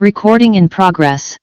Recording in progress.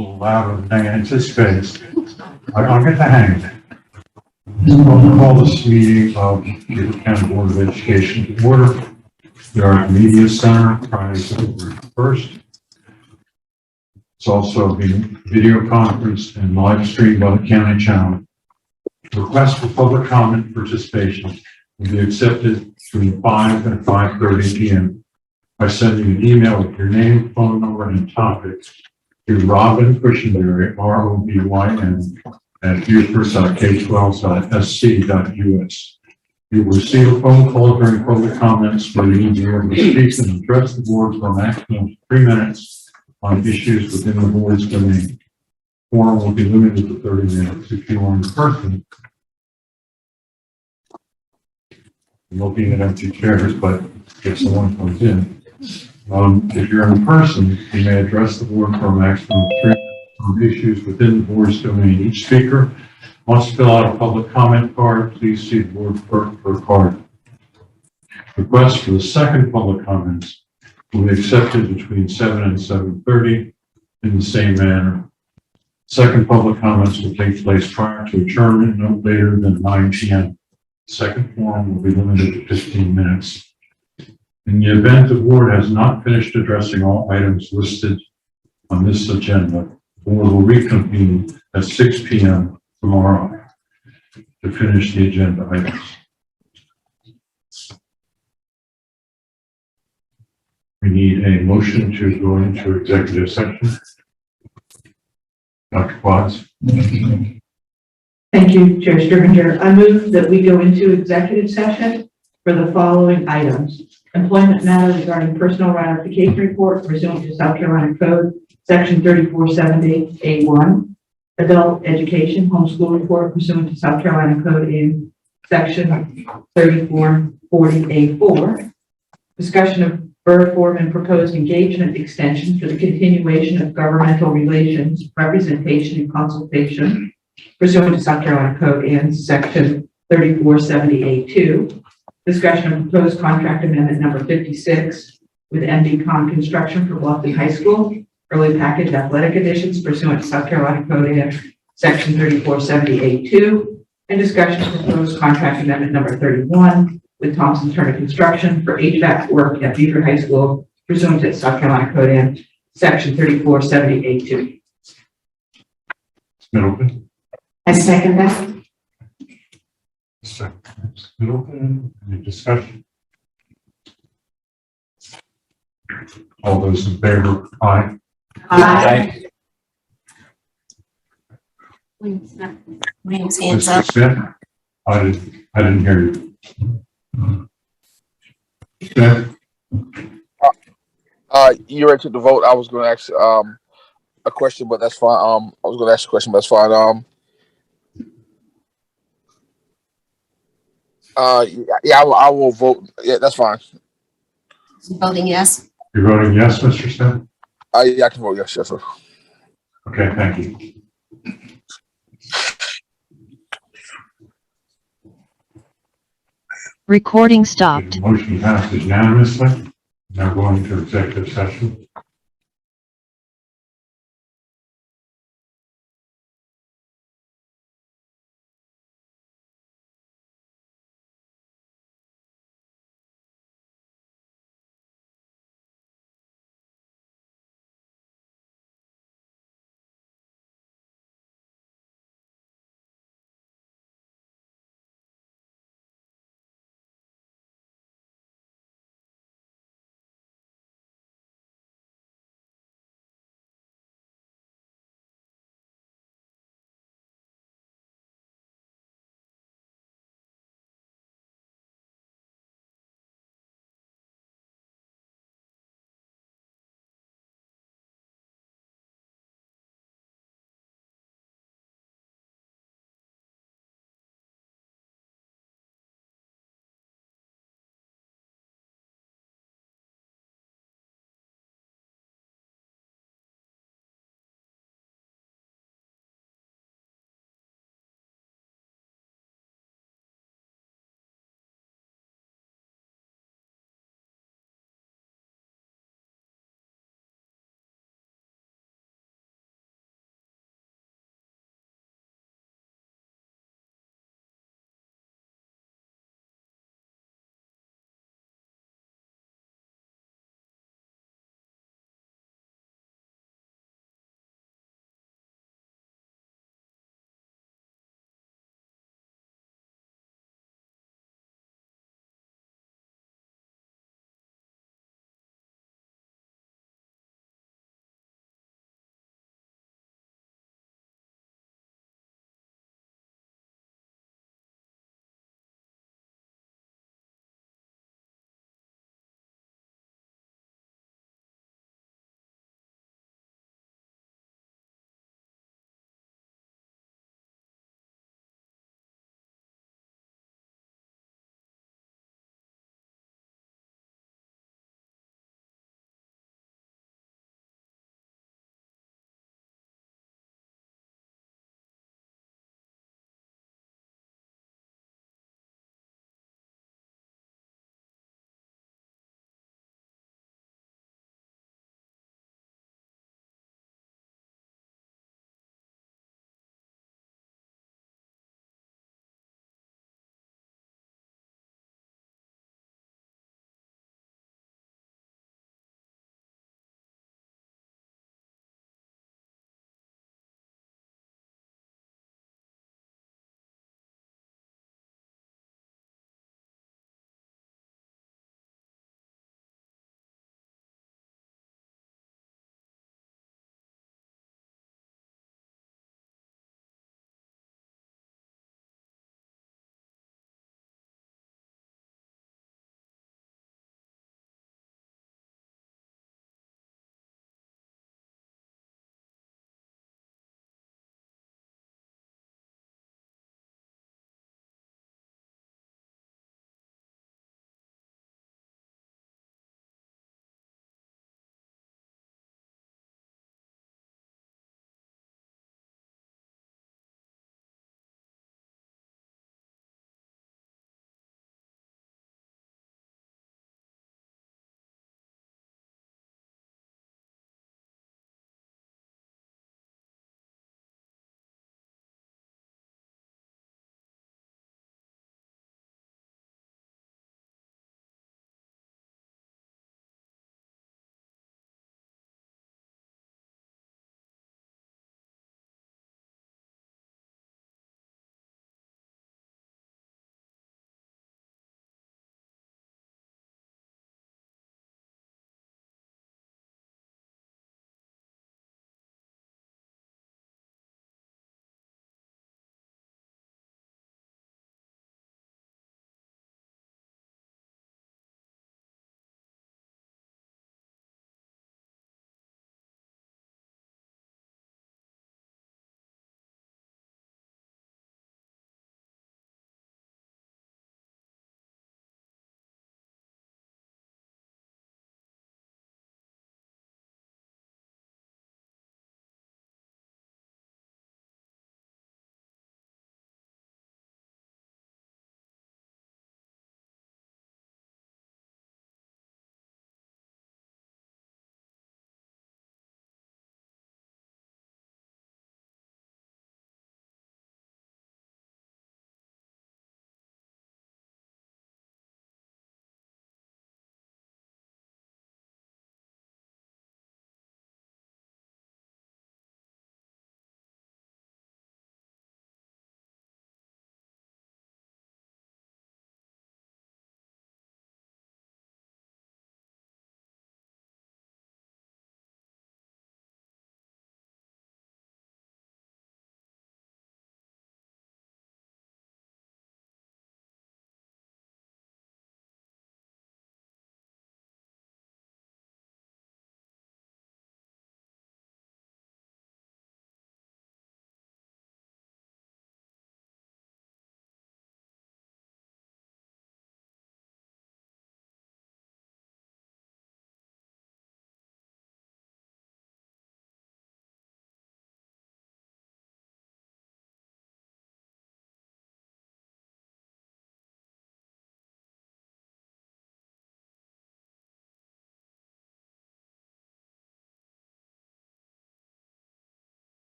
little louder than I anticipated. I'll get the hang of it. I'll call this meeting of the Beaufort County Board of Education to order. We are at the Media Center Friday, February 1st. It's also being video conferenced and live streamed by the county channel. Requests for public comment participation will be accepted between 5 and 5:30 p.m. by sending an email with your name, phone number, and topic to Robin Cushenberry, ROBYN, at beaufort.k12.sc.us. You will receive a phone call during public comments where you will be able to speak and address the board for a maximum of 3 minutes on issues within the board's domain. Forum will be limited to 30 minutes. If you are in person, looking at empty chairs, but if someone comes in, if you're in person, you may address the board for a maximum of 3 minutes on issues within the board's domain. Each speaker must fill out a public comment card. Please see the board clerk for a card. Requests for the second public comments will be accepted between 7 and 7:30 in the same manner. Second public comments will take place prior to adjournment, no later than 9 p.m. Second forum will be limited to 15 minutes. In the event the board has not finished addressing all items listed on this agenda, the board will reconvene at 6 p.m. tomorrow to finish the agenda items. We need a motion to go into executive session. Dr. Watts. Thank you, Chair Stringer. I move that we go into executive session for the following items. Employment matter regarding personal ratification report pursuant to South Carolina Code, Section 3470A1. Adult education homeschool report pursuant to South Carolina Code in Section 3440A4. Discussion of Burr Forman proposed engagement extension for the continuation of governmental relations, representation, and consultation pursuant to South Carolina Code in Section 3470A2. Discussion of proposed contract amendment number 56 with MB Kahn Construction for Bluffton High School, early package athletic additions pursuant to South Carolina Code in Section 3470A2, and discussion of proposed contract amendment number 31 with Thompson Turner Construction for HVAC work at Beaufort High School pursuant to South Carolina Code in Section 3470A2. Middleton. I second that. Middleton. Any discussion? All those in favor? Aye. Aye. Williams, hands Mr. up. Smith? I didn't hear you. Smith? You ready to the vote? I was going to ask a question, but that's fine. I was going to ask a question, but that's fine. Yeah, I will vote. Yeah, that's fine. Voting yes. You're voting yes, Mr. Smith? Yeah, I can vote yes, yes, sir. Okay, thank you. Recording stopped. The motion passes unanimously. Now going to executive session.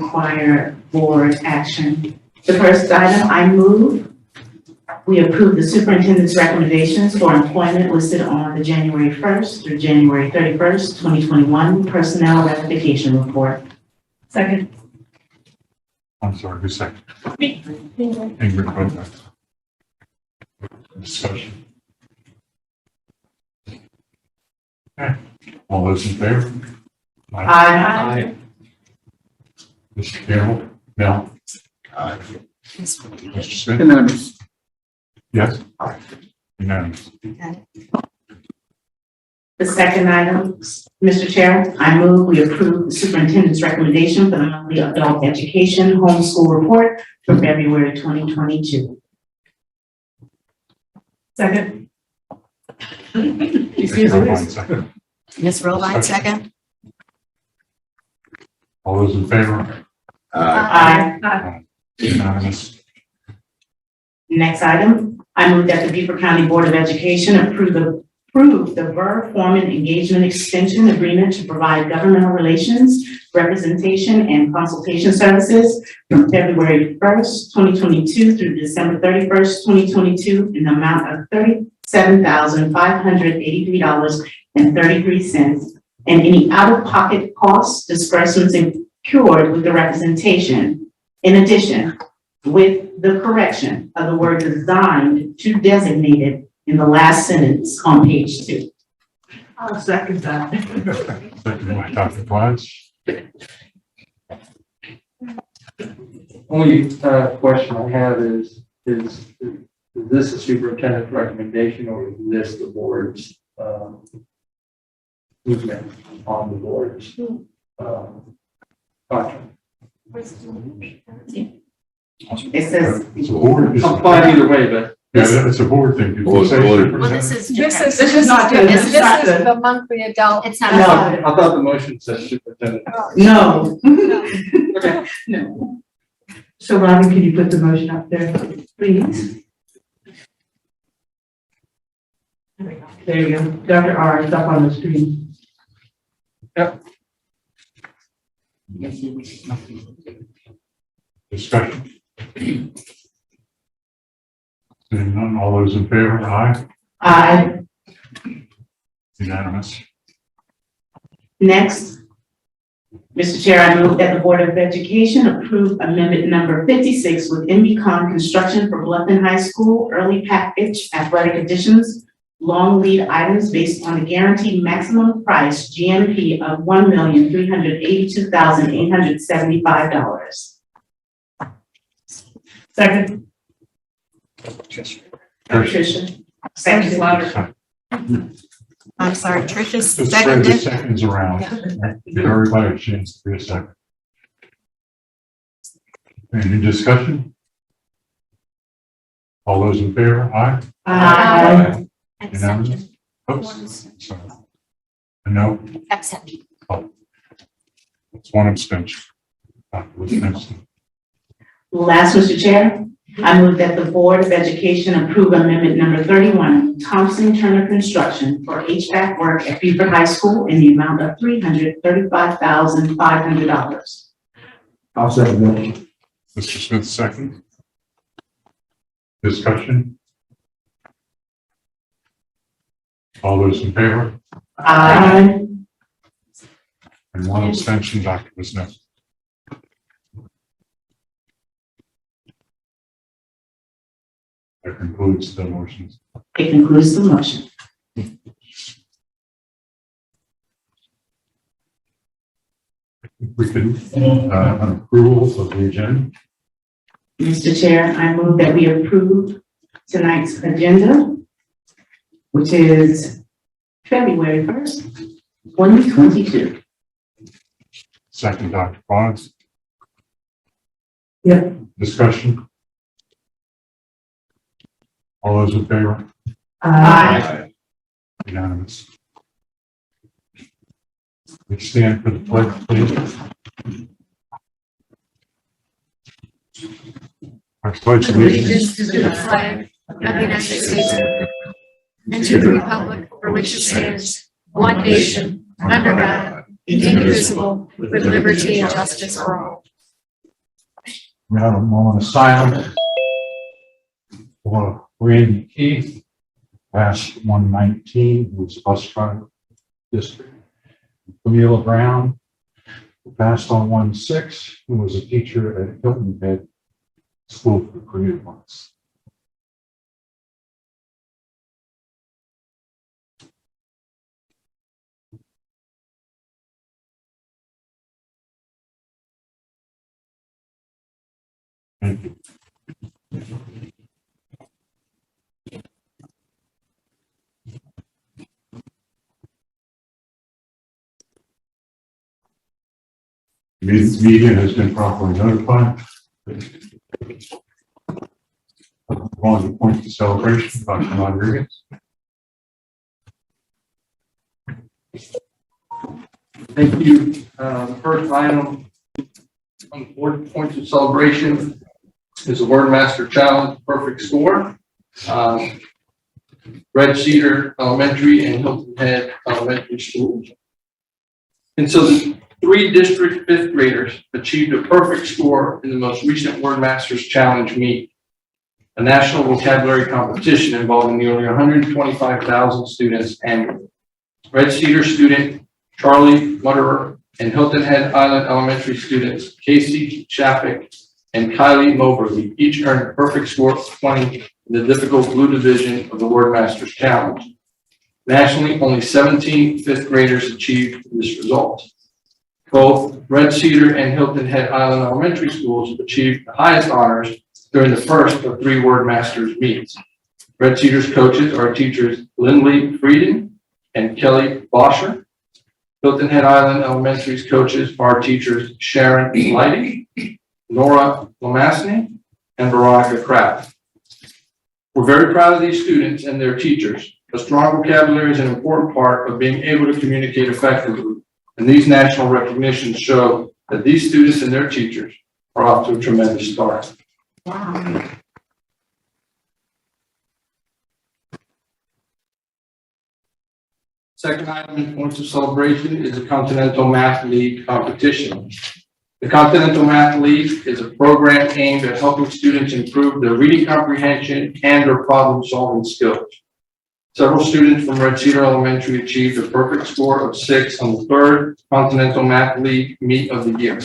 require board action. The first item, I move we approve the superintendent's recommendations for employment listed on the January 1st through January 31st, 2021 personnel ratification report. Second. I'm sorry, who's second? Ingrid, okay. Discussion. Okay, all those in favor? Aye. Mr. Campbell? No. Aye. Mr. Smith? Unanimous. Yes? Unanimous. The second item, Mr. Chair, I move we approve the superintendent's recommendation for the monthly adult education homeschool report for February 2022. Second. Mr. Irvine, second. Ms. Robine, second. All those in favor? Aye. Unanimous. Next item, I move that the Beaufort County Board of Education approve the Burr Forman engagement extension agreement to provide governmental relations, representation, and consultation services from February 1st, 2022 through December 31st, 2022 in the amount of $37,583.33 and any out-of-pocket costs, disbursements incurred with the representation. In addition, with the correction of the word designed to designated in the last sentence on page 2. I'll second that. Second by Dr. Blanch. Only question I have is this a superintendent's recommendation or is this the board's movement on the board's contract? It says, It's a board. I'm fine either way, but Yeah, it's a board thing. Did you Board, say board. superintendent? Well, this is This is not good. This This is is not the monthly adult. It's not. No. I thought the motion said superintendent. no. Okay. No. So Robin, can you put the motion up there, please? There you go. Dr. R is up on the screen. Discussion. Seeing none, all those in favor? Aye. Aye. Unanimous. Next, Mr. Chair, I move that the Board of Education approve amendment number 56 with MB Kahn Construction for Bluffton High School early package athletic additions, long lead items based on the guaranteed maximum price GMP of $1,382,875. Second. Patricia. Second. Louder. I'm sorry, Tricia Just spread the seconded. seconds around. Give everybody a chance to be a second. Any discussion? All those in favor? Aye. Aye. Unanimous? Oops. Sorry. A no? Accept. It's one abstention. Abstention. Last, Mr. Chair, I move that the Board of Education approve amendment number 31, Thompson Turner Construction for HVAC work at Beaufort High School in the amount of $335,500. I'll second that. Mr. Smith, second. Discussion? All those in favor? Aye. And one abstention, Dr. Wisniewski. That concludes the motions. It concludes the motion. We can, an approval of the agenda. Mr. Chair, I move that we approve tonight's agenda, which is February 1st, 2022. Second, Dr. Bonds. Yep. Discussion? All those in favor? Aye. Unanimous. We stand for the pledge, please. I pledge allegiance To the flag of the United States and to the republic for which it stands, one nation, under God, indivisible, with liberty and justice for all. We have a moment of silence for Randy Keith, past 119, who was a bus driver district. Camila Brown, who passed on 16, who was a teacher at Hilton Head School for 3 months. Thank you. Media has been properly notified. On the point of celebration, Dr. Rodriguez. Thank you. The first item on the board points of celebration is the Word Master Challenge Perfect Score. Red Cedar Elementary and Hilton Head Elementary Schools. And so 3 district 5th graders achieved a perfect score in the most recent Word Masters Challenge meet, a national vocabulary competition involving nearly 125,000 students annually. Red Cedar student Charlie Mutterer and Hilton Head Island Elementary students Casey Hvac and Kylie Moberly each earned a perfect score of 20 in the difficult blue division of the Word Masters Challenge. Nationally, only 17 5th graders achieved this result. Both Red Cedar and Hilton Head Island Elementary Schools achieved the highest honors during the first of 3 Word Masters meets. Red Cedar's coaches are teachers Lindley Frieden and Kelly Bosher. Hilton Head Island Elementary's coaches are teachers Sharon Lighty, Nora Lamassney, and Veronica Kraft. We're very proud of these students and their teachers. A strong vocabulary is an important part of being able to communicate effectively, and these national recognitions show that these students and their teachers are off to a tremendous start. Wow. Second item in points of celebration is the Continental Math League competition. The Continental Math League is a program aimed at helping students improve their reading comprehension and their problem-solving skills. Several students from Red Cedar Elementary achieved a perfect score of 6 on the 3rd Continental Math League meet of the year.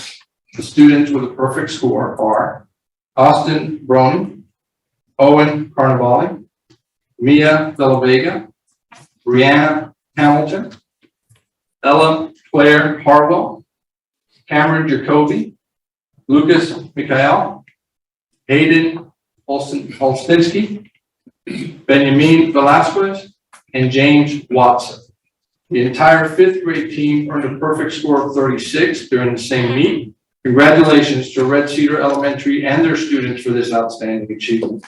The students with a perfect score are Austin Brown, Owen Carnavale, Mia Della Vega, Brianna Hamilton, Ella Claire Harwell, Cameron Jacoby, Lucas Mikhail, Hayden Olstinski, Benjamin Velasquez, and James Watson. The entire 5th grade team earned a perfect score of 36 during the same meet. Congratulations to Red Cedar Elementary and their students for this outstanding achievement.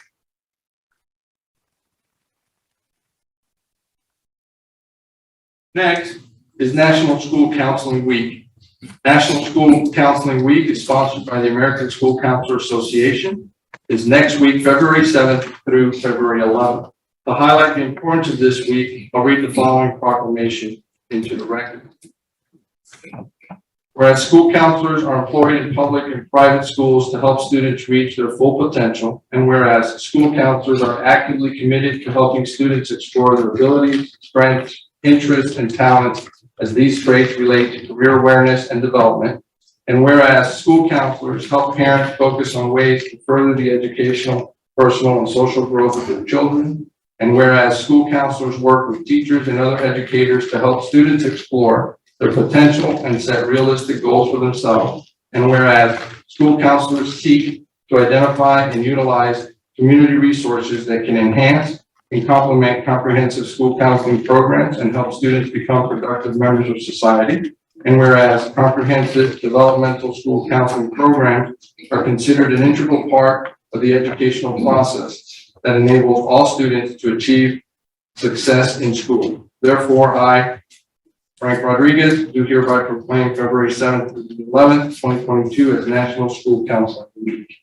Next is National School Counseling Week. National School Counseling Week is sponsored by the American School Counselor Association. It's next week, February 7th through February 11th. To highlight the importance of this week, I'll read the following proclamation into the record. Whereas school counselors are employed in public and private schools to help students reach their full potential, and whereas school counselors are actively committed to helping students explore their abilities, strengths, interests, and talents as these traits relate to career awareness and development, and whereas school counselors help parents focus on ways to further the educational, personal, and social growth of their children, and whereas school counselors work with teachers and other educators to help students explore their potential and set realistic goals for themselves, and whereas school counselors seek to identify and utilize community resources that can enhance and complement comprehensive school counseling programs and help students become productive members of society, and whereas comprehensive developmental school counseling programs are considered an integral part of the educational process that enables all students to achieve success in school. Therefore, I, Frank Rodriguez, do hereby proclaim February 7th to the 11th, 2022 as National School Counseling Week.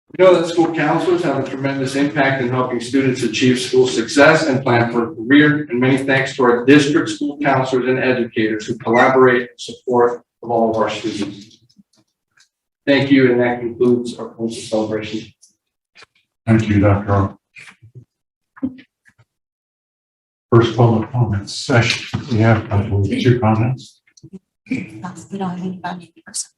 We know that school counselors have a tremendous impact in helping students achieve school success and plan for a career, and many thanks to our district school counselors and educators who collaborate in support of all of our students. Thank you, and that concludes our cultural celebration. Thank you, Dr. O. First public comment session. We have 2 comments. We don't have anybody in person.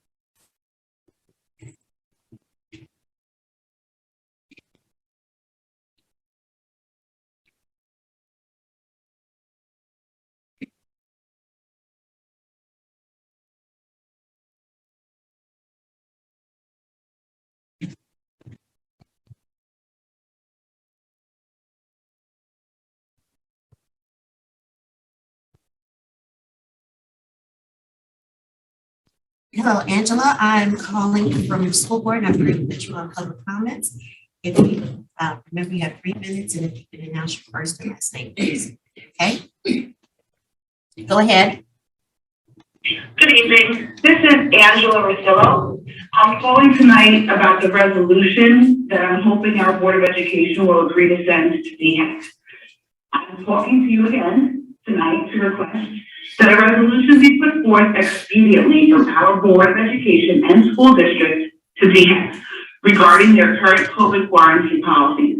Hello, Angela. I'm calling from your school board. I'm bringing that you on public comments. If you remember, you have 3 minutes, and if you can announce your first and last name, please. Okay. Go ahead. Good evening. This is Angela Rosillo. I'm calling tonight about the resolution that I'm hoping our Board of Education will agree to send to DHEC. I'm talking to you again tonight to request that a resolution be put forth expediently from our Board of Education and school district to DHEC regarding their current COVID quarantine policies.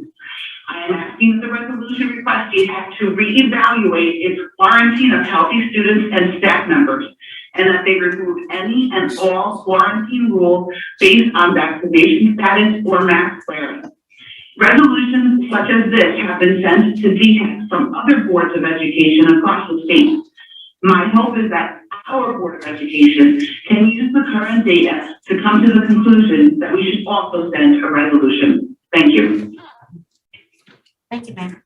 I am asking that the resolution request DHEC to reevaluate its quarantine of healthy students and staff members, and that they remove any and all quarantine rules based on vaccination status or mask wearing. Resolutions such as this have been sent to DHEC from other boards of education across the state. My hope is that our Board of Education can use the current data to come to the conclusion that we should also send a resolution. Thank you. Thank you, ma'am.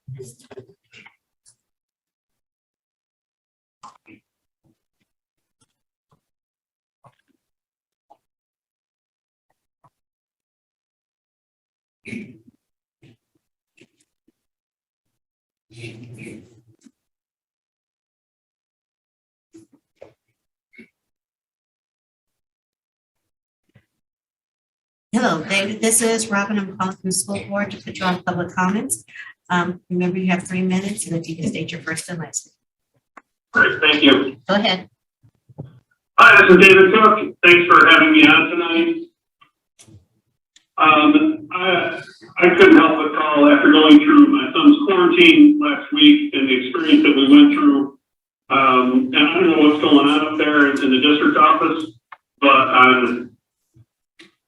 Hello, David. This is Robin. I'm calling from the school board to put you on public comments. Remember, you have 3 minutes, and if you can state your first and last name. Great, thank you. Go ahead. Hi, this is David Cook. Thanks for having me on tonight. I couldn't help but call after going through my son's quarantine last week and the experience that we went through. And I don't know what's going on up there in the district office, but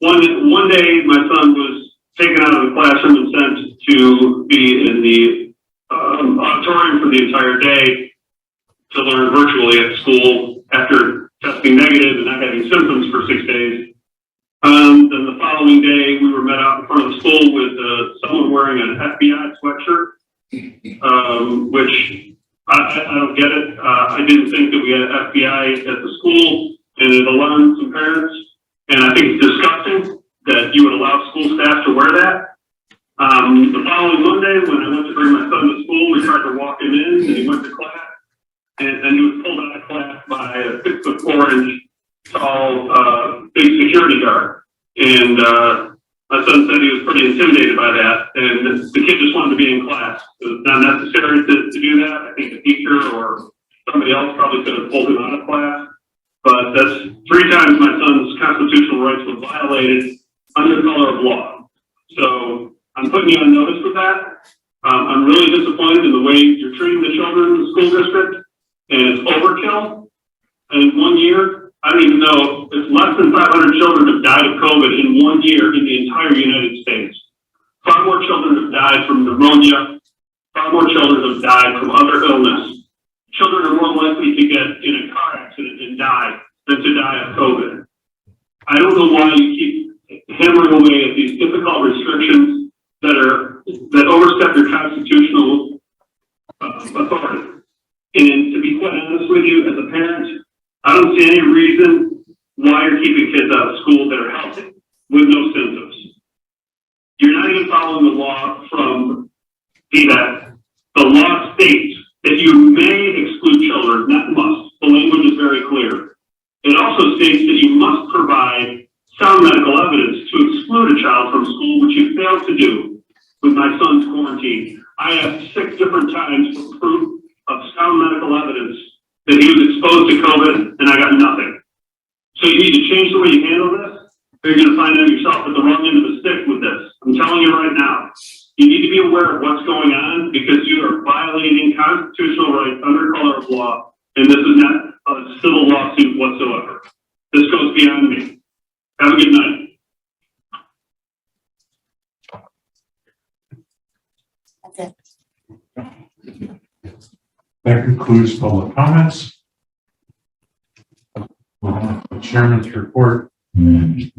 one day my son was taken out of the classroom and sent to be in the auditorium for the entire day to learn virtually at school after testing negative and not having symptoms for 6 days. Then the following day, we were met out in front of the school with someone wearing an FBI sweatshirt, which I don't get it. I didn't think that we had FBI at the school, and it alarmed some parents. And I think it's disgusting that you would allow school staff to wear that. The following Monday, when I went to bring my son to school, we tried to walk him in, and he went to class, and he was pulled out of class by a 6'4" tall, big security guard. And my son said he was pretty intimidated by that, and the kid just wanted to be in class. It was not necessary to do that. I think the teacher or somebody else probably could have pulled him out of class. But that's 3 times my son's constitutional rights were violated under color of law. So I'm putting you on notice with that. I'm really disappointed in the way you're treating the children in the school district, and it's overkill. And in 1 year, I don't even know, it's less than 500 children have died of COVID in 1 year in the entire United States. Far more children have died from pneumonia. Far more children have died from other illness. Children are more likely to get in a car accident and die than to die of COVID. I don't know why you keep hammering away at these difficult restrictions that overstep your constitutional authority. And to be quite honest with you, as a parent, I don't see any reason why you're keeping kids out of school that are healthy with no symptoms. You're not even following the law from Hvac. The law states that you may exclude children, not must. The language is very clear. It also states that you must provide sound medical evidence to exclude exclude a child from school, which you failed to do with my son's quarantine. I asked 6 different times for proof of sound medical evidence that he was exposed to COVID, and I got nothing. So you need to change the way you handle this, or you're gonna find out yourself at the wrong end of the stick with this. I'm telling you right now. You need to be aware of what's going on because you are violating constitutional rights under color of law, and this is not a civil lawsuit whatsoever. This goes beyond me. Have a good night. That's it. That concludes public comments. The chairman's report. I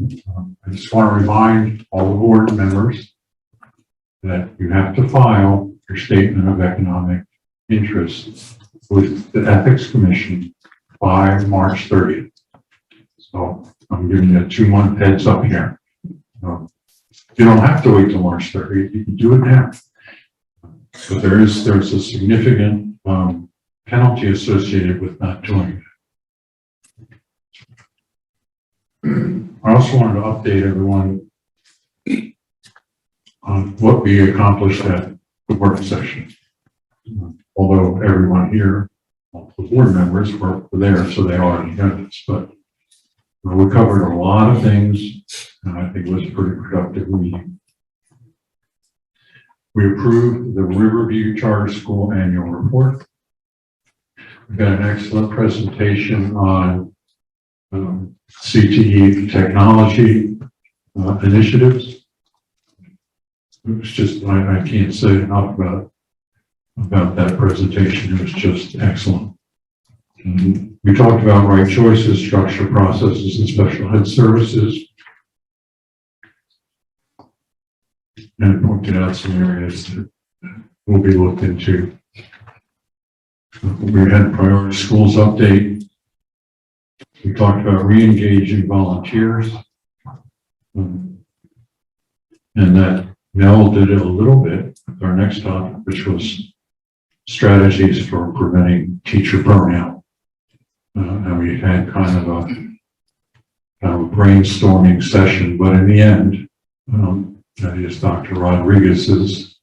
just want to remind all the board members that you have to file your statement of economic interest with the Ethics Commission by March 30th. So I'm giving you a 2-month heads up here. You don't have to wait till March 30th. You can do it now. But there's a significant penalty associated with not doing it. I also wanted to update everyone on what we accomplished at the work session. Although everyone here, all the board members were there, so they already know this, but we covered a lot of things, and I think it was a pretty productive meeting. We approved the Riverview Charter School annual report. We got an excellent presentation on CTE technology initiatives. It was just, I can't say enough about that presentation. It was just excellent. And we talked about right choices, structure, processes, and special ed services. And pointed out some areas that will be looked into. We had priority schools update. We talked about re-engaging volunteers. And that Mel did it a little bit with our next topic, which was strategies for preventing teacher burnout. And we had kind of a brainstorming session, but in the end, that is Dr. Rodriguez's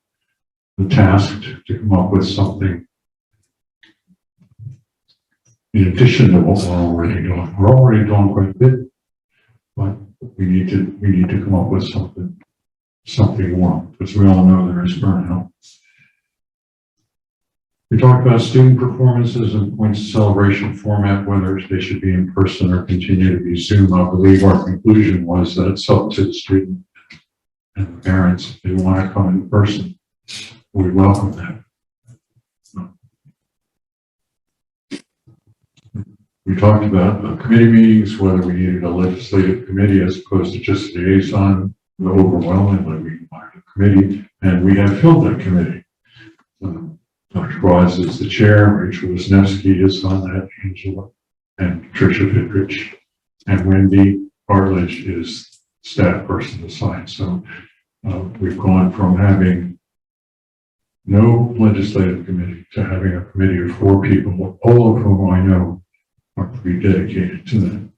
the task to come up with something in addition to what we're already doing. We're already doing quite a bit, but we need to come up with something more, because we all know there is burnout. We talked about student performances and points of celebration format, whether they should be in person or continue to be Zoom. I believe our conclusion was that it's up to the student and the parents. If they want to come in person, we welcome that. We talked about committee meetings, whether we needed a legislative committee as opposed to just liaison. Overwhelmingly, we wanted a committee, and we have filled that committee. Dr. Ross is the chair, Rachel Wisniewski is on that, Angela, and Patricia Fidrich, and Wendy Bartledge is staff person assigned. So we've gone from having no legislative committee to having a committee of 4 people, all of whom I know are pretty dedicated to that.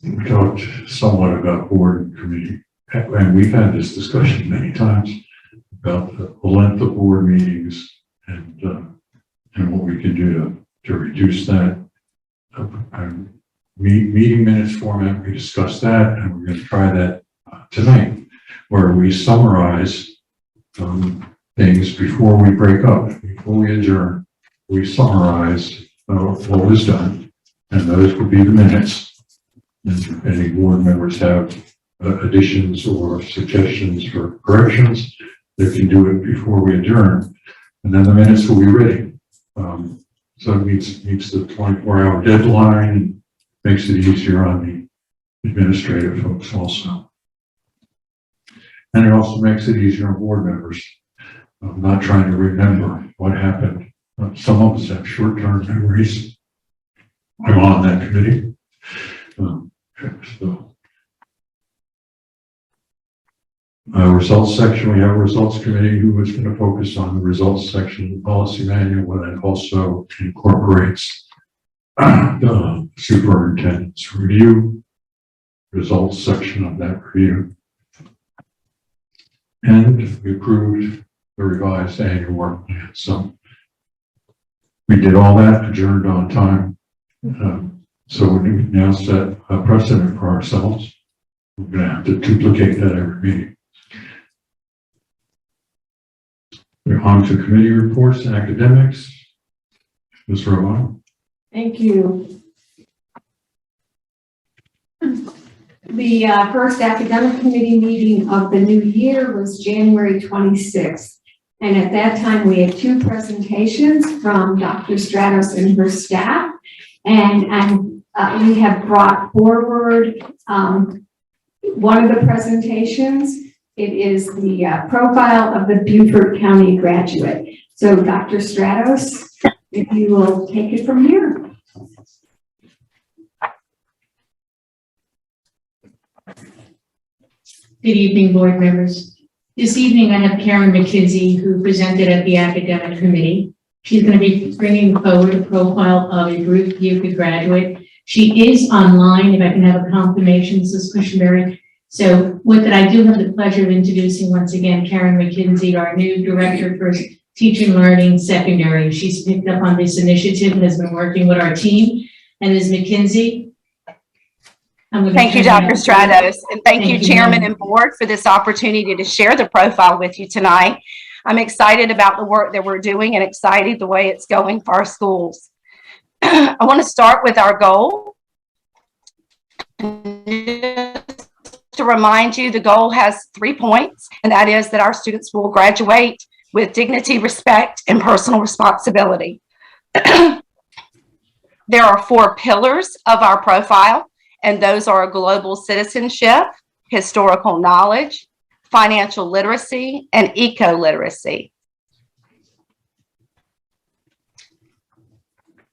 We talked somewhat about board and committee, and we've had this discussion many times about the length of board meetings and what we can do to reduce that. Meeting minutes format, we discussed that, and we're going to try that tonight, where we summarize things before we break up, before we adjourn. We summarize what was done, and those would be the minutes. And if any board members have additions or suggestions for corrections, they can do it before we adjourn, and then the minutes will be ready. So it meets the 24-hour deadline and makes it easier on the administrative folks also. And it also makes it easier on board members. I'm not trying to remember what happened. Some of us have short-term memories. I'm on that committee. Results section, we have a results committee who is going to focus on the results section of the policy manual, and it also incorporates the superintendent's review results section of that review. And we approved the revised annual work plan. So we did all that, adjourned on time. So we now set a precedent for ourselves. We're going to have to duplicate that every meeting. We're on to committee reports and academics. Ms. Romano. Thank you. The first academic committee meeting of the new year was January 26th. And at that time, we had two presentations from Dr. Stratos and her staff. And we have brought forward one of the presentations. It is the profile of the Beaufort County graduate. So Dr. Stratos, if you will take it from here. Good evening, board members. This evening, I have Karen McKinsey, who presented at the academic committee. She's going to be bringing forward a profile of a Ruth Beaufort graduate. She is online, if I can have a confirmation, Mrs. Cushionberry. So with that, I do have the pleasure of introducing once again Karen McKinsey, our new director for teaching learning secondary. She's picked up on this initiative and has been working with our team. And Ms. McKinsey, thank you, Dr. Stratos, and thank you, Chairman and Board, for this opportunity to share the profile with you tonight. I'm excited about the work that we're doing and excited the way it's going for our schools. I want to start with our goal. To remind you, the goal has 3 points, and that is that our students will graduate with dignity, respect, and personal responsibility. There are 4 pillars of our profile. And those are global citizenship, historical knowledge, financial literacy, and eco-literacy.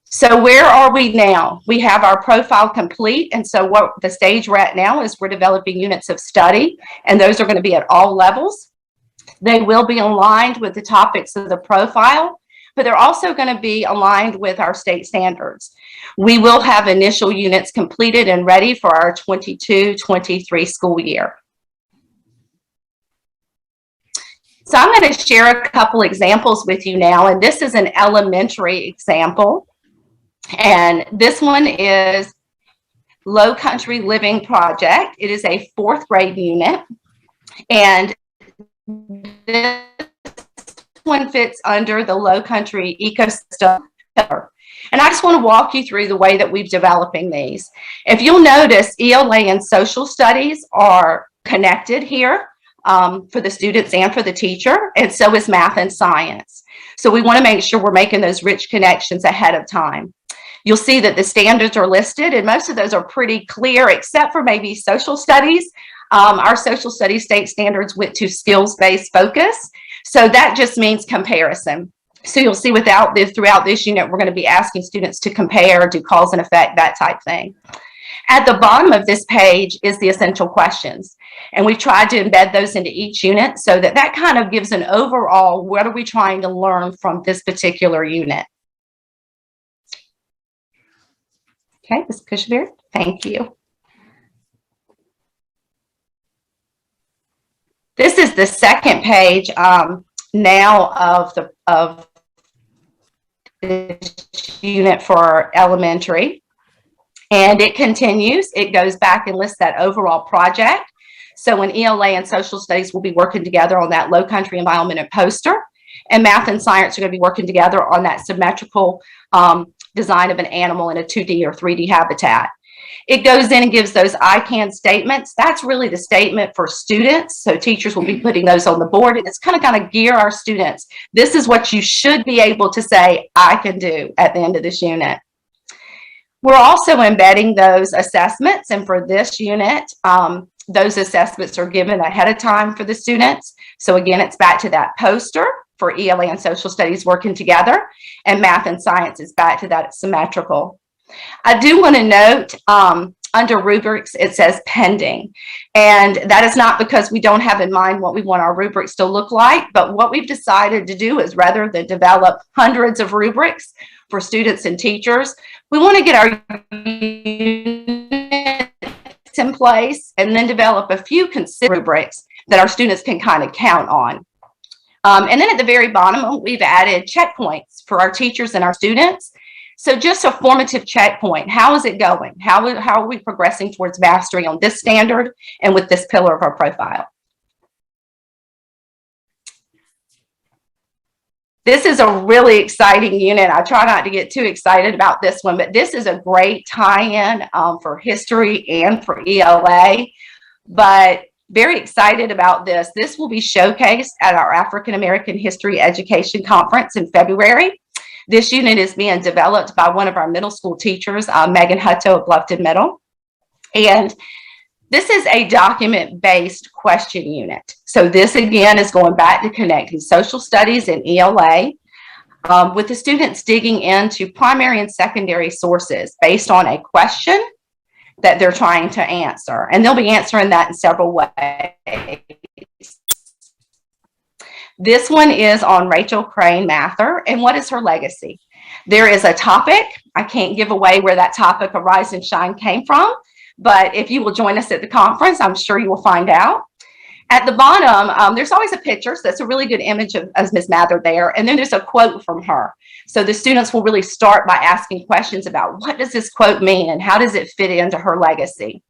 So where are we now? We have our profile complete. And so what the stage we're at now is we're developing units of study, and those are going to be at all levels. They will be aligned with the topics of the profile, but they're also going to be aligned with our state standards. We will have initial units completed and ready for our 22-23 school year. So I'm going to share a couple examples with you now, and this is an elementary example. And this one is Low Country Living Project. It is a 4th grade unit, and this one fits under the Low Country ecosystem pillar. And I just want to walk you through the way that we're developing these. If you'll notice, ELA and social studies are connected here for the students and for the teacher, and so is math and science. So we want to make sure we're making those rich connections ahead of time. You'll see that the standards are listed, and most of those are pretty clear, except for maybe social studies. Our social studies state standards went to skills-based focus. So that just means comparison. So you'll see throughout this unit, we're going to be asking students to compare, do cause and effect, that type thing. At the bottom of this page is the essential questions. And we've tried to embed those into each unit so that that kind of gives an overall, what are we trying to learn from this particular unit? Okay, Ms. Cushionberry, thank you. This is the second page now of this unit for elementary, and it continues. It goes back and lists that overall project. So in ELA and social studies, we'll be working together on that low country environment and poster, and math and science are going to be working together on that symmetrical design of an animal in a 2D or 3D habitat. It goes in and gives those I can statements. That's really the statement for students. So teachers will be putting those on the board, and it's kind of gear our students. This is what you should be able to say, I can do at the end of this unit. We're also embedding those assessments. And for this unit, those assessments are given ahead of time for the students. So again, it's back to that poster for ELA and social studies working together, and math and science is back to that symmetrical. I do want to note under rubrics, it says pending. And that is not because we don't have in mind what we want our rubrics to look like, but what we've decided to do is rather than develop hundreds of rubrics for students and teachers, we want to get our units in place, and then develop a few rubrics that our students can kind of count on. And then at the very bottom, we've added checkpoints for our teachers and our students. So just a formative checkpoint. How is it going? How are we progressing towards mastery on this standard and with this pillar of our profile? This is a really exciting unit. I try not to get too excited about this one, but this is a great tie-in for history and for ELA. But very excited about this. This will be showcased at our African American History Education Conference in February. This unit is being developed by one of our middle school teachers, Megan Hutto of Bluffton Middle. And this is a document-based question unit. So this, again, is going back to connecting social studies and ELA with the students digging into primary and secondary sources based on a question that they're trying to answer. And they'll be answering that in several ways. This one is on Rachel Crane Mather, and what is her legacy? There is a topic. I can't give away where that topic of Rise and Shine came from, but if you will join us at the conference, I'm sure you will find out. At the bottom, there's always a picture, so that's a really good image of Ms. Mather there, and then there's a quote from her. So the students will really start by asking questions about what does this quote mean and how does it fit into her legacy.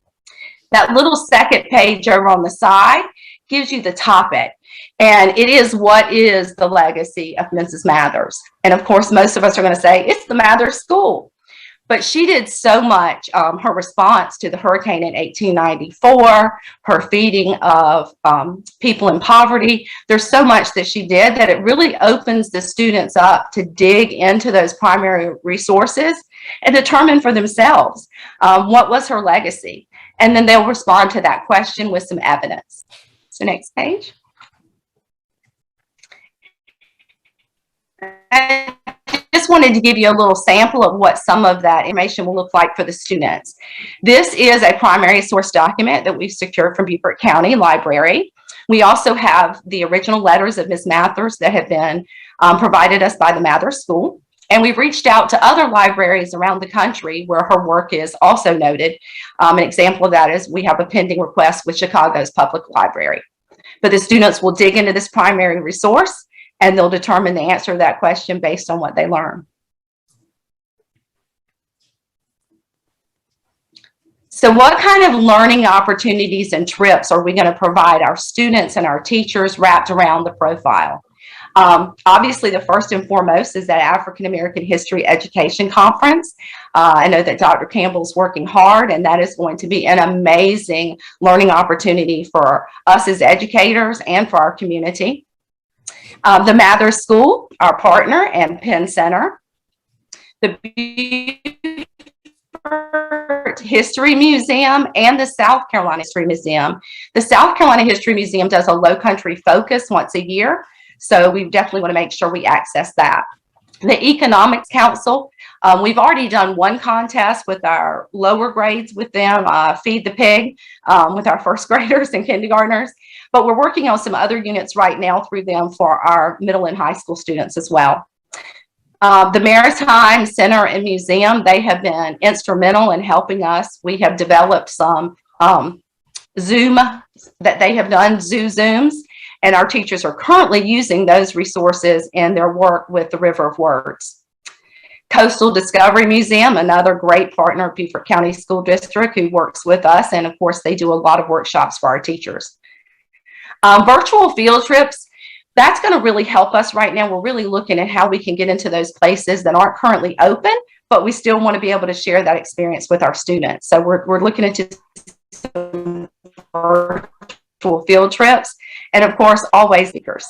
That little second page over on the side gives you the topic, and it is what is the legacy of Mrs. Mathers. And of course, most of us are going to say it's the Mathers School. But she did so much, her response to the hurricane in 1894, her feeding of people in poverty. There's so much that she did that it really opens the students up to dig into those primary resources and determine for themselves what was her legacy. And then they'll respond to that question with some evidence. So next page. I just wanted to give you a little sample of what some of that information will look like for the students. This is a primary source document that we've secured from Beaufort County Library. We also have the original letters of Ms. Mathers that have been provided us by the Mathers School. And we've reached out to other libraries around the country where her work is also noted. An example of that is we have a pending request with Chicago's Public Library. But the students will dig into this primary resource and they'll determine the answer to that question based on what they learn. So what kind of learning opportunities and trips are we going to provide our students and our teachers wrapped around the profile? Obviously, the first and foremost is that African American History Education Conference. I know that Dr. Campbell's working hard, and that is going to be an amazing learning opportunity for us as educators and for our community. The Mathers School, our partner, and Penn Center. The Beaufort History Museum and the South Carolina History Museum. The South Carolina History Museum does a low country focus once a year. So we definitely want to make sure we access that. The Economics Council, we've already done one contest with our lower grades with them, Feed the Pig, with our first graders and kindergartners. But we're working on some other units right now through them for our middle and high school students as well. The Maritime Center and Museum, they have been instrumental in helping us. We have developed some Zoom that they have done, Zooms. And our teachers are currently using those resources in their work with the River of Words. Coastal Discovery Museum, another great partner of Beaufort County School District who works with us. And of course, they do a lot of workshops for our teachers. Virtual field trips, that's going to really help us right now. We're really looking at how we can get into those places that aren't currently open, but we still want to be able to share that experience with our students. So we're looking into some virtual field trips. And of course, always speakers.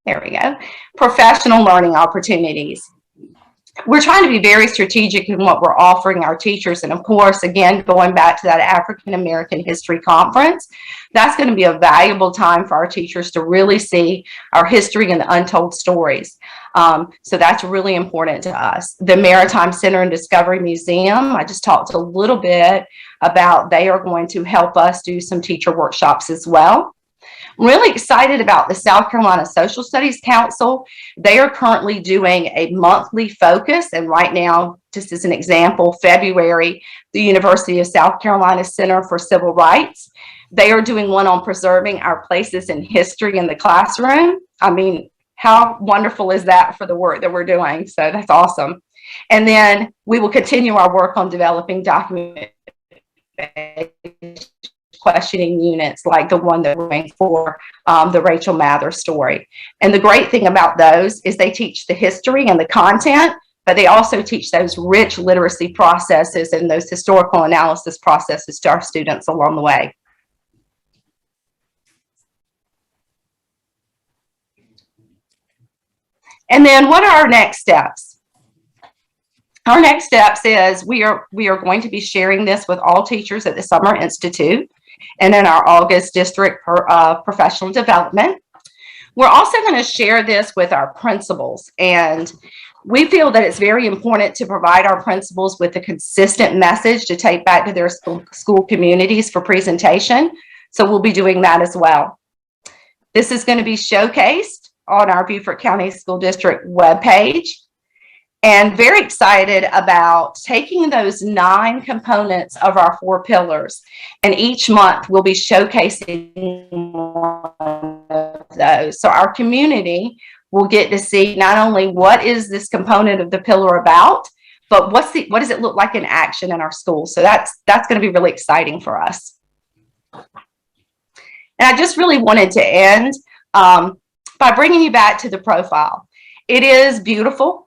There we go. Professional learning opportunities. We're trying to be very strategic in what we're offering our teachers. And of course, again, going back to that African American History Conference, that's going to be a valuable time for our teachers to really see our history and the untold stories. So that's really important to us. The Maritime Center and Discovery Museum, I just talked a little bit about, they are going to help us do some teacher workshops as well. I'm really excited about the South Carolina Social Studies Council. They are currently doing a monthly focus, and right now, just as an example, February, the University of South Carolina Center for Civil Rights, they are doing one on preserving our places in history in the classroom. I mean, how wonderful is that for the work that we're doing? So that's awesome. And then we will continue our work on developing document questioning units like the one that we're doing for the Rachel Mather story. And the great thing about those is they teach the history and the content, but they also teach those rich literacy processes and those historical analysis processes to our students along the way. And then what are our next steps? Our next steps is we are going to be sharing this with all teachers at the Summer Institute and in our August district professional development. We're also going to share this with our principals, and we feel that it's very important to provide our principals with a consistent message to take back to their school communities for presentation. So we'll be doing that as well. This is going to be showcased on our Beaufort County School District webpage. And very excited about taking those 9 components of our 4 pillars. And each month we'll be showcasing one of those. So our community will get to see not only what is this component of the pillar about, but what does it look like in action in our schools. So that's going to be really exciting for us. And I just really wanted to end by bringing you back to the profile. It is beautiful.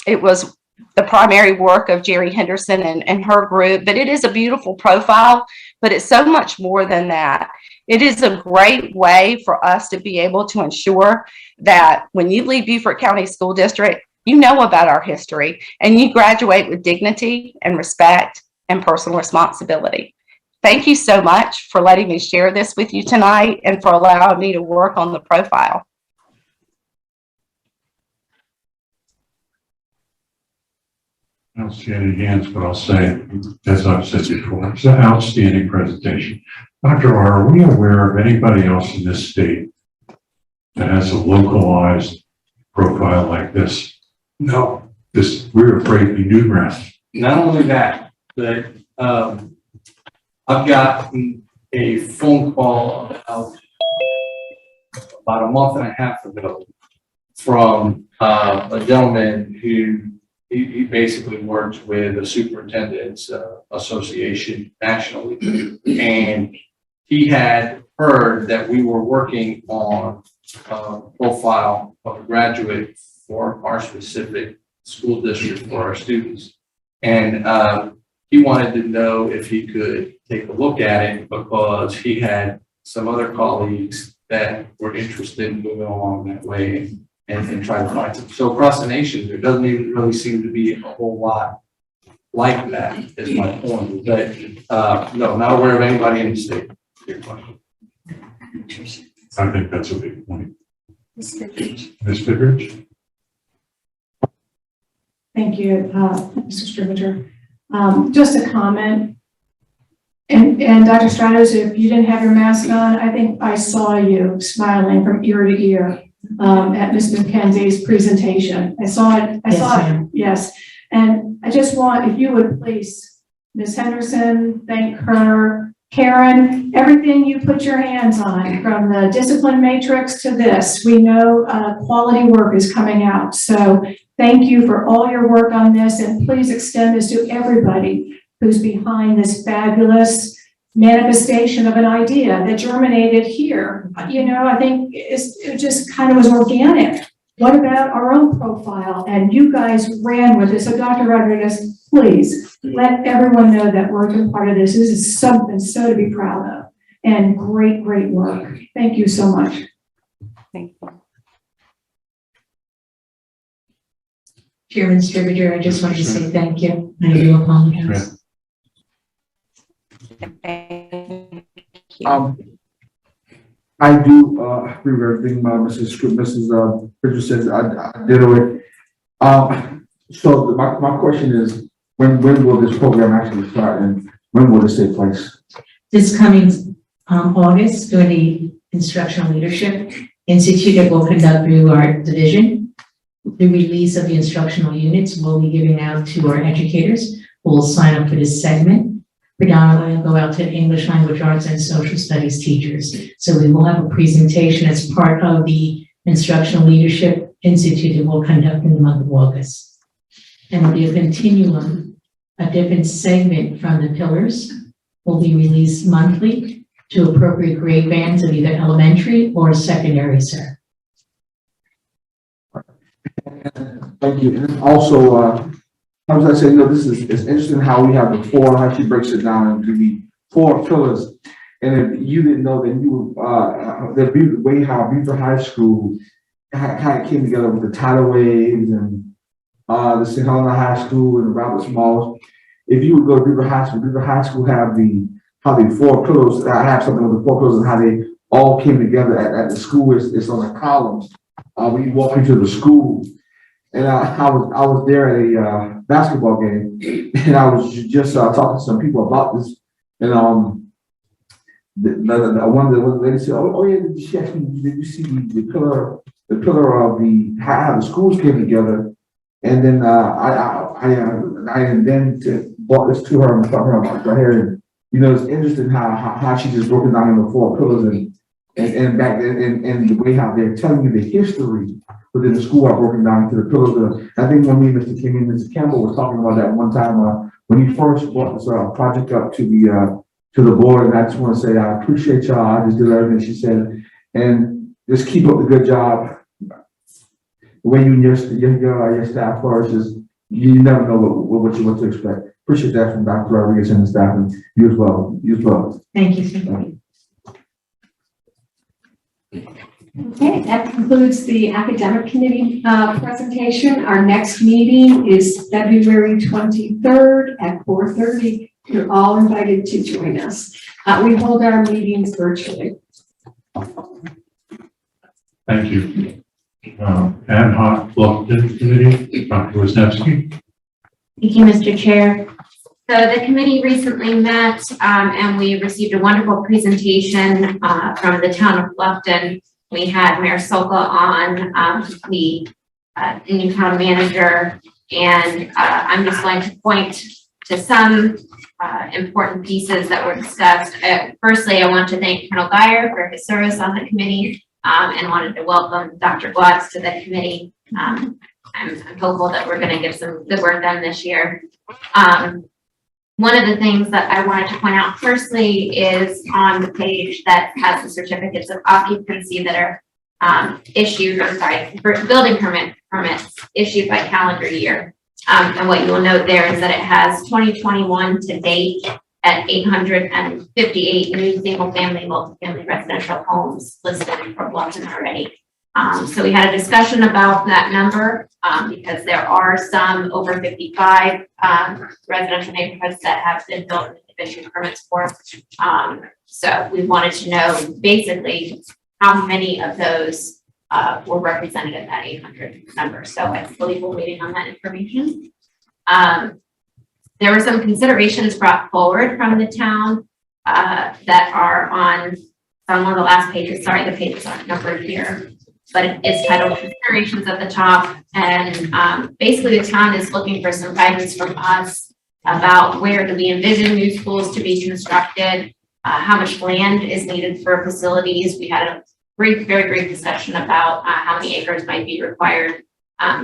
It was the primary work of Jerry Henderson and her group, but it is a beautiful profile, but it's so much more than that. It is a great way for us to be able to ensure that when you leave Beaufort County School District, you know about our history and you graduate with dignity and respect and personal responsibility. Thank you so much for letting me share this with you tonight and for allowing me to work on the profile. I don't see any hands, but I'll say, as I've said before, it's an outstanding presentation. Dr. R, are we aware of anybody else in this state that has a localized profile like this? No. We're afraid to be numerous. Not only that, but I've gotten a phone call about a month and a half ago from a gentleman who he basically works with the Superintendent's Association nationally, and he had heard that we were working on a profile of a graduate for our specific school district for our students. And he wanted to know if he could take a look at it because he had some other colleagues that were interested in moving along that way and try to find some. So across the nation, there doesn't even really seem to be a whole lot like that, is my point. But no, not aware of anybody in the state. I think that's a big point. Ms. Fidrich? Thank you, Mr. Scrivener. Just a comment. And Dr. Stratos, if you didn't have your mask on, I think I saw you smiling from ear to ear at Ms. McKenzie's presentation. I saw it. Yes. And I just want, if you would please, Ms. Henderson, thank her, Karen, everything you put your hands on, from the discipline matrix to this, we know quality work is coming out. So thank you for all your work on this, and please extend this to everybody who's behind this fabulous manifestation of an idea that germinated here. You know, I think it just kind of was organic. What about our own profile? And you guys ran with it. So Dr. Rodriguez, please let everyone know that we're a part of this. This is something so to be proud of, and great, great work. Thank you so much. Thank you. Chairman Scrivener, I just want to say thank you. I do apologize. I do agree with everything Mrs. Bridger says. I did it. So my question is, when will this program actually start, and when will this take place? This coming August, during the Instructional Leadership Institute that will conduct through our division. The release of the instructional units will be given out to our educators who will sign up for this segment. Predominantly will go out to English Language Arts and Social Studies teachers. So we will have a presentation as part of the Instructional Leadership Institute that we'll conduct in the month of August. And there'll be a continuum, a different segment from the pillars will be released monthly to appropriate grade bands of either elementary or secondary, sir. Thank you. And also, I was gonna say, this is, it's interesting how we have the four, how she breaks it down into the four pillars. And if you didn't know, then you, the way how Beaufort High School kind of came together with the tidal waves and the St. Helena High School and the Robert Smalls. If you would go to Beaufort High School have how the four pillars, I have something with the four pillars and how they all came together at the school. It's on the columns when you walk into the school. And I was there at a basketball game, and I was just talking to some people about this. And one of the ladies said, "Oh yeah, did you see the pillar of how the schools came together?" And then I then brought this to her and talked to her about her hair. And, it's interesting how she just broke it down into four pillars and back then and the way how they're telling you the history within the school are broken down into the pillars. I think when me, Mr. King, and Mr. Campbell was talking about that one time when he first brought this project up to the board, and I just want to say I appreciate y'all. I just did everything she said, and just keep up the good job. The way you and your staff flourishes, you never know what to expect. Appreciate that from Dr. Rodriguez and the staff, and you as well. You as well. Thank you, sir. Okay, that concludes the academic committee presentation. Our next meeting is February 23rd at 4:30. You're all invited to join us. We hold our meetings virtually. Thank you. Ad hoc Bluffton Committee, Dr. Wisniewski. Thank you, Mr. Chair. So the committee recently met and we received a wonderful presentation from the town of Bluffton. We had Mayor Soka on, the new town manager, and I'm just going to point to some important pieces that were discussed. Firstly, I want to thank Colonel Geyer for his service on the committee and wanted to welcome Dr. Hvac to the committee. I'm hopeful that we're going to get some good work done this year. One of the things that I wanted to point out firstly is on the page that has the certificates of occupancy that are issued, building permits issued by calendar year. And what you will note there is that it has 2021 to date at 858 new single-family, multifamily residential homes listed for Bluffton already. So we had a discussion about that number because there are some over 55 residential neighborhoods that have been built and issued permits for. So we wanted to know basically how many of those were represented in that 800 number. So I believe we're waiting on that information. There were some considerations brought forward from the town that are on one of the last pages. Sorry, the pages aren't numbered here. But it's titled Considerations at the top. And basically the town is looking for some guidance from us about where do we envision new schools to be constructed, how much land is needed for facilities. We had a very brief discussion about how many acres might be required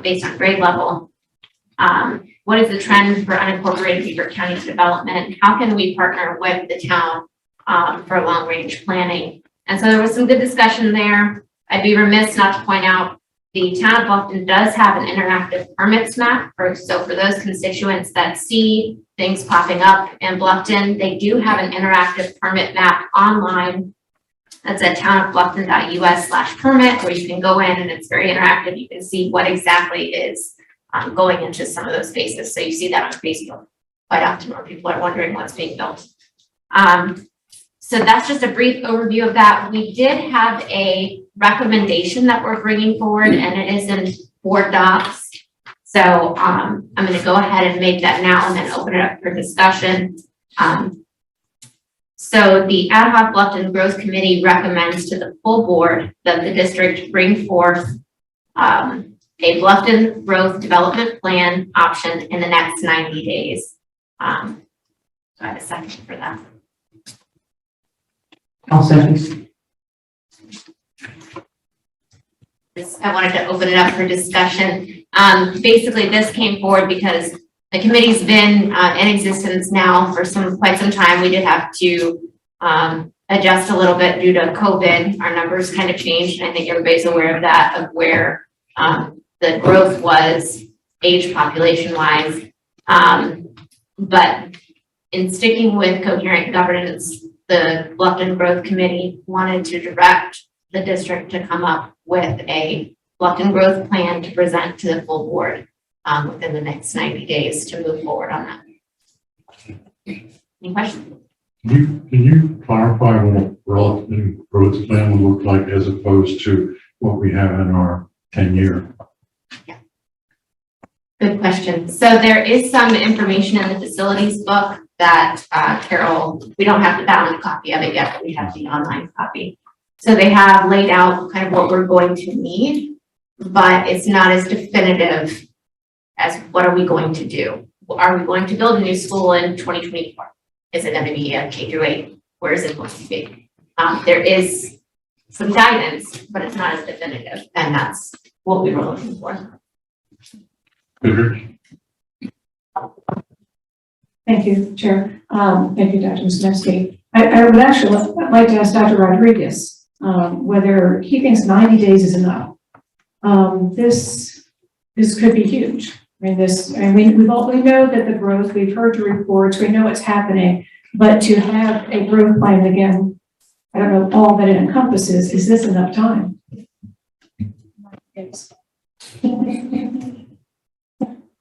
based on grade level. What is the trend for unincorporated Beaufort County development? How can we partner with the town for long range planning? And so there was some good discussion there. I'd be remiss not to point out the town of Bluffton does have an interactive permits map. So for those constituents that see things popping up in Bluffton, they do have an interactive permit map online. That's at townofbluffton.us/permit, where you can go in and it's very interactive. You can see what exactly is going into some of those spaces. So you see that on Facebook quite often where people are wondering what's being built. So that's just a brief overview of that. We did have a recommendation that we're bringing forward, and it is in board docs. So I'm going to go ahead and make that now and then open it up for discussion. So the Ad hoc Bluffton Growth Committee recommends to the full board that the district bring forth a Bluffton Growth Development Plan option in the next 90 days. So I have a second for that. I'll second. I wanted to open it up for discussion. Basically, this came forward because the committee's been in existence now for quite some time. We did have to adjust a little bit due to COVID. Our numbers kind of changed, and I think everybody's aware of that, of where the growth was age population wise. But in sticking with coherent governance, the Bluffton Growth Committee wanted to direct the district to come up with a Bluffton growth plan to present to the full board within the next 90 days to move forward on that. Any questions? Can you clarify what a Bluffton growth plan would look like as opposed to what we have in our 10-year? Good question. So there is some information in the facilities book that Carol, we don't have the bound copy of it yet, but we have the online copy. So they have laid out kind of what we're going to need, but it's not as definitive as what are we going to do? Are we going to build a new school in 2024? Is it going to be a K-8? Where is it going to be? There is some guidance, but it's not as definitive, and that's what we were looking for. Thank you, Chair. Thank you, Dr. Wisniewski. I would actually like to ask Dr. Rodriguez whether he thinks 90 days is enough. This could be huge. I mean, we know that the growth, we've heard the reports, we know it's happening, but to have a growth plan again, I don't know all that it encompasses. Is this enough time? Yes.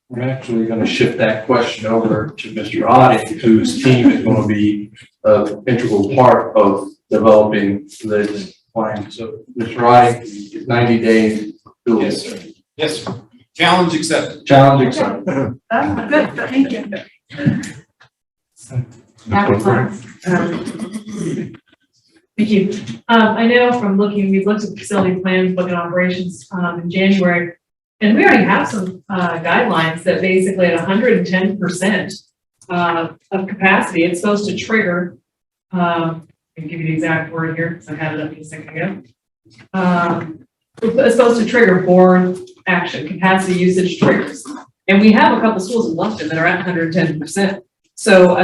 We're actually going to shift that question over to Mr. Odding, whose team is going to be an integral part of developing this plan. So, Mr. Odding, 90 days. Yes, sir. Yes, sir. Challenge accepted. Challenge accepted. Good, thank you. Thank you. I know from we've looked at facility plans, looking at operations in January, and we already have some guidelines that basically at 110% of capacity, it's supposed to trigger, I can give you the exact word here because I had it up just a second ago. It's supposed to trigger board action, capacity usage triggers. And we have a couple schools in Bluffton that are at 110%. So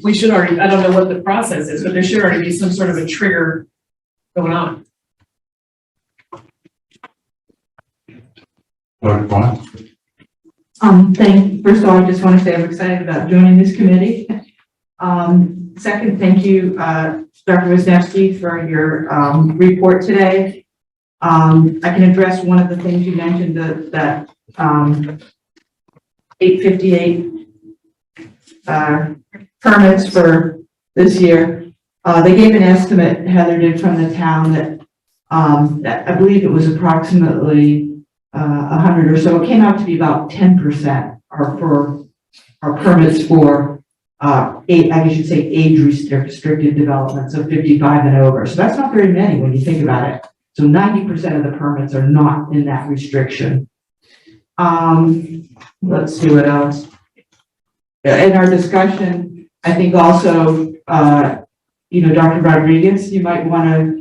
we should already, I don't know what the process is, but there should already be some sort of a trigger going on. First of all, I just want to say I'm excited about joining this committee. Second, thank you, Dr. Wisniewski, for your report today. I can address one of the things you mentioned, that 858 permits for this year. They gave an estimate, Heather did, from the town that I believe it was approximately 100 or so. It came out to be about 10% are permits for age restricted developments of 55 and over. So that's not very many when you think about it. So 90% of the permits are not in that restriction. Let's see what else. In our discussion, I think also, Dr. Rodriguez, you might want to,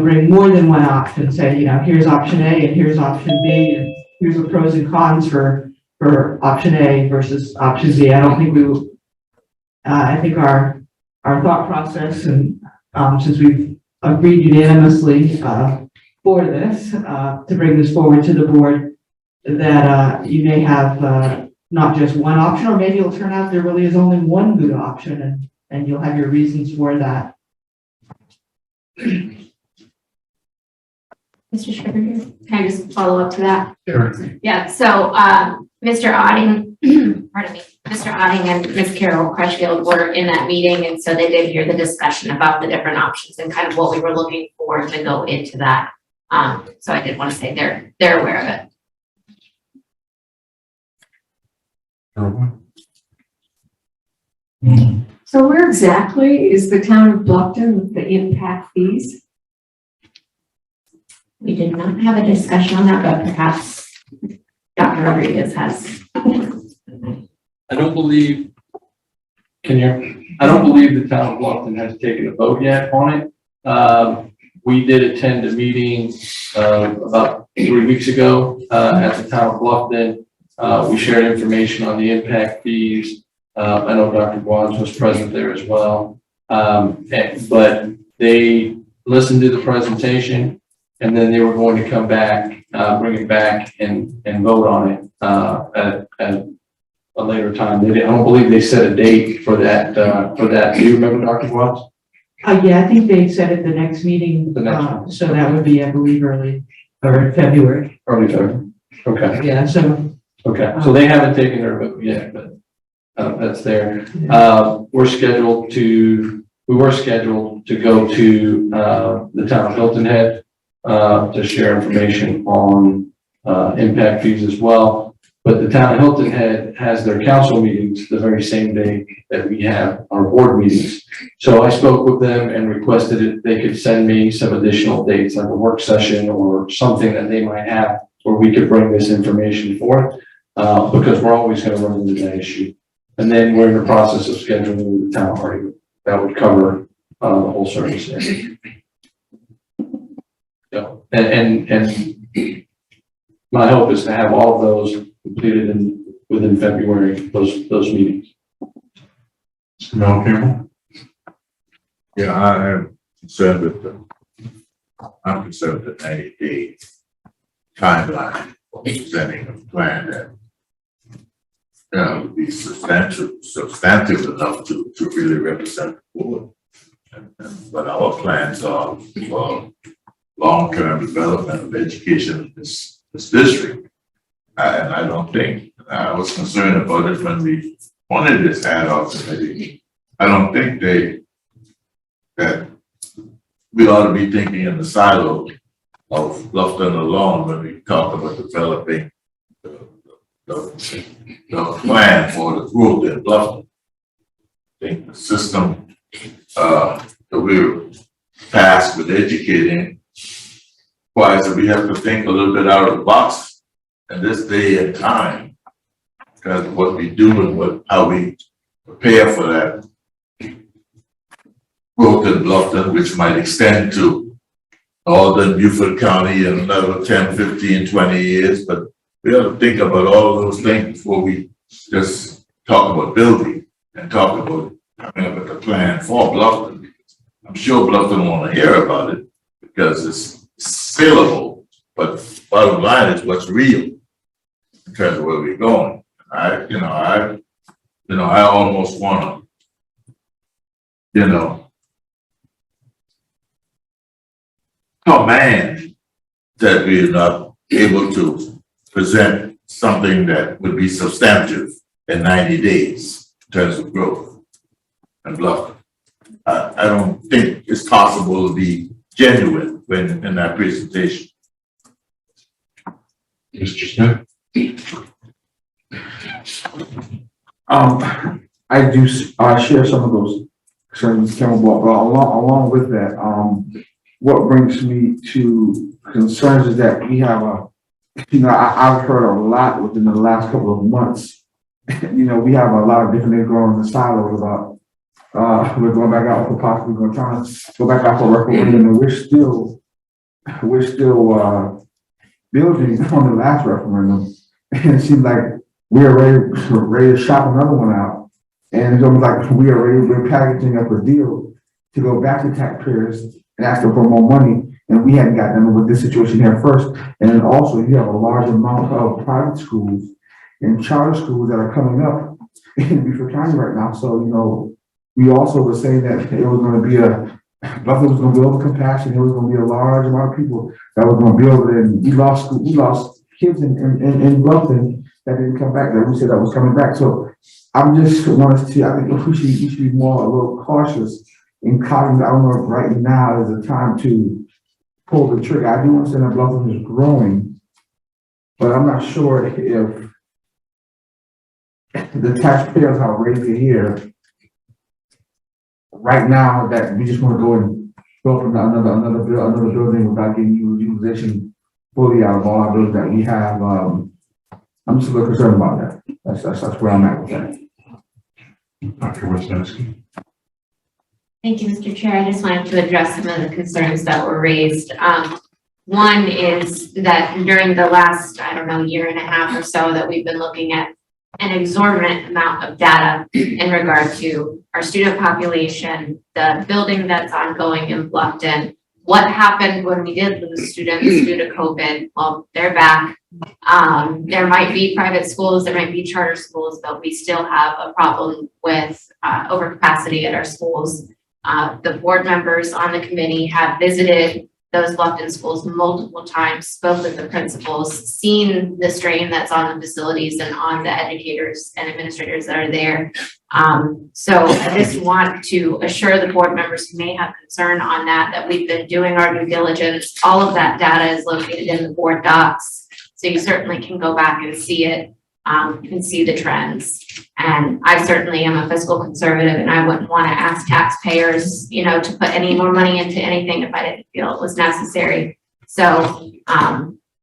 bring more than one option. Say, here's option A and here's option B, and here's the pros and cons for option A versus option B. I don't think we will. I think our thought process, and since we've agreed unanimously for this, to bring this forward to the board, that you may have not just one option, or maybe it'll turn out there really is only one good option, and you'll have your reasons for that. Mr. Sugar, can I just follow up to that? Sure. Yeah, so Mr. Odding, pardon me, Mr. Odding and Ms. Carol Crutchfield were in that meeting, and so they did hear the discussion about the different options and kind of what we were looking for to go into that. So I did want to say they're aware of it. So where exactly is the town of Bluffton with the impact fees? We did not have a discussion on that, but perhaps Dr. Rodriguez has. I don't believe, I don't believe the town of Bluffton has taken a vote yet on it. We did attend a meeting, about 3 weeks ago, at the town of Bluffton. We shared information on the impact fees. I know Dr. Guans was present there as well. But they listened to the presentation and then they were going to come back, bring it back and vote on it, at a later time. I don't believe they set a date for that, Do you remember, Dr. Guans? Yeah, I think they said at the next meeting, The next one. so that would be, I believe, early February. Early February. Okay. Yeah, so. Okay. So they haven't taken their vote yet, but that's there. We were scheduled to go to the town of Hilton Head to share information on impact fees as well. But the town of Hilton Head has their council meetings the very same day that we have our board meetings. So I spoke with them and requested if they could send me some additional dates, like a work session or something that they might have where we could bring this information forth, because we're always going to run into that issue. And then we're in the process of scheduling the town party that would cover the whole service area. So, and my hope is to have all of those completed within February, those meetings. Mr. Mel Campbell? Yeah, I'm concerned with the 90-day timeline for presenting a plan that would be substantive enough to really represent the board. But our plans are for long-term development of education in this district. And I don't think, I was concerned about it when we wanted this ad hoc committee. I don't think that we ought to be thinking in the silo of Bluffton alone when we talk about developing the plan for the growth in Bluffton. I think the system that we're tasked with educating requires that we have to think a little bit out of the box in this day and time, because of what we do and how we prepare for that growth in Bluffton, which might extend to northern Beaufort County in another 10, 15, 20 years. But we have to think about all of those things before we just talk about building and talk about coming up with a plan for Bluffton. I'm sure Bluffton want to hear about it because it's saleable, but bottom line is what's real in terms of where we're going. I almost want to, command that we're not able to present something that would be substantive in 90 days in terms of growth and Bluffton. I don't think it's possible to be genuine in that presentation. Mr. Smith? I do share some of those concerns Campbell brought, but along with that, what brings me to concerns is that we have I've heard a lot within the last couple of months. We have a lot of different things going on in the silos about we're going back out for possibly going to go back out for referendum, and we're still building on the last referendum. And it seems like we're ready to shop another one out. And it's almost like we're packaging up a deal to go back to taxpayers and ask them for more money. And we hadn't gotten them with this situation here first. And then also you have a large amount of private schools and charter schools that are coming up in Beaufort County right now. So, we also were saying that it was going to be Bluffton was going to be over compassion. It was going to be a large amount of people that was going to be over there. And we lost kids in Bluffton that didn't come back. That we said that was coming back. So I'm just want to see. I think we should be a little cautious in calling. I don't know if right now is the time to pull the trigger. I do understand that Bluffton is growing, but I'm not sure if the taxpayers are ready to hear right now that we just want to go and go from another building without getting utilization fully out of all our buildings that we have. I'm just a little concerned about that. That's where I'm at with that. Dr. Wisniewski. Thank you, Mr. Chair. I just wanted to address some of the concerns that were raised. One is that during the last, I don't know, year and a half or so that we've been looking at an exorbitant amount of data in regard to our student population, the building that's ongoing in Bluffton, what happened when we did lose students due to COVID. Well, they're back. There might be private schools, there might be charter schools, but we still have a problem with overcapacity at our schools. The board members on the committee have visited those Bluffton schools multiple times, spoke with the principals, seen the strain that's on the facilities and on the educators and administrators that are there. So I just want to assure the board members who may have concern on that we've been doing our due diligence. All of that data is located in the board docs. So you certainly can go back and see it, and see the trends. And I certainly am a fiscal conservative and I wouldn't want to ask taxpayers, you know, to put any more money into anything if I didn't feel it was necessary. So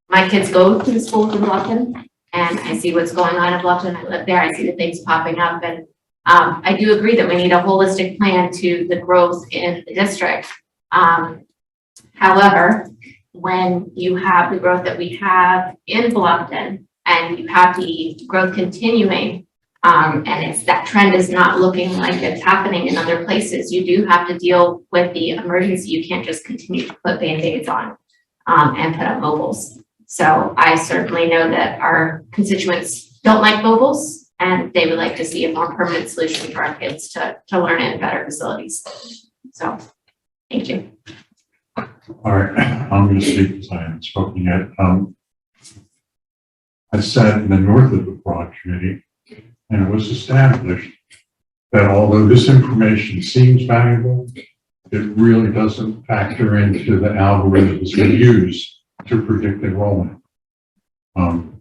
my kids go to the schools in Bluffton and I see what's going on in Bluffton. I live there, I see the things popping up. And I do agree that we need a holistic plan to the growth in the district. However, when you have the growth that we have in Bluffton and you have the growth continuing, and it's that trend is not looking like it's happening in other places, you do have to deal with the emergency. You can't just continue to put Band-Aids on and put up mobiles. So I certainly know that our constituents don't like mobiles and they would like to see a more permanent solution for our kids to learn in better facilities. So, thank you. All right, I'm going to speak because I haven't spoken yet. I sat in the North of the Broad Committee, and it was established that although this information seems valuable, it really doesn't factor into the algorithms we use to predict enrollment. Am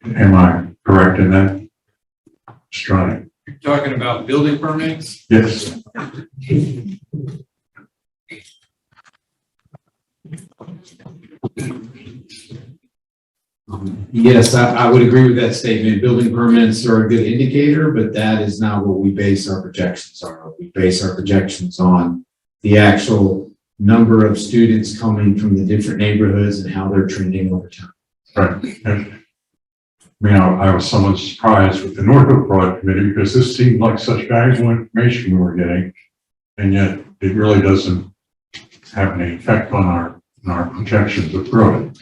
I correct in that? Strike. You're talking about building permits? Yes. Yes, I would agree with that statement. Building permits are a good indicator, but that is not what we base our projections on. We base our projections on the actual number of students coming from the different neighborhoods and how they're trending over time. Right. I mean, I was somewhat surprised with the Norfolk Broad Committee because this seemed like such valuable information we were getting, and yet it really doesn't have any effect on our projections of growth.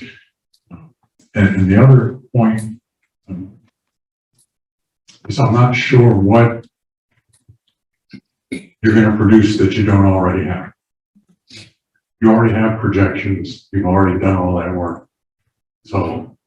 And the other point is I'm not sure what you're going to produce that you don't already have. You already have projections. You've already done all that work. So,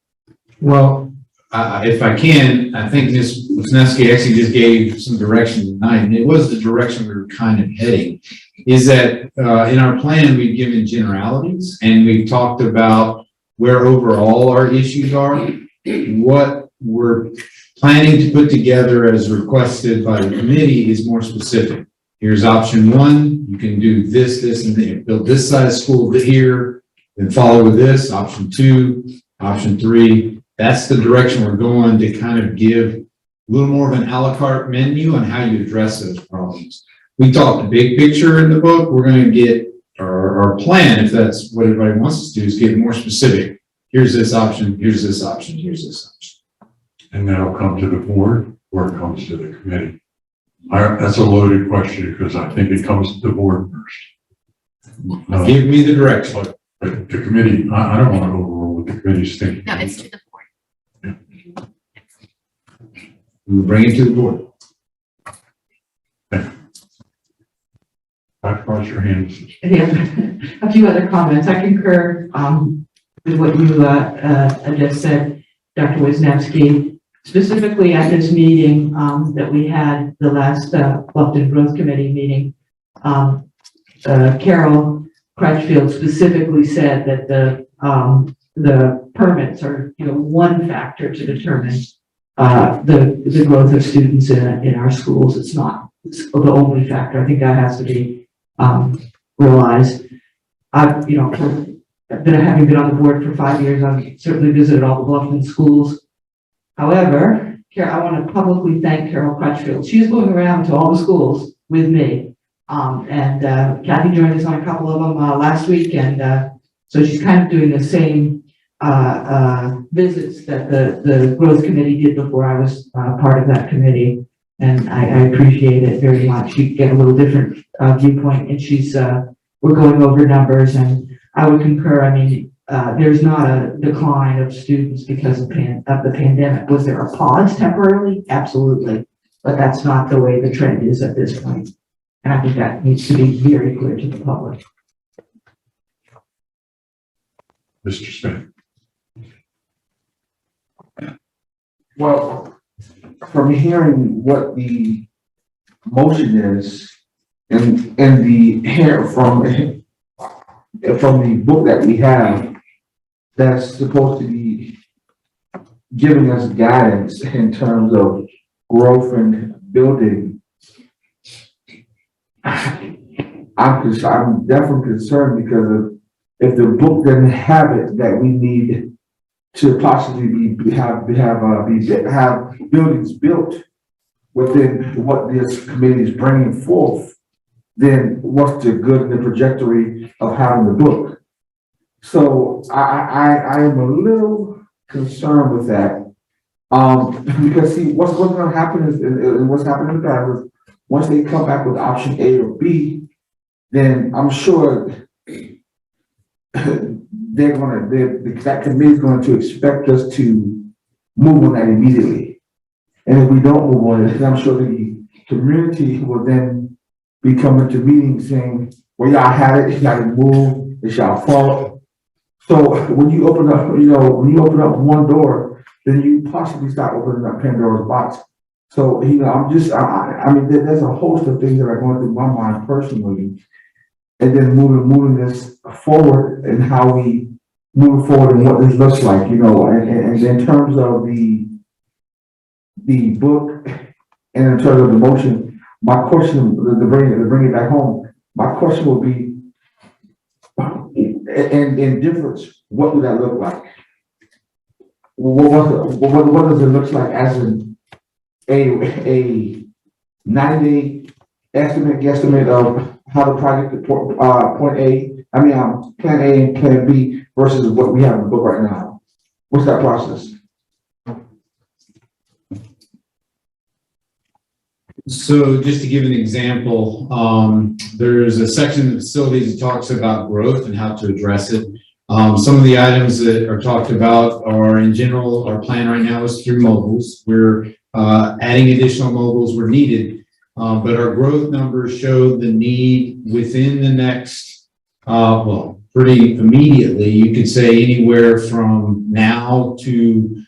well, if I can, I think Ms. Wisniewski actually just gave some direction tonight, and it was the direction we were kind of heading, is that in our plan, we've given generalities, and we've talked about where overall our issues are. What we're planning to put together as requested by the committee is more specific. Here's option one, you can do this, this, and then build this size school here, then follow with this, option two, option three. That's the direction we're going to kind of give a little more of an a la carte menu on how you address those problems. We talked big picture in the book. We're going to get our plan, if that's what everybody wants us to do, is get more specific. Here's this option, here's this option, here's this option. and that'll come to the board or it comes to the committee. That's a loaded question because I think it comes to the board first. Give me the direction. But the committee, I don't want to overrule what the committee's thinking. No, it's to the board. We'll bring it to the board. Dr. Ross, your hand. A few other comments. I concur with what you just said, Dr. Wisniewski. Specifically at this meeting that we had, the last Bluffton Growth Committee meeting, Carol Crutchfield specifically said that the permits are, one factor to determine the growth of students in our schools. It's not the only factor. I think that has to be realized. I've, having been on the board for 5 years, I've certainly visited all the Bluffton schools. However, I want to publicly thank Carol Crutchfield. She's going around to all the schools with me. And Kathy joined us on a couple of them last week. And so she's kind of doing the same visits that the growth committee did before I was part of that committee. And I appreciate it very much. You get a little different viewpoint, and we're going over numbers, and I would concur. I mean, there's not a decline of students because of the pandemic. Was there a pause temporarily? Absolutely. But that's not the way the trend is at this point. And I think that needs to be very clear to the public. Mr. Smith. Well, from hearing what the motion is and the hair from the book that we have that's supposed to be giving us guidance in terms of growth and building, I'm definitely concerned because if the book doesn't have it that we need to possibly have buildings built within what this committee is bringing forth, then what's the good in the trajectory of having the book? So I am a little concerned with that. Because see, what's going to happen is, and what's happened in the past is, once they come back with option A or B, then I'm sure that committee is going to expect us to move on that immediately. And if we don't move on it, I'm sure the community will then be coming to meetings saying, well, y'all had it, y'all didn't move, it's y'all fault. So when you open up, when you open up one door, then you possibly start opening up Pandora's box. So, I mean, there's a host of things that are going through my mind personally. And then moving this forward and how we move forward and what this looks like, and in terms of the book and in terms of the motion, my question, to bring it back home, my question will be, in difference, what would that look like? What does it look like as a 90-day guesstimate of how the project plan A and plan B versus what we have in the book right now? What's that process? So just to give an example, there's a section of the facilities that talks about growth and how to address it. Some of the items that are talked about are, in general, our plan right now is through mobiles. We're adding additional mobiles where needed, but our growth numbers show the need within the next, pretty immediately. You could say anywhere from now to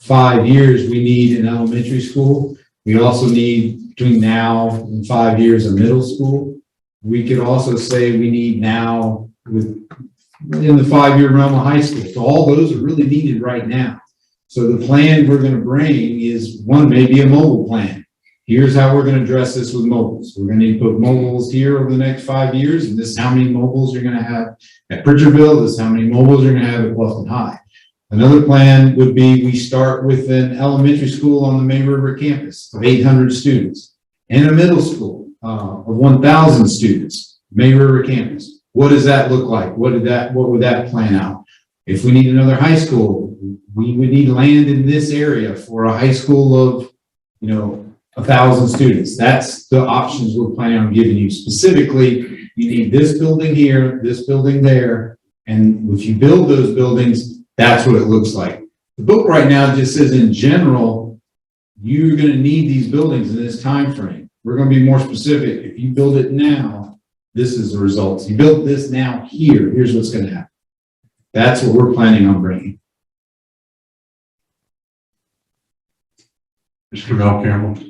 5 years, we need an elementary school. We also need, between now and 5 years, a middle school. We could also say we need now, in the 5-year realm, of high school. So all those are really needed right now. So the plan we're going to bring is maybe a mobile plan. Here's how we're going to address this with mobiles. We're going to need to put mobiles here over the next 5 years, and this is how many mobiles you're going to have at Pritchardville. This is how many mobiles you're going to have at Bluffton High. Another plan would be we start with an elementary school on the May River campus of 800 students and a middle school of 1,000 students, May River campus. What does that look like? What would that plan out? If we need another high school, we would need land in this area for a high school of, 1,000 students. That's the options we're planning on giving you. Specifically, you need this building here, this building there, and if you build those buildings, that's what it looks like. The book right now just says, in general, you're going to need these buildings in this time frame. We're going to be more specific. If you build it now, this is the results. You build this now here, here's what's going to happen. That's what we're planning on bringing. Mr. Mel Campbell.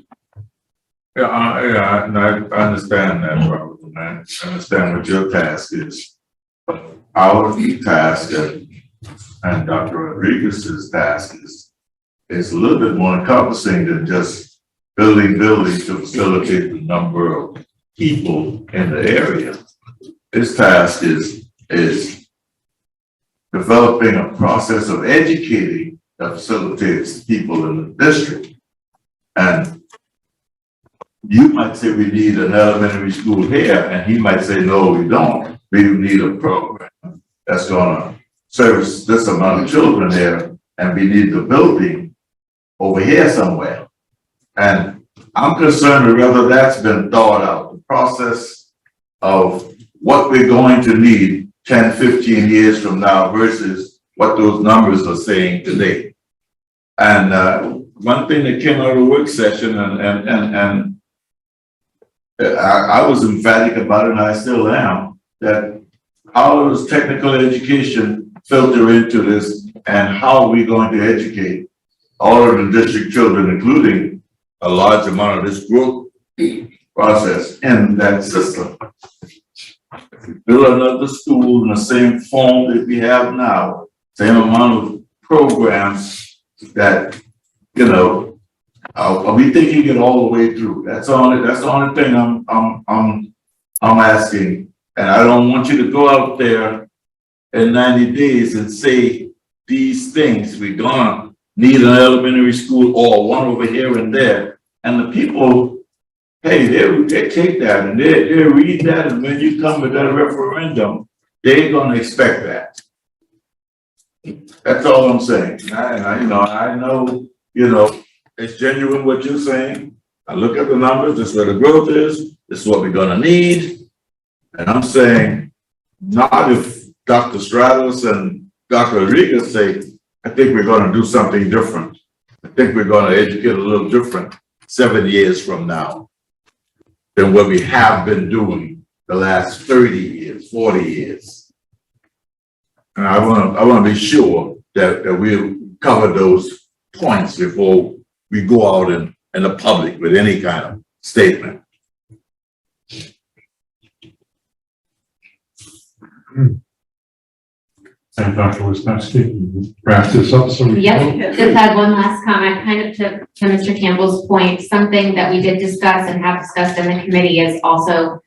Yeah, I understand that, Robert. I understand what your task is. But our task and Dr. Rodriguez's task is a little bit more encompassing than just building buildings to facilitate the number of people in the area. His task is developing a process of educating that facilitates people in the district. And you might say we need an elementary school here, and he might say, no, we don't. We need a program that's gonna service this amount of children there, and we need the building over here somewhere. And I'm concerned with whether that's been thought out, the process of what we're going to need 10, 15 years from now versus what those numbers are saying today. And one thing that came out of the work session, and I was emphatic about it, and I still am, that how does technical education filter into this, and how are we going to educate all of the district children, including a large amount of this growth process in that system? If we build another school in the same form that we have now, same amount of programs that, you know, are we thinking it all the way through? That's the only thing I'm asking. And I don't want you to go out there in 90 days and say these things. We're gonna need an elementary school or one over here and there. And the people, hey, they take that and they read that, and when you come with that referendum, they're gonna expect that. That's all I'm saying. I know, it's genuine what you're saying. I look at the numbers, this is where the growth is, this is what we're gonna need. And I'm saying, not if Dr. Stratos and Dr. Rodriguez say, I think we're gonna do something different. I think we're gonna educate a little different 7 years from now than what we have been doing the last 30 years, 40 years. And I wanna be sure that we'll cover those points before we go out in the public with any kind of statement. And Dr. Wisniewski, wrap this up. Yes, just had one last comment, kind of to Mr. Campbell's point. Something that we did discuss and have discussed in the committee is also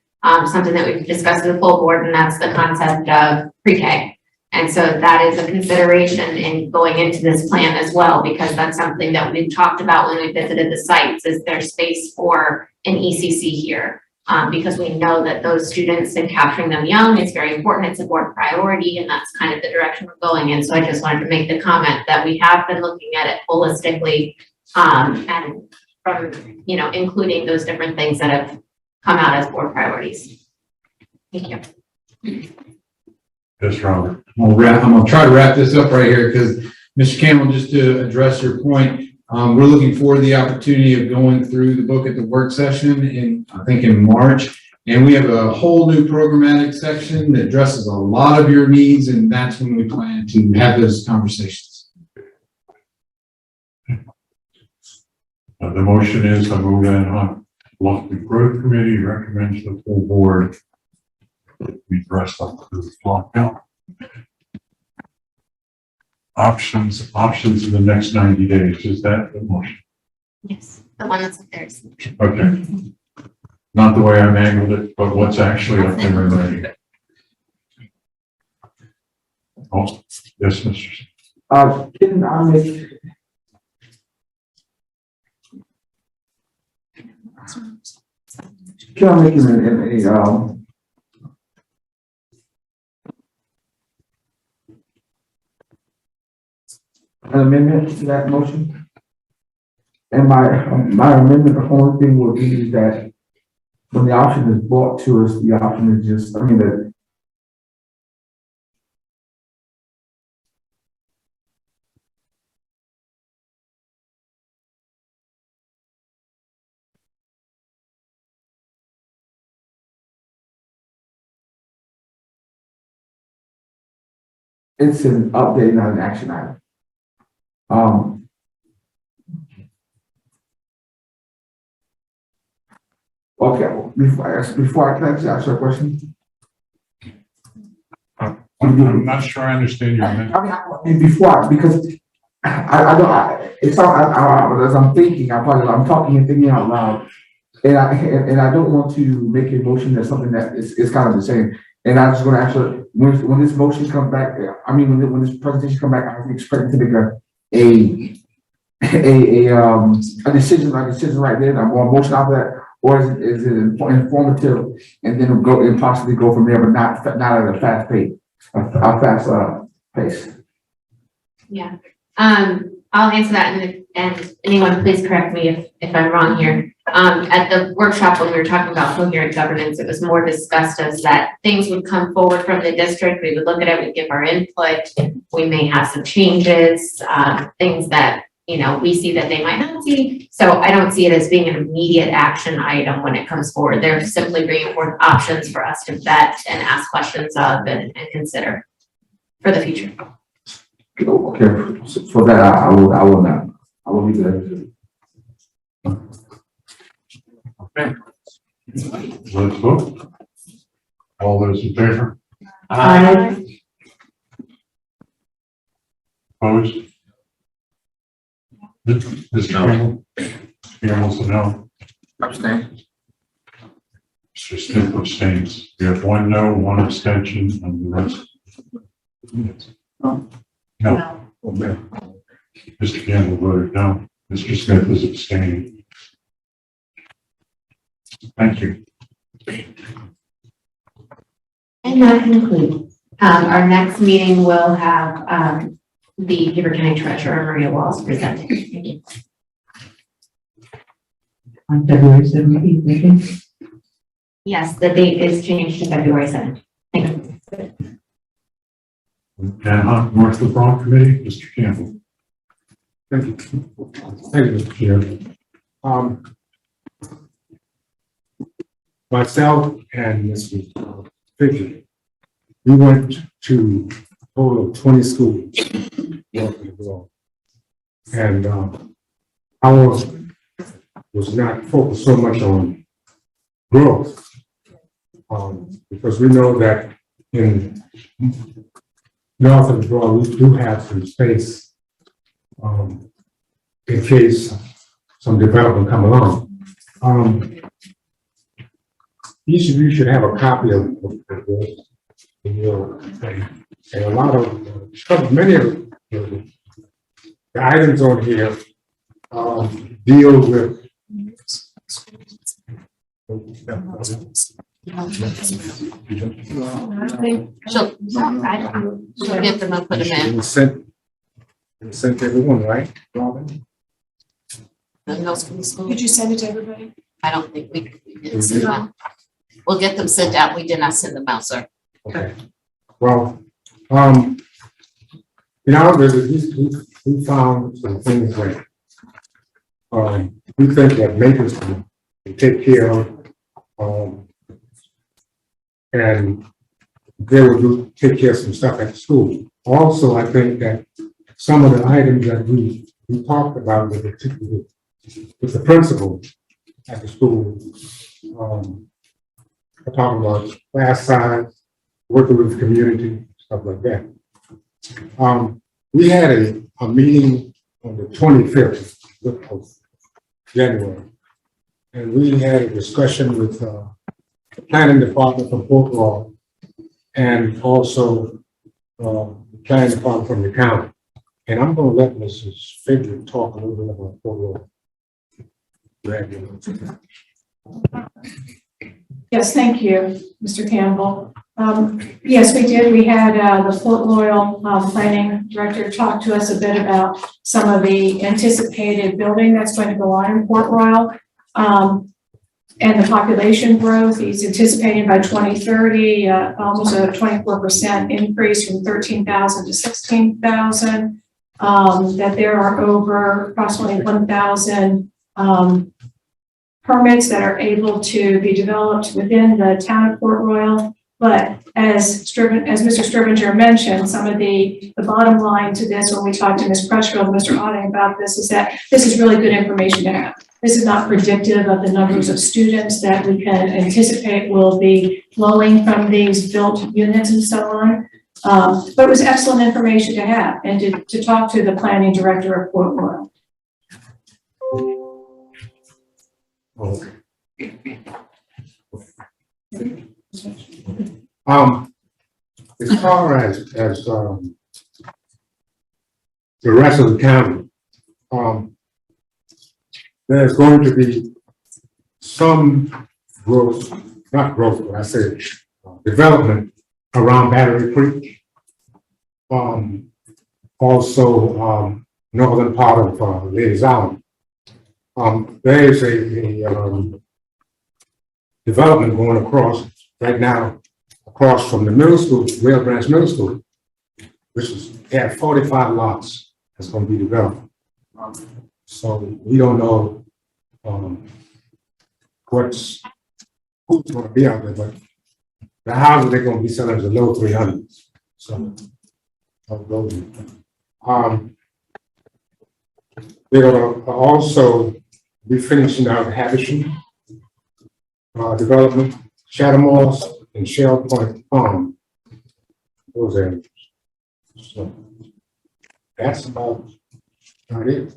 something that we've discussed with the full board, and that's the concept of pre-K. And so that is a consideration in going into this plan as well, because that's something that we've talked about when we visited the sites. Is there space for an ECC here? Because we know that those students and capturing them young is very important. It's a board priority, and that's kind of the direction we're going in. So I just wanted to make the comment that we have been looking at it holistically, and from, including those different things that have come out as board priorities. Thank you. Yes, Robert. I'm gonna try to wrap this up right here, because Mr. Campbell, just to address your point, we're looking forward to the opportunity of going through the book at the work session I think in March. And we have a whole new programmatic section that addresses a lot of your needs, and that's when we plan to have those conversations. The motion is, I move that on Bluffton Growth Committee recommends the full board be dressed up to the lockout. Options in the next 90 days. Is that the motion? Yes, the one that's up there is. Okay. Not the way I mangled it, but what's actually up there in writing. Oh, yes, Mr. Can I make? Can I make an amendment to that motion? And my amendment, the only thing would be that when the option is brought to us, the option is just, that it's an update, not an action item. Okay, before I can I ask you a question? I'm not sure I understand your amendment. Because I don't, it's all, as I'm thinking, I'm talking and thinking out loud. And I don't want to make a motion that's something that is kind of the same. And I'm just gonna actually, when this motion comes back, I mean, when this presentation comes back, I'm expecting to make a decision right there. I'm going to motion out that, or is it informative, and then go and possibly go from there, but not at a fast pace. Yeah, I'll answer that, and anyone please correct me if I'm wrong here. At the workshop, when we were talking about coherent governance, it was more discussed as that things would come forward from the district. We would look at it, we'd give our input. We may have some changes, things that, you know, we see that they might not see. So I don't see it as being an immediate action item when it comes forward. They're simply bringing forth options for us to vet and ask questions of and consider for the future. Okay, so for that, I will leave it. Okay. Let's vote. All those in favor? Aye. Opposed? Mr. Campbell? Campbell's a no. Abstain. Mr. Smith abstains. We have 1 no, 1 abstention, and the rest. No. Okay. Mr. Campbell voted no. Mr. Smith is abstaining. Thank you. And that concludes. Our next meeting will have the Beaufort County Treasurer, Maria Walls, presenting. Thank you. On February 17th, Yes, the date is changed to February 7th. Thank you. And North of the Bronx Committee, Mr. Campbell. Thank you. Thank you, Mr. Chair. Myself and Mr. Fisher, we went to a total of 20 schools. And ours was not focused so much on growth, because we know that in north of the Broad, we do have some space in case some development come along. Each of you should have a copy of this in your thing. And a lot of, many of the items on here deal with She'll get them and put them in. Sent to everyone, right, Robin? Could you send it to everybody? I don't think we didn't send them out. We'll get them sent out. We did not send them out, sir. Okay. Well, we found some things that we think that makers can take care of, and they will take care of some stuff at the school. Also, I think that some of the items that we talked about with the principal at the school, we're talking about class size, working with the community, stuff like that. We had a meeting on the 25th of January, and we had a discussion with the planning department from Fort Lauderdale and also the planning department from the county. And I'm going to let Mrs. Fidget talk a little bit about Fort Lauderdale. Yes, thank you, Mr. Campbell. Yes, we did. We had the Port Royal planning director talk to us a bit about some of the anticipated building that's going to go on in Port Royal and the population growth. He's anticipating by 2030 almost a 24% increase from 13,000 to 16,000. That there are over approximately 1,000 permits that are able to be developed within the town of Port Royal. But as Mr. Strivinger mentioned, some of the bottom line to this, when we talked to Ms. Crutchfield and Mr. Otting about this, is that this is really good information to have. This is not predictive of the numbers of students that we can anticipate will be flowing from these built units and so on. But it was excellent information to have and to talk to the planning director of Port Royal. As far as the rest of the county, there's going to be some growth, not growth, but I said development around Battery Creek. Also, northern part of Ladies Island. There is a development going across right now, across from the middle school, Rail Branch Middle School, which is had 45 lots that's going to be developed. So we don't know who's going to be out there, but the houses they're going to be selling is the low 300s. So they're going to also be finishing out Havisham development, Shadowmoss, and Shell Point Farm, those areas. So that's about it.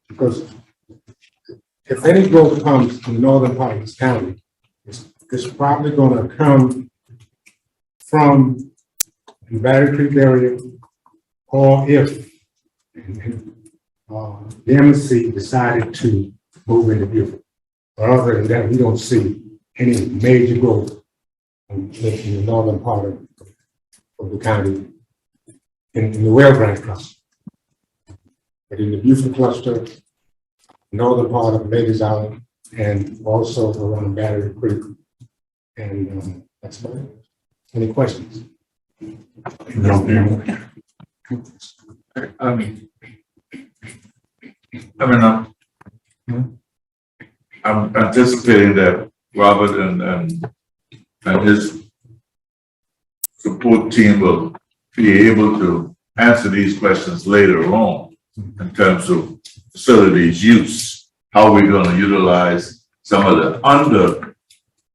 Because if any growth comes in the northern part of this county, it's probably going to come from the Battery Creek area, or if the MSC decided to move into Beaufort. But other than that, we don't see any major growth in the northern part of the county, in the Rail Branch cluster. But in the Beaufort cluster, northern part of Ladies Island, and also around Battery Creek. And that's about it. Any questions? No. I'm anticipating that Robert and his support team will be able to answer these questions later on in terms of facilities use, how we're going to utilize some of the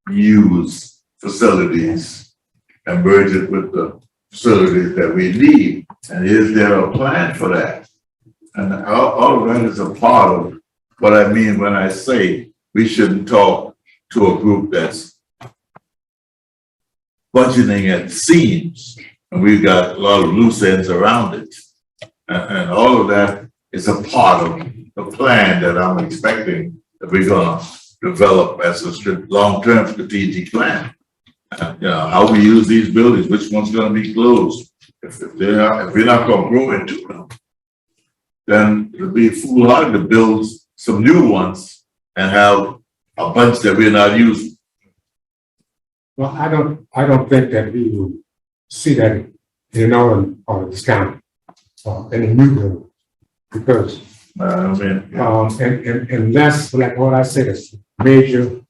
underused facilities and merge it with the facilities that we need. And is there a plan for that? And all of that is a part of what I mean when I say we shouldn't talk to a group that's budgeting at the seams, and we've got a lot of loose ends around it. And all of that is a part of the plan that I'm expecting that we're going to develop as a long-term strategic plan. How we use these buildings, which one's going to be closed. If we're not going to grow into them, then it'll be foolhardy to build some new ones and have a bunch that we're not using. Well, I don't think that we will see that in the northern part of this county, in a new building, because unless, like what I said, is major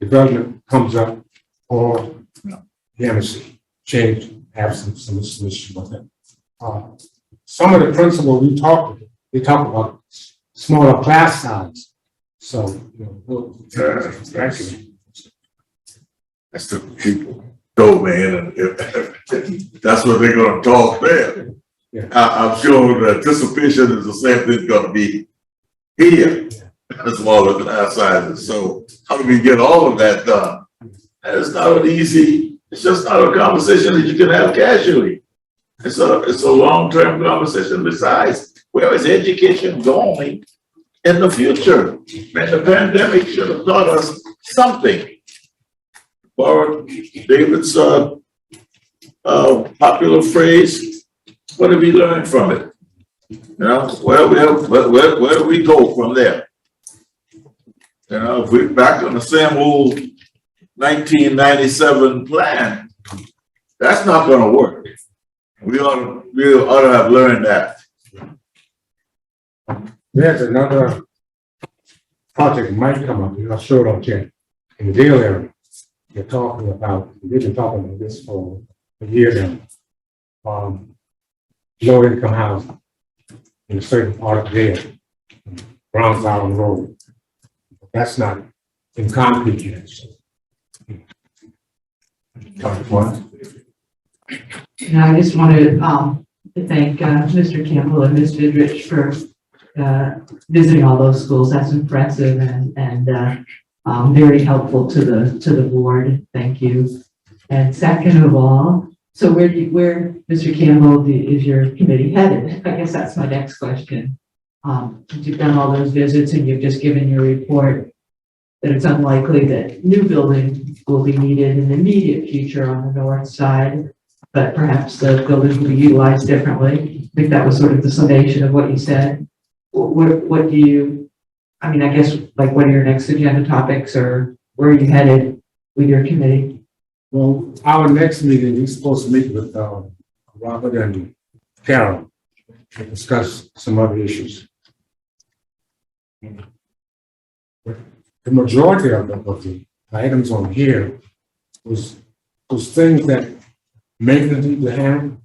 development comes up, or the MSC change, have some solution with it. Some of the principles they talk about smaller class size. So, That's the people told me, and that's what they're going to talk there. Yeah. I'm sure the anticipation is the same thing's going to be here, smaller class sizes. So how do we get all of that done? And it's not an easy. It's just not a conversation that you can have casually. It's a long-term conversation. Besides, where is education going in the future? And the pandemic should have taught us something. Or David's popular phrase, what did we learn from it? Where do we go from there? If we're back on the same old 1997 plan, that's not going to work. We ought to have learned that. There's another project that might come up, I'll show it on chat, in the Dale area. They've been talking about this for a year now. Low income housing in a certain part of there, Browns Island Road. That's not in concrete yet. And I just wanted to thank Mr. Campbell and Ms. Vidrich for visiting all those schools. That's impressive and very helpful to the board. Thank you. And second of all, so where Mr. Campbell is your committee headed? I guess that's my next question. You've done all those visits and you've just given your report that it's unlikely that new building will be needed in the immediate future on the north side, but perhaps the buildings will be utilized differently. I think that was sort of the summation of what you said. What do you, I mean, I guess, like, what are your next agenda topics, or where are you headed with your committee? Well, our next meeting, we're supposed to meet with Robert and Carol to discuss some other issues. The majority of the items on here was things that maintenance need to have,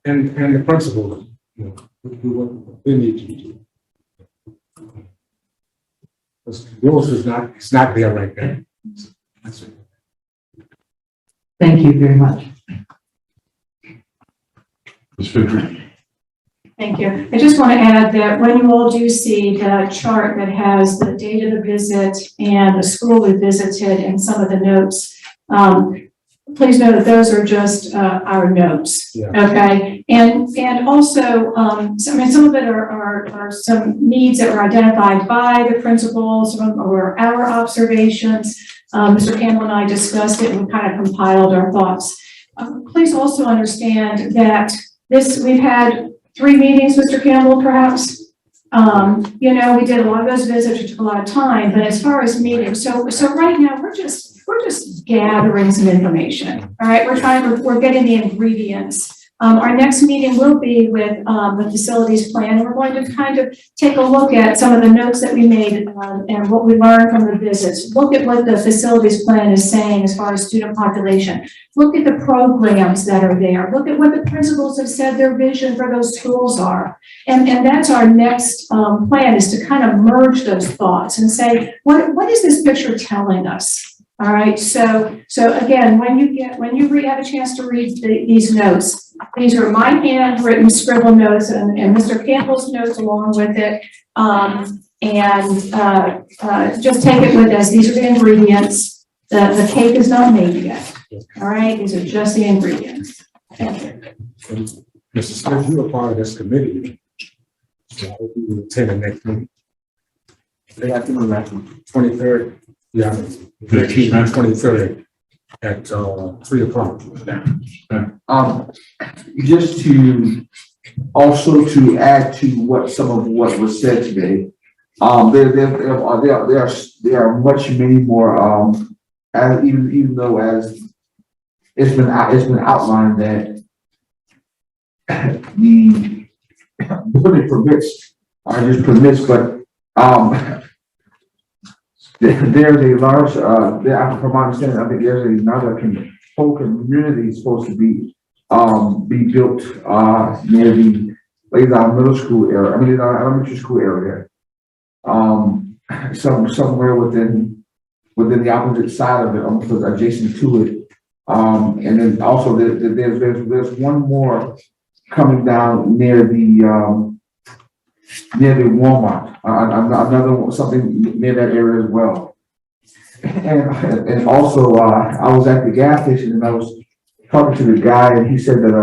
and the principals, you know, do what they need to do. Because yours is not, it's not there right now. That's it. Thank you very much. Ms. Vidrich. Thank you. I just want to add that when you all do see the chart that has the date of the visit and the school we visited and some of the notes, please know that those are just our notes. Yeah. Okay. And also, I mean, some of it are some needs that were identified by the principals or our observations. Mr. Campbell and I discussed it and kind of compiled our thoughts. Please also understand that we've had 3 meetings, Mr. Campbell, perhaps. You know, we did a lot of those visits, which took a lot of time, but as far as meetings, so right now we're just gathering some information. All right, we're getting the ingredients. Our next meeting will be with the facilities plan, and we're going to kind of take a look at some of the notes that we made and what we learned from the visits. Look at what the facilities plan is saying as far as student population. Look at the programs that are there. Look at what the principals have said their vision for those schools are. And that's our next plan, is to kind of merge those thoughts and say, what is this picture telling us? All right, so again, when you have a chance to read these notes, these are my handwritten scribble notes and Mr. Campbell's notes along with it. Just take it with us. These are the ingredients. The cake is not made yet. All right, these are just the ingredients. Thank you. Mr. Smith, you are part of this committee, so I hope you will attend the next meeting. They have to move back to 23rd. Yeah, 23rd at 3 o'clock. Just to also to add to what some of what was said today, there are much many more. As even though as it's been outlined that the building permits are just permits, but there's a large, from my understanding, I think there's another whole community supposed to be built near the middle school area. I mean, elementary school area. Somewhere within the opposite side of it, almost adjacent to it. And then also there's one more coming down near the Walmart, another something near that area as well. And also, I was at the gas station and I was talking to the guy, and he said that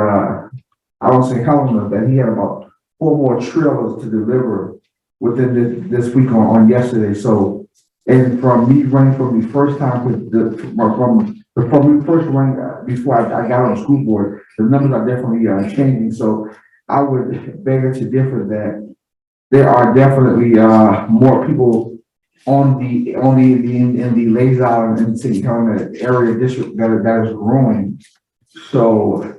I don't say how long that he had about 4 more trailers to deliver within this week on yesterday. So, and from me running from the first time from me first running before I got on the school board, the numbers are definitely changing. So, I would beg to differ that there are definitely more people in the Lazy Island and City County area district that is growing. So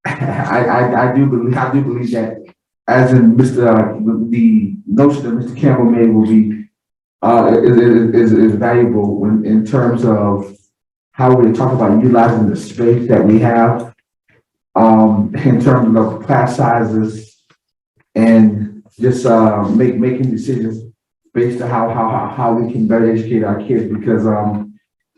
I do believe that, as in the notion that Mr. Campbell made will be is valuable in terms of how we talk about utilizing the space that we have in terms of class sizes. And just making decisions based on how we can better educate our kids, because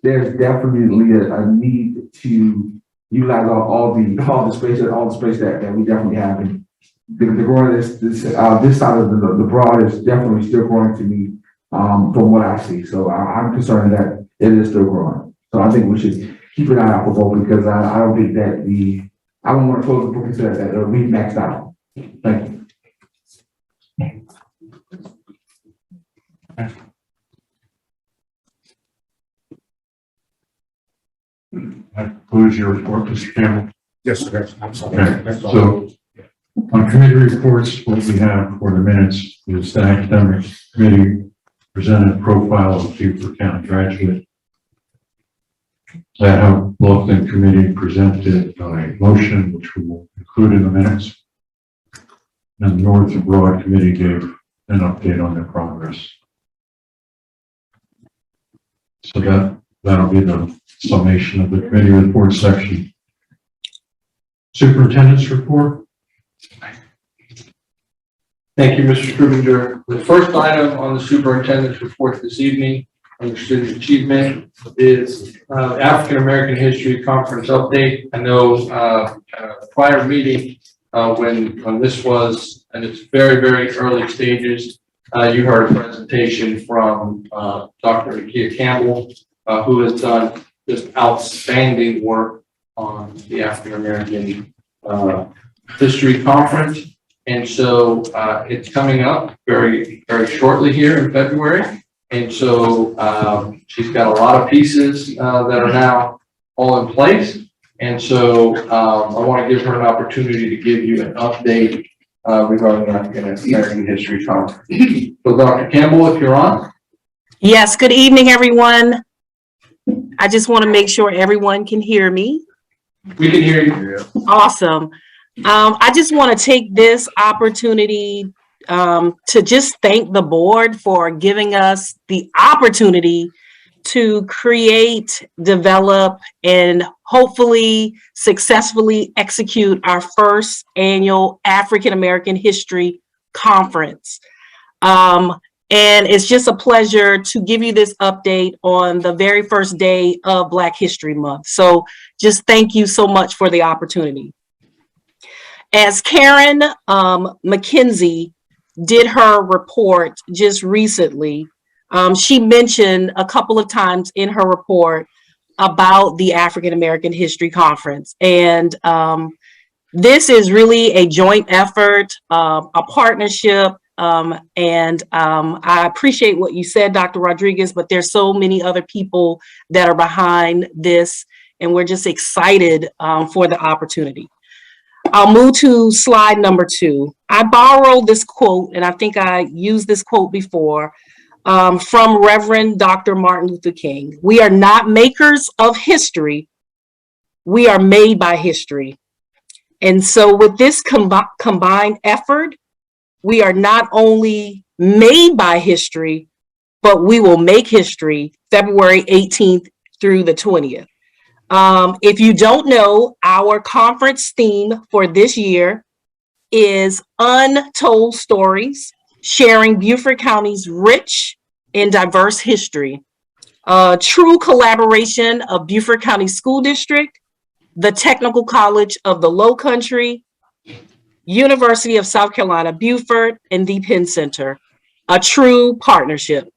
there's definitely a need to utilize all the space that we definitely have. And the growing this side of the broad is definitely still growing to me from what I see. So I'm concerned that it is still growing. So I think we should keep an eye out for both, because I don't think that I don't want to close the book and say that we maxed out. Thank you. That concludes your report, Mr. Campbell. Yes, sir. I'm sorry. Okay, That's all. so on committee reports, what we have for the minutes is the academic committee presented a profile of Beaufort County graduate. The Bluffton committee presented a motion which we will include in the minutes. And the North and Broad committee gave an update on their progress. So that'll be the summation of the committee report section. Superintendent's report. Thank you, Mr. Scrivener. The first item on the superintendent's report this evening under student achievement is African American History Conference update. I know prior meeting when this was in its very, very early stages, you heard a presentation from Dr. Nakia Campbell, who has done just outstanding work on the African American History Conference. And so it's coming up very, very shortly here in February. And so she's got a lot of pieces that are now all in place. And so I want to give her an opportunity to give you an update regarding the African American History Conference. So Dr. Campbell, if you're on. Yes, good evening, everyone. I just want to make sure everyone can hear me. We can hear you. Awesome. I just want to take this opportunity to just thank the board for giving us the opportunity to create, develop, and hopefully successfully execute our first annual African American History Conference. And it's just a pleasure to give you this update on the very first day of Black History Month. So just thank you so much for the opportunity. As Karen McKenzie did her report just recently, she mentioned a couple of times in her report about the African American History Conference. And this is really a joint effort, a partnership. And I appreciate what you said, Dr. Rodriguez, but there's so many other people that are behind this, and we're just excited for the opportunity. I'll move to slide number 2. I borrowed this quote, and I think I used this quote before, from Reverend Dr. Martin Luther King. We are not makers of history, we are made by history. And so with this combined effort, we are not only made by history, but we will make history February 18th through the 20th. If you don't know, our conference theme for this year is Untold Stories, sharing Beaufort County's rich and diverse history. A true collaboration of Beaufort County School District, the Technical College of the Lowcountry, University of South Carolina, Beaufort, and the Penn Center. A true partnership.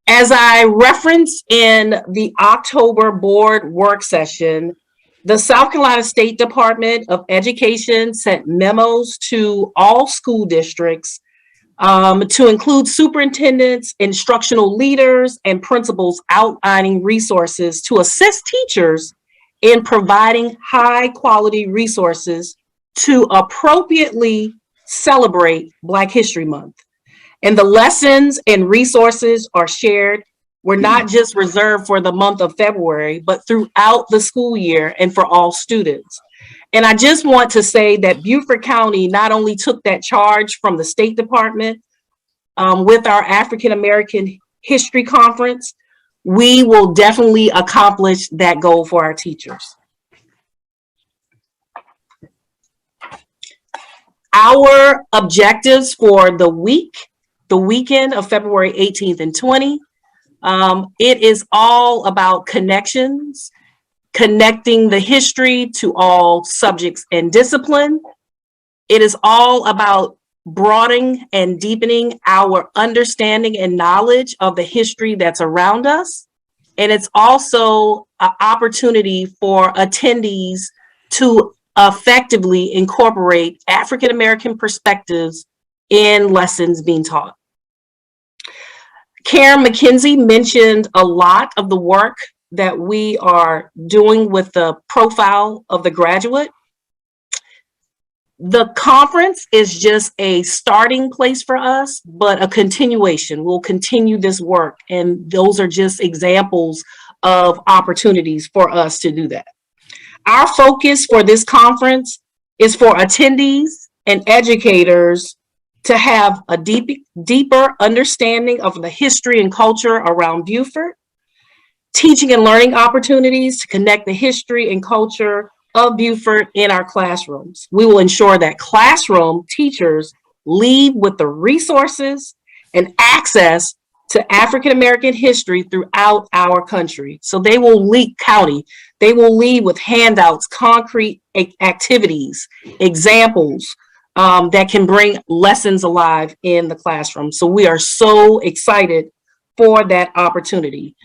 As I referenced in the October board work session, the South Carolina State Department of Education sent memos to all school districts to include superintendents, instructional leaders, and principals outlining resources to assist teachers in providing high quality resources to appropriately celebrate Black History Month. And the lessons and resources are shared. Were not just reserved for the month of February, but throughout the school year and for all students. And I just want to say that Beaufort County not only took that charge from the State Department with our African American History Conference, we will definitely accomplish that goal for our teachers. Our objectives for the week the weekend of February 18th and 20. It is all about connections, connecting the history to all subjects and discipline. It is all about broadening and deepening our understanding and knowledge of the history that's around us. And it's also an opportunity for attendees to effectively incorporate African American perspectives in lessons being taught. Karen McKenzie mentioned a lot of the work that we are doing with the profile of the graduate. The conference is just a starting place for us, but a continuation. We'll continue this work, and those are just examples of opportunities for us to do that. Our focus for this conference is for attendees and educators to have a deeper understanding of the history and culture around Beaufort, teaching and learning opportunities to connect the history and culture of Beaufort in our classrooms. We will ensure that classroom teachers leave with the resources and access to African American history throughout our country. So they will leave they will leave with handouts, concrete activities, examples that can bring lessons alive in the classroom. So we are so excited for that opportunity.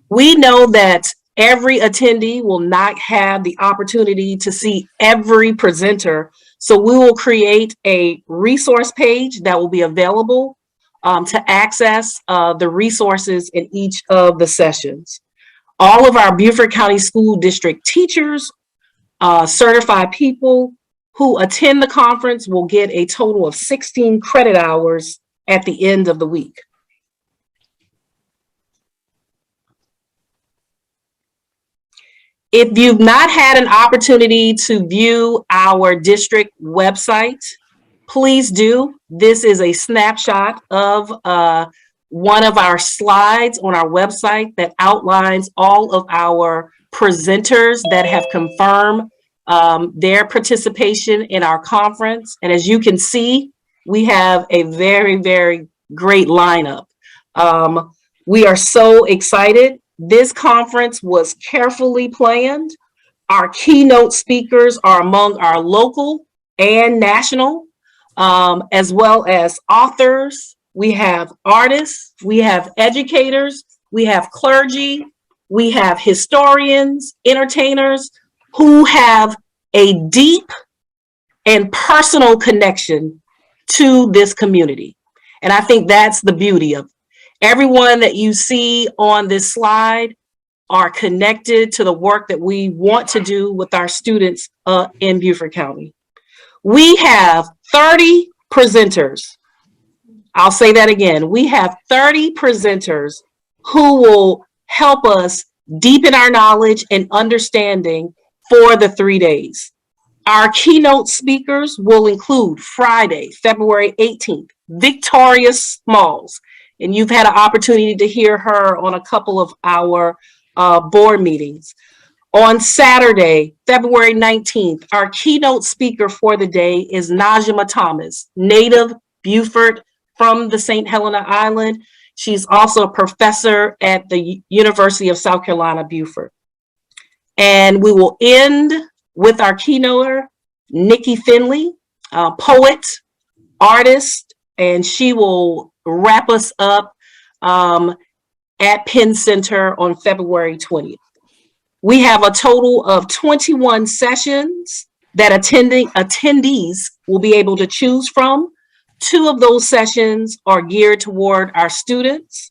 We know that every attendee will not have the opportunity to see every presenter. So we will create a resource page that will be available to access the resources in each of the sessions. All of our Beaufort County School District teachers, certified people who attend the conference will get a total of 16 credit hours at the end of the week. If you've not had an opportunity to view our district website, please do. This is a snapshot of one of our slides on our website that outlines all of our presenters that have confirmed their participation in our conference. And as you can see, we have a very, very great lineup. We are so excited. This conference was carefully planned. Our keynote speakers are among our local and national, as well as authors. We have artists, we have educators, we have clergy, we have historians, entertainers who have a deep and personal connection to this community. And I think that's the beauty of it. Everyone that you see on this slide are connected to the work that we want to do with our students in Beaufort County. We have 30 presenters. I'll say that again. We have 30 presenters who will help us deepen our knowledge and understanding for the 3 days. Our keynote speakers will include Friday, February 18th, Victoria Smalls. And you've had an opportunity to hear her on a couple of our board meetings. On Saturday, February 19th, our keynote speaker for the day is Najima Thomas, native Beaufort from the St. Helena Island. She's also a professor at the University of South Carolina, Beaufort. And we will end with our keynoter, Nikki Finley, poet, artist, and she will wrap us up at Penn Center on February 20th. We have a total of 21 sessions that attendees will be able to choose from. 2 of those sessions are geared toward our students.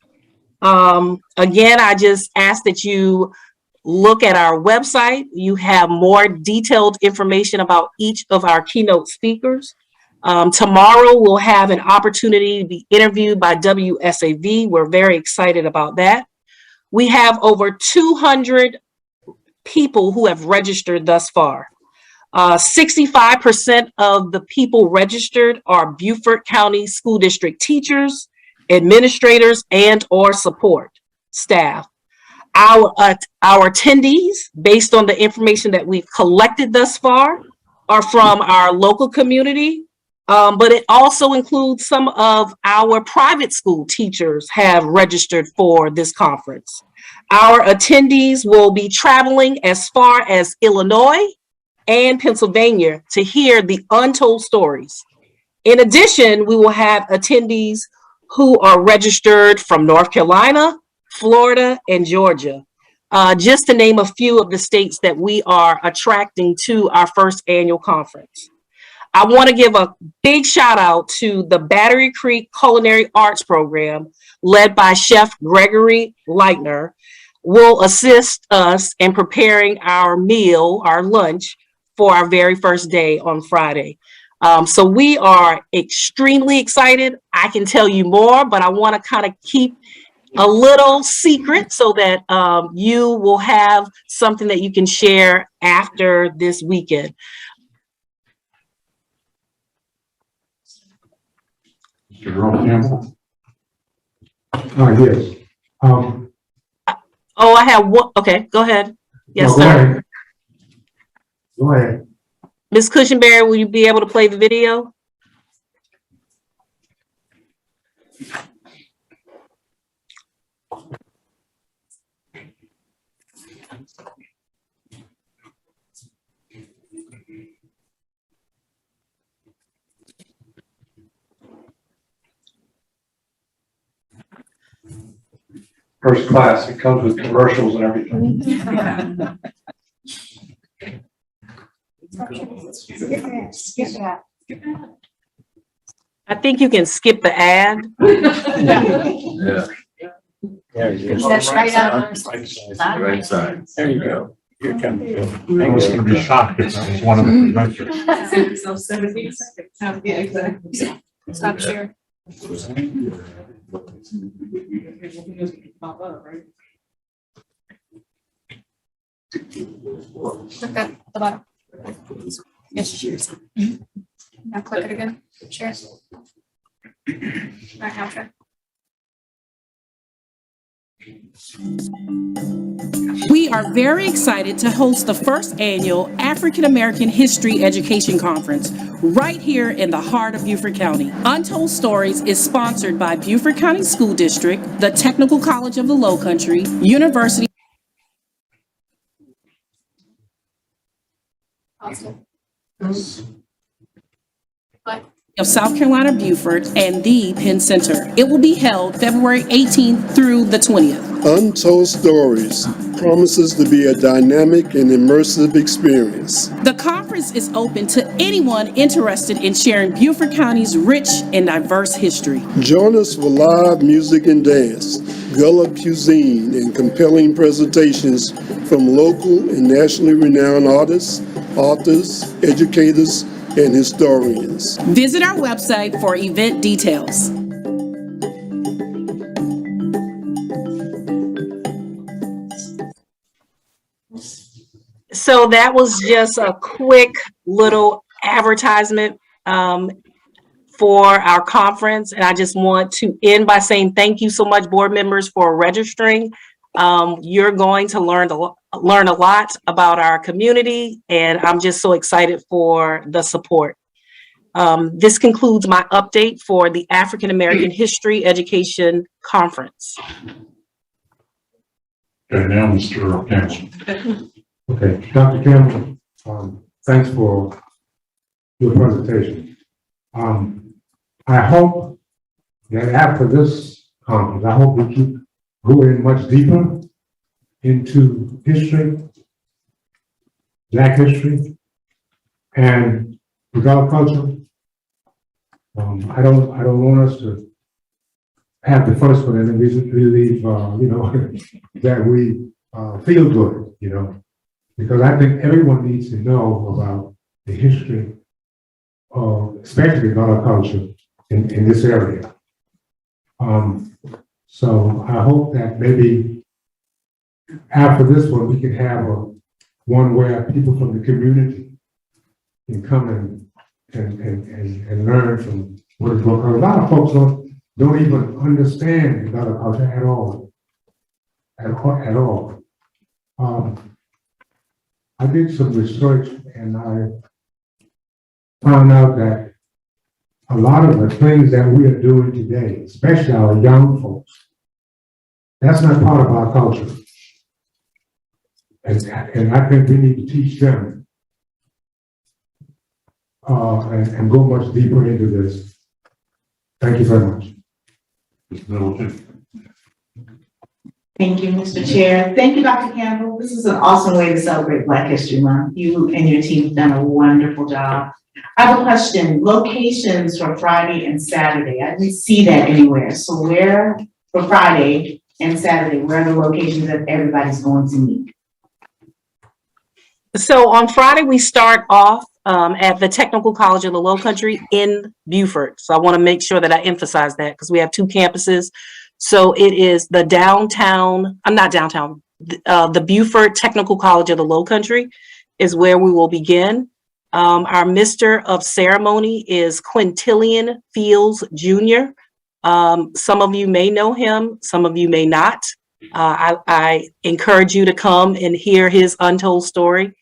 Again, I just ask that you look at our website. You have more detailed information about each of our keynote speakers. Tomorrow we'll have an opportunity to be interviewed by WSAV. We're very excited about that. We have over 200 people who have registered thus far. 65% of the people registered are Beaufort County School District teachers, administrators, and or support staff. Our attendees, based on the information that we've collected thus far, are from our local community, But it also includes some of our private school teachers have registered for this conference. Our attendees will be traveling as far as Illinois and Pennsylvania to hear the untold stories. In addition, we will have attendees who are registered from North Carolina, Florida, and Georgia, just to name a few of the states that we are attracting to our first annual conference. I want to give a big shout out to the Battery Creek Culinary Arts Program, led by Chef Gregory Leitner, will assist us in preparing our meal, our lunch, for our very first day on Friday. So we are extremely excited. I can tell you more, but I want to kind of keep a little secret so that you will have something that you can share after this weekend. Mr. Earl Campbell? Yes. Oh, I have one. Okay, go ahead. Yes, No, sir. Go ahead. Ms. Cushenberry, will you be able to play the video? First class, it comes with commercials and everything. I think you can skip the ad. Yeah. Right out. Right side. There you go. Here comes Bill. I was going to be shocked if that was one of the presenters. So 70 seconds. Yeah, exactly. Stop share. Click that at the bottom. Yes, share. Now click it again. Share. Right now, try. We are very excited to host the first annual African American History Education Conference right here in the heart of Beaufort County. Untold Stories is sponsored by Beaufort County School District, the Technical College of the Lowcountry, University of South Carolina Beaufort, and the Penn Center. It will be held February 18th through the 20th. Untold Stories promises to be a dynamic and immersive experience. The conference is open to anyone interested in sharing Beaufort County's rich and diverse history. Join us for live music and dance, gala cuisine, and compelling presentations from local and nationally renowned artists, authors, educators, and historians. Visit our website for event details. So that was just a quick little advertisement for our conference. And I just want to end by saying thank you so much, board members, for registering. You're going to learn a lot about our community, and I'm just so excited for the support. This concludes my update for the African American History Education Conference. Okay, now Mr. Earl Campbell. Okay, Dr. Campbell, thanks for your presentation. I hope that after this conference, I hope we keep going much deeper into history, Black history, and without culture. I don't want us to have the first one and then we leave, that we feel good, because I think everyone needs to know about the history of, especially about our culture in this area. So I hope that maybe after this one, we can have one where people from the community can come and learn from what is going on. A lot of folks don't even understand about our culture at all. At all. I did some research and I found out that a lot of the things that we are doing today, especially our young folks, that's not part of our culture. And I think we need to teach them and go much deeper into this. Thank you very much. Ms. Middleton. Thank you, Mr. Chair. Thank you, Dr. Campbell. This is an awesome way to celebrate Black History Month. You and your team have done a wonderful job. I have a question. Locations for Friday and Saturday. I didn't see that anywhere. So where for Friday and Saturday, where are the locations that everybody's going to meet? So on Friday, we start off at the Technical College of the Low Country in Beaufort. So I want to make sure that I emphasize that because we have two campuses. So it is the the Beaufort Technical College of the Low Country is where we will begin. Our Mr. of Ceremony is Quintillion Fields Jr. Some of you may know him, some of you may not. I encourage you to come and hear his untold story.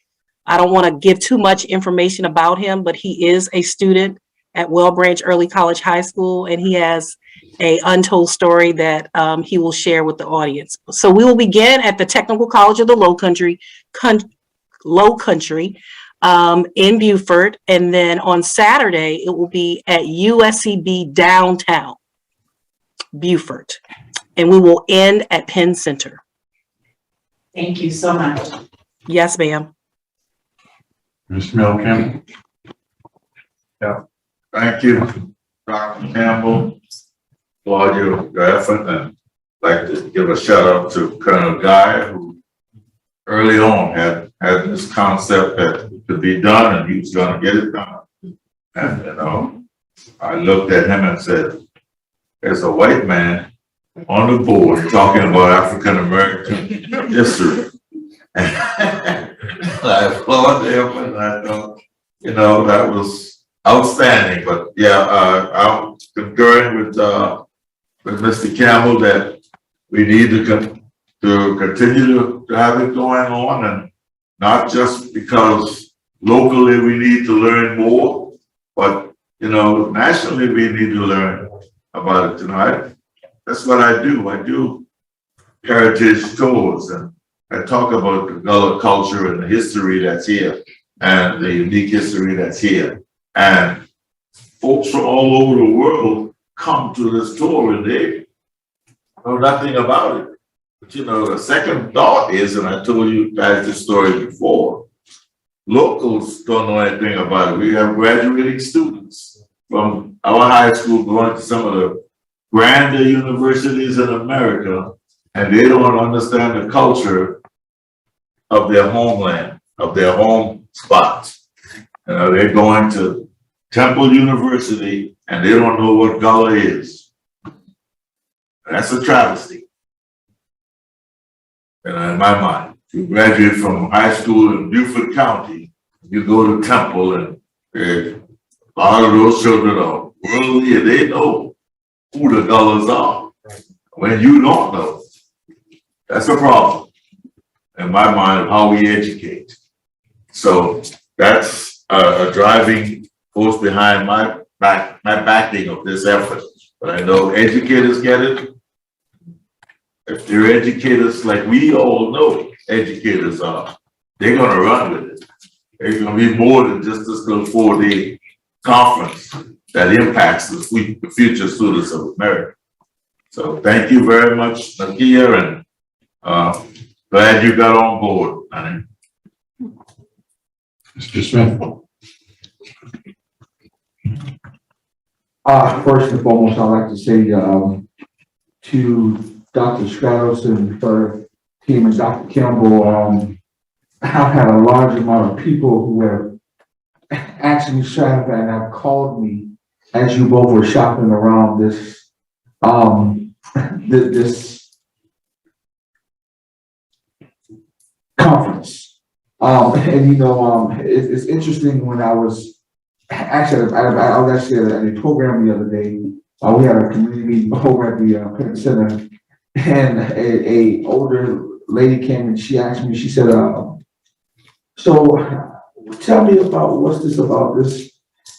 I don't want to give too much information about him, but he is a student at Well Branch Early College High School, and he has a untold story that he will share with the audience. So we will begin at the Technical College of the Low Country in Beaufort, and then on Saturday it will be at USCB downtown Beaufort, and we will end at Penn Center. Thank you so much. Yes, ma'am. Ms. Milken. Yeah, thank you, Dr. Campbell, for your effort, and I'd like to give a shout out to Colonel Guy, who early on had this concept that it could be done and he was going to get it done. And I looked at him and said, there's a white man on the board talking about African American history. I applauded him, and I thought, that was outstanding. But yeah, I'm concurring with Mr. Campbell that we need to continue to have it going on, and not just because locally we need to learn more, but nationally we need to learn about it. That's what I do. I do heritage tours, and I talk about the Gullah culture and the history that's here, and the unique history that's here. And folks from all over the world come to this tour and they know nothing about it. But the second thought is, and I told you guys this story before, locals don't know anything about it. We have graduating students from our high school going to some of the grander universities in America, and they don't understand the culture of their homeland, of their home spots. They're going to Temple University and they don't know what Gullah is. That's a travesty. In my mind, you graduate from high school in Beaufort County, you go to Temple, and a lot of those children are worldly and they know who the Gullahs are. When you don't know, that's a problem in my mind of how we educate. So that's a driving force behind my backing of this effort. But I know educators get it. If they're educators like we all know educators are, they're going to run with it. It's going to be more than just this little 4-day conference that impacts the future students of America. So thank you very much, Nakia, and glad you got on board, honey. Mr. Smith. First and foremost, I'd like to say to Dr. Stratos and her team and Dr. Campbell, I've had a large amount of people who have asked me and have called me as you both were shopping around this this conference. It's interesting. When I was actually I was actually at a program the other day. We had a community meeting over at the Penn Center, and a older lady came and she asked me. She said, "So tell me about what's this about this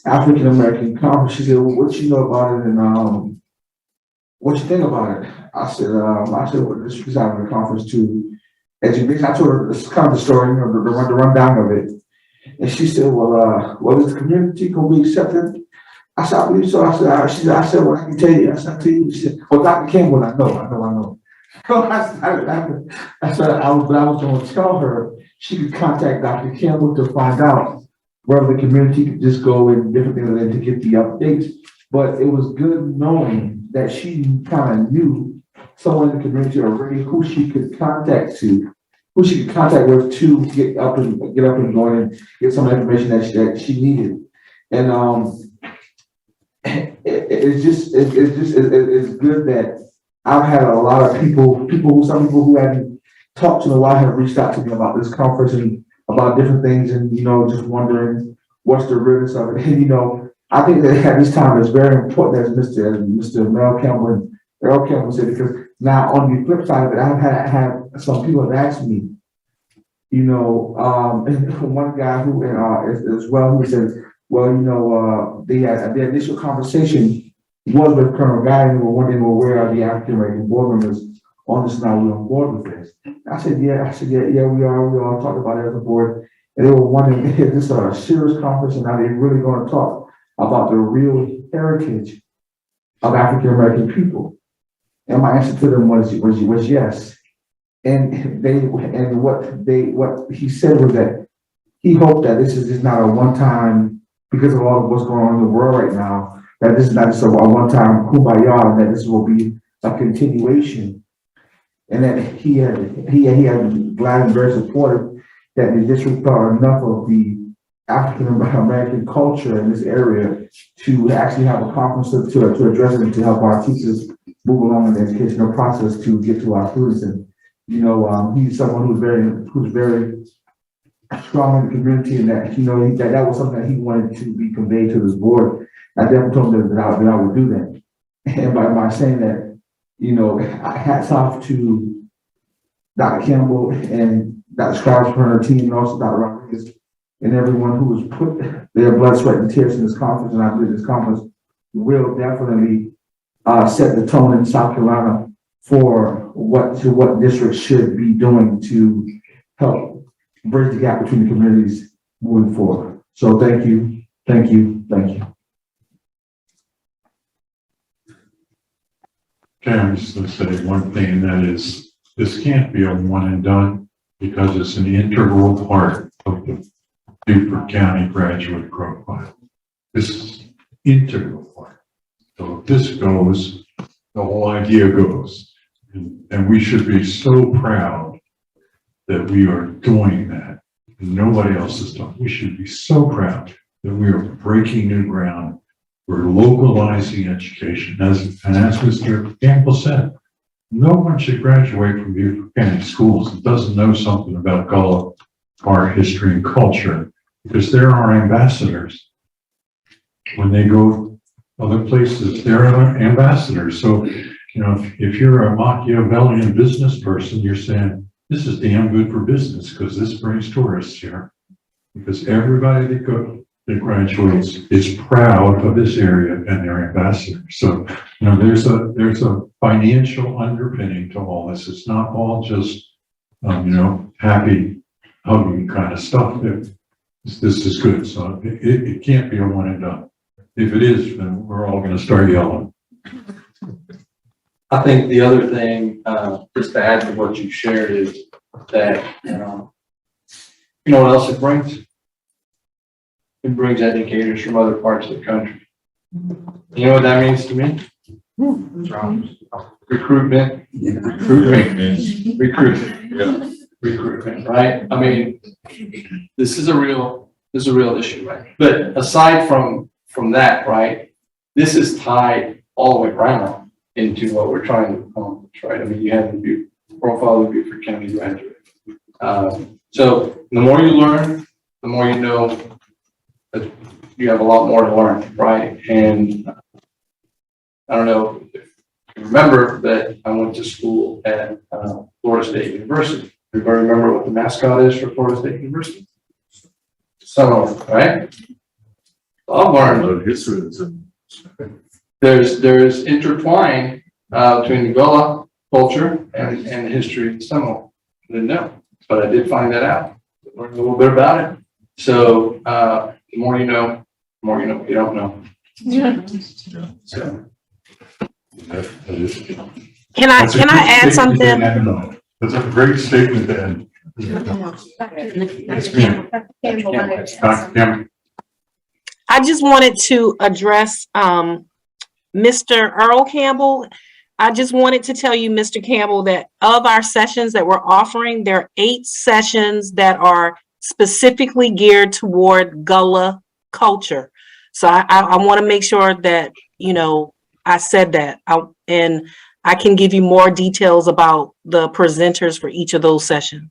African American conference. She said, well, what you know about it, and what you think about it? I said, well, this is having a conference to education. I told her this is kind of the story, you know, the rundown of it. And she said, well, is the community gonna be accepted? I said, I believe so. I said, well, I can tell you. I said, she said, well, Dr. Campbell, I know. So I said, I was going to tell her she could contact Dr. Campbell to find out whether the community could just go and different things like that to get the updates. But it was good knowing that she kind of knew someone in the community already who she could contact with to get up and going and get some information that she needed. And it's good that I've had a lot of some people who hadn't talked to in a while have reached out to me about this conference and about different things, and you know, just wondering what's the realness of it. And you know, I think that at this time it's very important, as Mr. Mel Campbell and Earl Campbell said, because now on the flip side of it, I've had some people have asked me, you know, one guy who as well who said, well, you know, the initial conversation was with Colonel Guy, and we were wondering, well, where are the African American board members on this now? We're on board with this. I said, yeah, we are. We all talked about it as a board. And they were wondering, is this a serious conference, and are they really going to talk about the real heritage of African American people? And my answer to them was yes. And what he said was that he hoped that this is just not a one-time, because of all of what's going on in the world right now, that this is not just a one-time kumbaya, that this will be a continuation. And that he had glad and very supportive that the district thought enough of the African American culture in this area to actually have a conference to address it and to help our teachers move along in the educational process to get to our students. And you know, he's someone who's very strong in the community, and that you know that was something that he wanted to be conveyed to this board. I definitely told him that I would do that. And by saying that, you know, hats off to Dr. Campbell and Dr. Strauss for her team, and also Dr. Rodriguez and everyone who has put their blood, sweat, and tears in this conference. And I believe this conference will definitely set the tone in South Carolina for what districts should be doing to help bridge the gap between the communities moving forward. So thank you. Okay, I'm just going to say one thing, and that is this can't be a one and done because it's an integral part of the Beaufort County graduate profile. This is integral part. So if this goes, the whole idea goes. And we should be so proud that we are doing that. And nobody else is doing. We should be so proud that we are breaking new ground. We're localizing education. As Mr. Campbell said, no one should graduate from Beaufort County schools that doesn't know something about Gullah art, history, and culture, because they're our ambassadors. When they go other places, they're our ambassadors. So, you know, if you're a Machiavellian business person, you're saying, this is damn good for business because this brings tourists here. Because everybody that graduates is proud of this area and their ambassadors. So, you know, there's a financial underpinning to all this. It's not all just, you know, happy, hugging kind of stuff. This is good. So it can't be a one and done. If it is, then we're all going to start yelling. I think the other thing, just to add to what you shared, is that, you know what else it brings? It brings educators from other parts of the country. You know what that means to me? Recruitment, recruitment, right? I mean, this is a real issue, right? But aside from that, right, this is tied all the way around into what we're trying to accomplish, right? I mean, you have the profile of the Beaufort County graduate. So the more you learn, the more you know that you have a lot more to learn, right? And I don't know if you remember that I went to school at Florida State University. Everybody remember what the mascot is for Florida State University? Seminole, right? I'll learn. Well, history is There's intertwined between the Gullah culture and the history of the Seminole. I didn't know, but I did find that out. Learned a little bit about it. So the more you know, the more you know what you don't know. So. Can I add something? That's a great statement to end. I just wanted to address Mr. Earl Campbell. I just wanted to tell you, Mr. Campbell, that of our sessions that we're offering, there are 8 sessions that are specifically geared toward Gullah culture. So I want to make sure that, you know, I said that, and I can give you more details about the presenters for each of those sessions.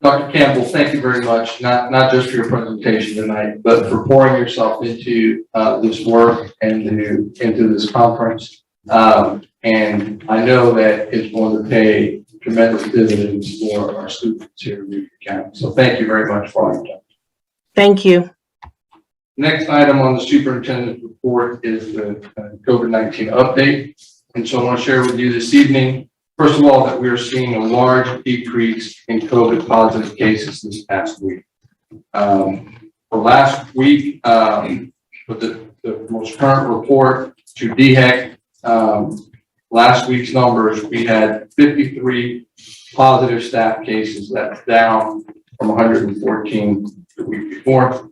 Dr. Campbell, thank you very much, not just for your presentation tonight, but for pouring yourself into this work and into this conference. And I know that it's going to pay tremendous dividends for our students here in Beaufort County. So thank you very much for all your time. Thank you. Next item on the superintendent's report is the COVID-19 update. And so I want to share with you this evening, first of all, that we are seeing a large decrease in COVID positive cases this past week. For last week, with the most current report to DHEC, last week's numbers, we had 53 positive staff cases. That's down from 114 the week before.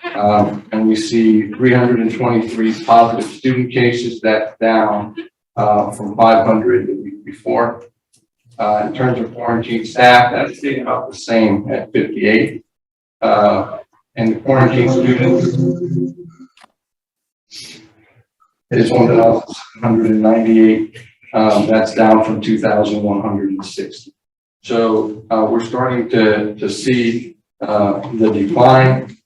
And we see 323 positive student cases. That's down from 500 the week before. In terms of quarantine staff, that's staying about the same at 58. And the quarantine students is 1,798. That's down from 2,160. So we're starting to see the decline,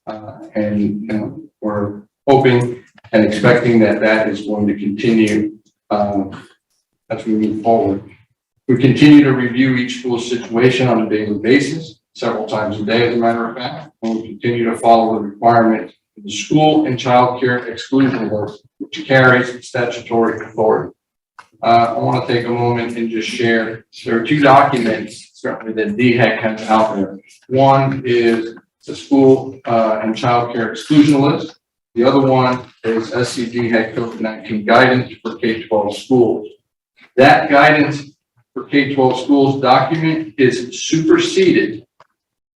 and we're hoping and expecting that is going to continue as we move forward. We continue to review each school's situation on a daily basis, several times a day, as a matter of fact, and we continue to follow the requirements of the school and child care exclusion list, which carries statutory authority. I want to take a moment and just share, there are 2 documents certainly that DHEC has out there. One is the school and child care exclusion list. The other one is SCDHEC COVID-19 guidance for K-12 schools. That guidance for K-12 schools document is superseded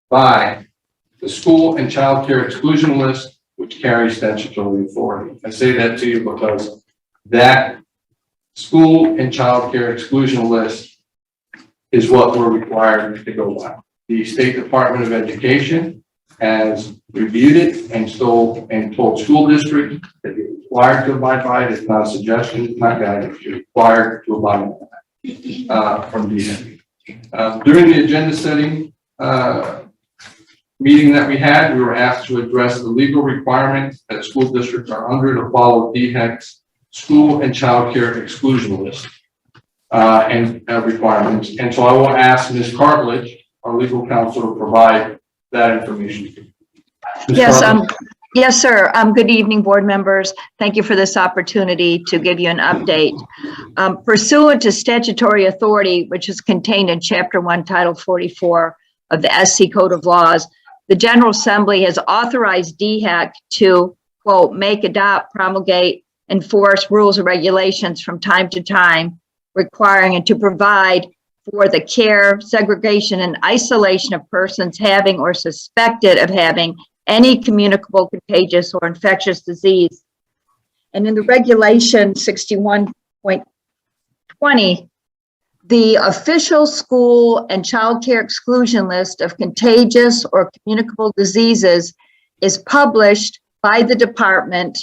by the school and child care exclusion list, which carries statutory authority. I say that to you because that school and child care exclusion list is what we're required to go by. The State Department of Education has reviewed it and told school districts that you're required to abide by it. It's not a suggestion, it's not guidance. You're required to abide by that from DHEC. During the agenda setting meeting that we had, we were asked to address the legal requirements that school districts are under to follow DHEC's school and child care exclusion list and requirements. And so I will ask Ms. Cartledge, our legal counsel, to provide that information. Yes, yes, sir. Good evening, board members. Thank you for this opportunity to give you an update. Pursuant to statutory authority, which is contained in Chapter 1, Title 44 of the SC Code of Laws, the General Assembly has authorized DHEC to, quote, make, adopt, promulgate, enforce rules and regulations from time to time, requiring and to provide for the care, segregation, and isolation of persons having or suspected of having any communicable, contagious, or infectious disease. And in the regulation 61.20, the official school and child care exclusion list of contagious or communicable diseases is published by the department,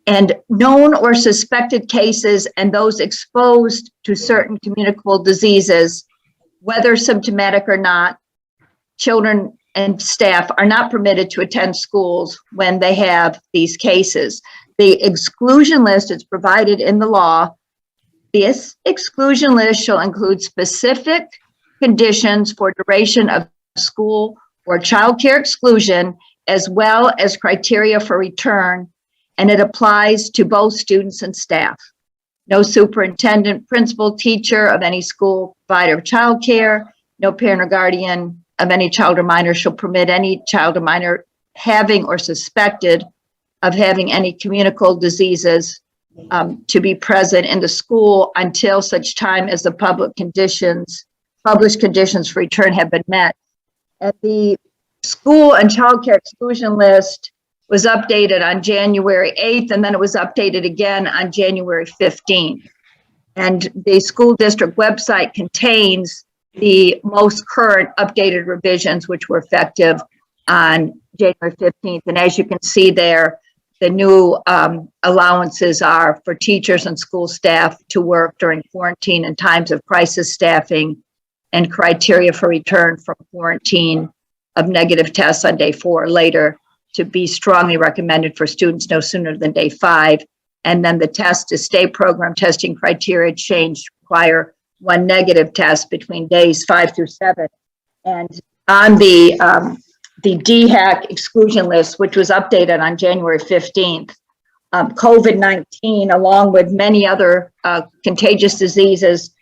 and known or suspected cases and those exposed to certain communicable diseases, whether symptomatic or not, children and staff are not permitted to attend schools when they have these cases. The exclusion list is provided in the law. This exclusion list shall include specific conditions for duration of school for childcare exclusion, as well as criteria for return, and it applies to both students and staff. No superintendent, principal, teacher of any school provider of childcare, no parent or guardian of any child or minor shall permit any child or minor having or suspected of having any communicable diseases to be present in the school until such time as the published conditions for return have been met. And the school and childcare exclusion list was updated on January 8th, and then it was updated again on January 15th. And the school district website contains the most current updated revisions, which were effective on January 15th. And as you can see there, the new allowances are for teachers and school staff to work during quarantine and times of crisis staffing, and criteria for return from quarantine of negative tests on day 4 or later to be strongly recommended for students no sooner than day 5. And then the test to stay program testing criteria change require 1 negative test between days 5 through 7. And on the DHAC exclusion list, which was updated on January 15th, COVID-19, along with many other contagious diseases,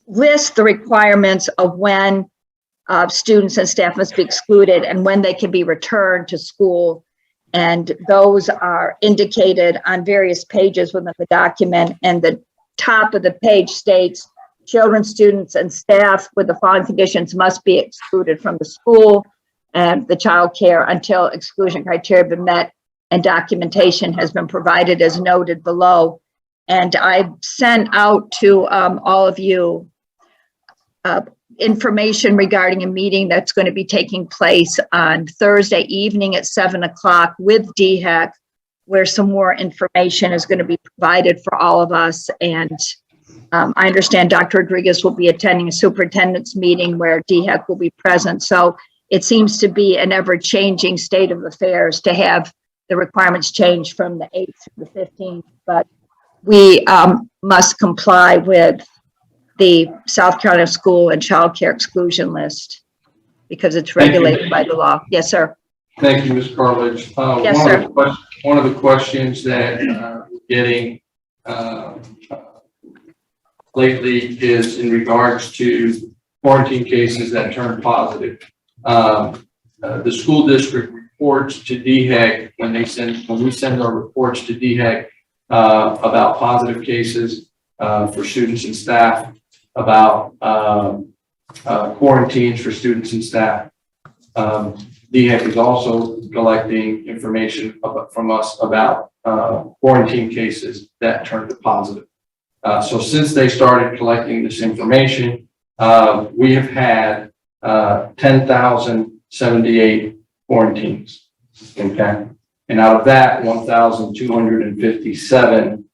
list the requirements of when students and staff must be excluded and when they can be returned to school. And those are indicated on various pages within the document. And the top of the page states, children, students, and staff with the following conditions must be excluded from the school and the child care until exclusion criteria have been met and documentation has been provided as noted below. And I sent out to all of you information regarding a meeting that's going to be taking place on Thursday evening at 7 o'clock with DHAC, where some more information is going to be provided for all of us. And I understand Dr. Rodriguez will be attending a superintendent's meeting where DHAC will be present. So it seems to be an ever-changing state of affairs to have the requirements change from the 8th to the 15th, but we must comply with the South Carolina school and child care exclusion list because it's regulated by the law. Yes, sir. Thank you, Ms. Carledge. Yes, sir. One of the questions that we're getting lately is in regards to quarantine cases that turn positive. The school district reports to DHAC when we send our reports to DHAC about positive cases for students and staff, about quarantines for students and staff. DHAC is also collecting information from us about quarantine cases that turned positive. So since they started collecting this information, we have had 10,078 quarantines, okay? And out of that, 1,257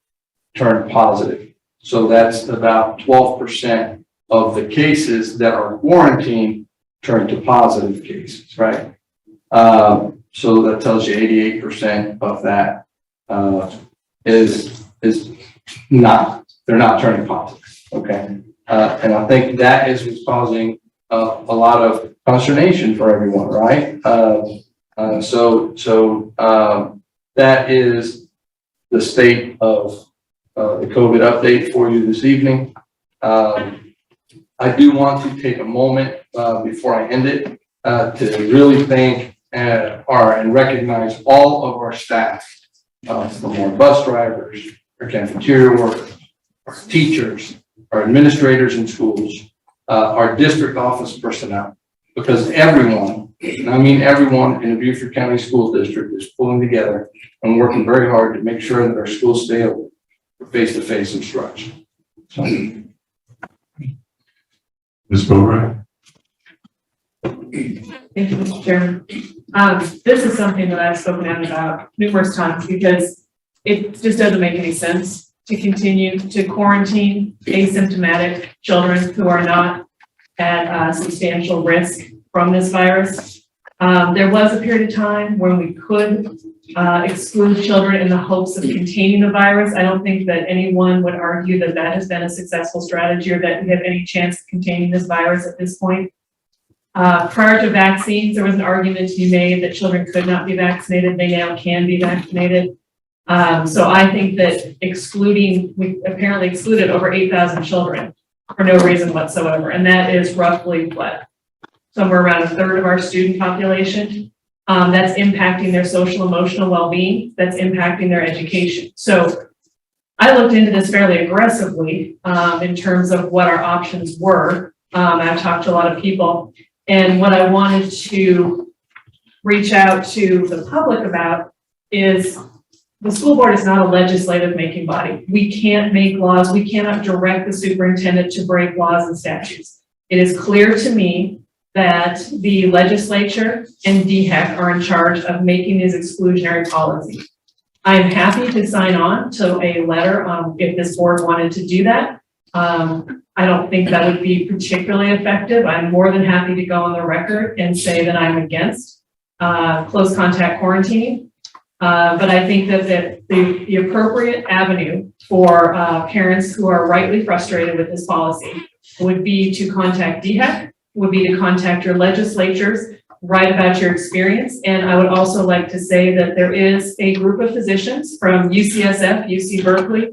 turned positive. So that's about 12% of the cases that are quarantined turn to positive cases, right? So that tells you 88% of that is not, they're not turning positive, okay? And I think that is what's causing a lot of consternation for everyone, right? That is the state of the COVID update for you this evening. I do want to take a moment before I end it to really thank and recognize all of our staff, from our bus drivers, our cafeteria workers, our teachers, our administrators in schools, our district office personnel, because everyone, and I mean everyone in the Beaufort County School District is pulling together and working very hard to make sure that our schools stay open for face-to-face instruction. So, Ms. Bowright? Thank you, Mr. Chairman. This is something that I've spoken out about numerous times because it just doesn't make any sense to continue to quarantine asymptomatic children who are not at substantial risk from this virus. There was a period of time when we could exclude children in the hopes of containing the virus. I don't think that anyone would argue that that has been a successful strategy or that we have any chance of containing this virus at this point. Prior to vaccines, there was an argument to be made that children could not be vaccinated. They now can be vaccinated. So I think that we apparently excluded over 8,000 children for no reason whatsoever. And that is roughly what? Somewhere around a third of our student population. That's impacting their social emotional well-being. That's impacting their education. So I looked into this fairly aggressively in terms of what our options were. I've talked to a lot of people. And what I wanted to reach out to the public about is the school board is not a legislative making body. We can't make laws. We cannot direct the superintendent to break laws and statutes. It is clear to me that the legislature and DHEC are in charge of making these exclusionary policies. I am happy to sign on to a letter if this board wanted to do that. I don't think that would be particularly effective. I'm more than happy to go on the record and say that I'm against close contact quarantining. But I think that the appropriate avenue for parents who are rightly frustrated with this policy would be to contact DHEC, would be to contact your legislatures, write about your experience. And I would also like to say that there is a group of physicians from UCSF, UC Berkeley,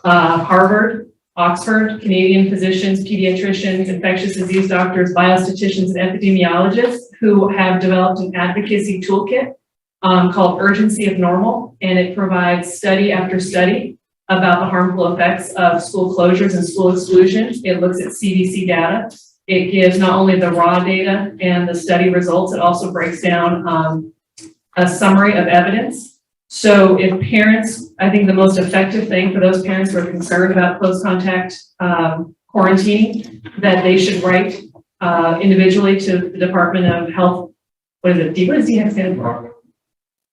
Harvard, Oxford, Canadian physicians, pediatricians, infectious disease doctors, biostatisticians, and epidemiologists who have developed an advocacy toolkit called Urgency of Normal, and it provides study after study about the harmful effects of school closures and school exclusion. It looks at CDC data. It gives not only the raw data and the study results, it also breaks down a summary of evidence. So if parents, I think the most effective thing for those parents who are concerned about close contact quarantining, that they should write individually to the Department of Health. What is it? What does DHEC stand for?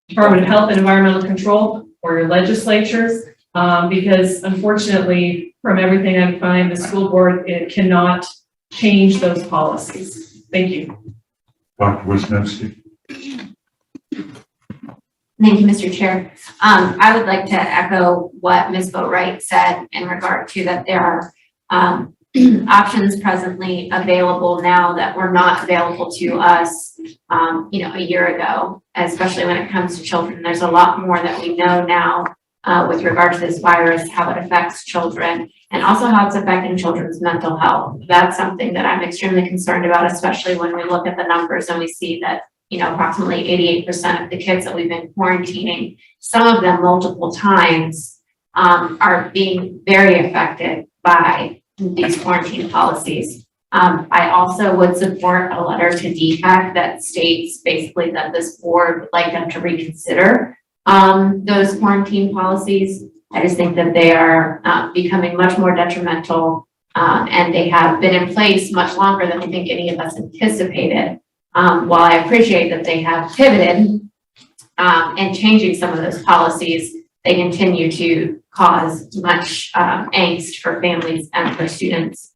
Department of Health and Environmental Control, or your legislatures, because unfortunately, from everything I find, the school board, it cannot change those policies. Thank you. Dr. Wisniewski. Thank you, Mr. Chair. I would like to echo what Ms. Boatwright said in regard to that there are options presently available now that were not available to us, a year ago, especially when it comes to children. There's a lot more that we know now with regard to this virus, how it affects children, and also how it's affecting children's mental health. That's something that I'm extremely concerned about, especially when we look at the numbers and we see that approximately 88% of the kids that we've been quarantining, some of them multiple times, are being very affected by these quarantine policies. I also would support a letter to DHEC that states basically that this board would like them to reconsider those quarantine policies. I just think that they are becoming much more detrimental, and they have been in place much longer than I think any of us anticipated. While I appreciate that they have pivoted and changing some of those policies, they continue to cause much angst for families and for students.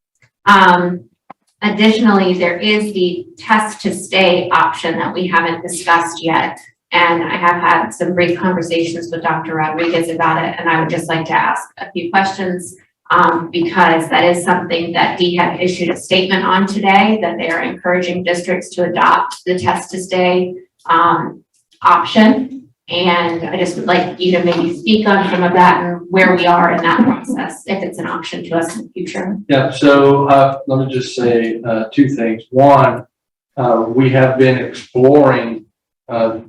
Additionally, there is the test to stay option that we haven't discussed yet. And I have had some brief conversations with Dr. Rodriguez about it, and I would just like to ask a few questions because that is something that DHEC issued a statement on today, that they are encouraging districts to adopt the test to stay option. And I just would like you to maybe speak on some of that and where we are in that process, if it's an option to us in the future. Yeah, so let me just say two things. One, we have been exploring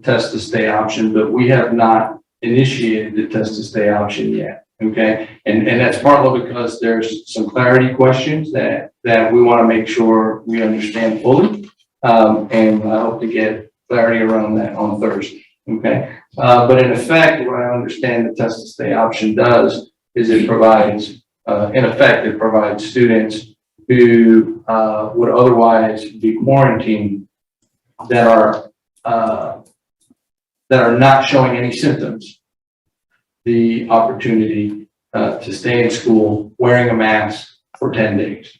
test to stay option, but we have not initiated the test to stay option yet. Okay, and that's partly because there's some clarity questions that we want to make sure we understand fully, and I hope to get clarity around that on Thursday. Okay, but in effect, what I understand the test to stay option does is it provides, in effect, it provides students who would otherwise be quarantined that are not showing any symptoms the opportunity to stay in school wearing a mask for 10 days.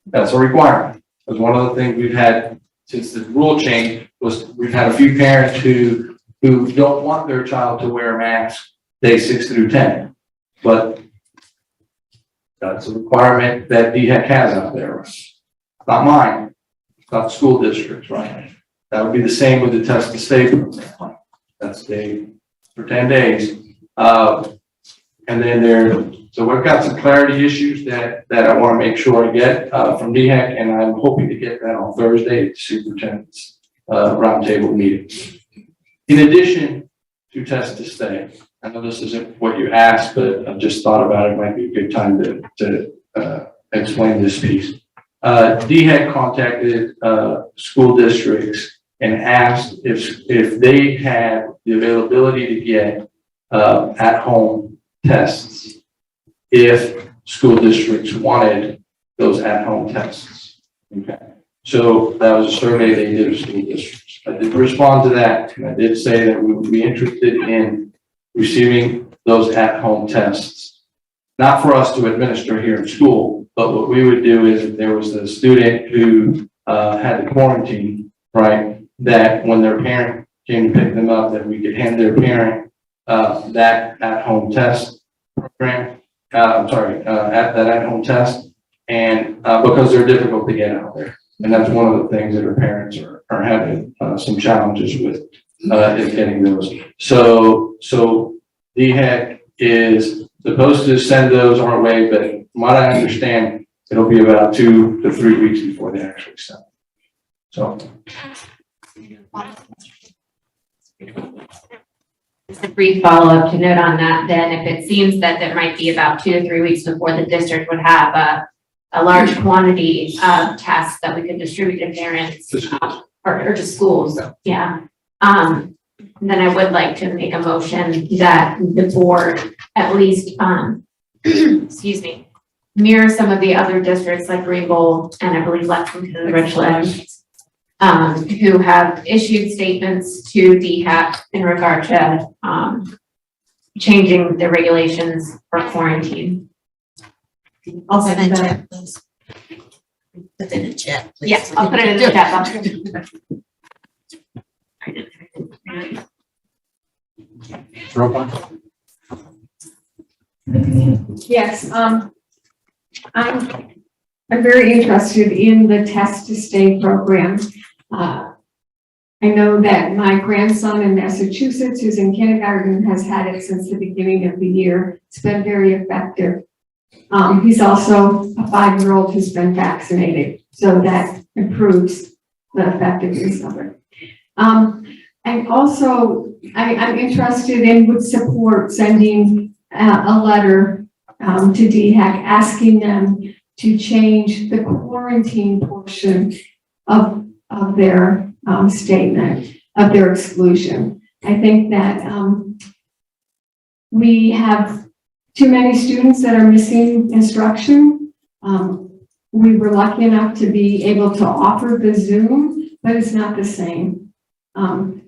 That's a requirement. Because one of the things we've had since the rule change was we've had a few parents who don't want their child to wear a mask days 6 through 10. But that's a requirement that DHEC has out there. Not mine. not school districts, right? That would be the same with the test to stay program. That's stay for 10 days. And then so we've got some clarity issues that I want to make sure I get from DHEC, and I'm hoping to get that on Thursday at the superintendent's roundtable meeting. In addition to test to stay, I know this isn't what you asked, but I've just thought about it. Might be a good time to explain this piece. DHEC contacted school districts and asked if they had the availability to get at-home tests if school districts wanted those at-home tests. Okay, so that was a survey they did of school districts. I did respond to that, and I did say that we would be interested in receiving those at-home tests, not for us to administer here in school, but what we would do is if there was a student who had the quarantine, right, that when their parent came to pick them up, that we could hand their parent that at-home test program, that at-home test, and because they're difficult to get out there. And that's one of the things that our parents are having some challenges with is getting those. So DHEC is supposed to send those our way, but from what I understand, it'll be about 2 to 3 weeks before they actually send them. So. Just a brief follow-up to note on that, then, if it seems that there might be about 2 to 3 weeks before the district would have a large quantity of tests that we could distribute to parents or to schools, yeah. Then I would like to make a motion that the board at least, excuse me, mirror some of the other districts like Greenville and I believe Lexington and Richland, who have issued statements to DHEC in regard to changing the regulations for quarantine. Also in the chat, please. Put it in the chat, please. Yes, I'll put it in the chat box. Yes, I'm very interested in the test to stay program. I know that my grandson in Massachusetts, who's in kindergarten, has had it since the beginning of the year. It's been very effective. He's also a 5-year-old who's been vaccinated, so that improves the effectiveness of it. And also, I'm interested and would support sending a letter to DHEC asking them to change the quarantine portion of their statement, of their exclusion. I think that we have too many students that are missing instruction. We were lucky enough to be able to offer the Zoom, but it's not the same.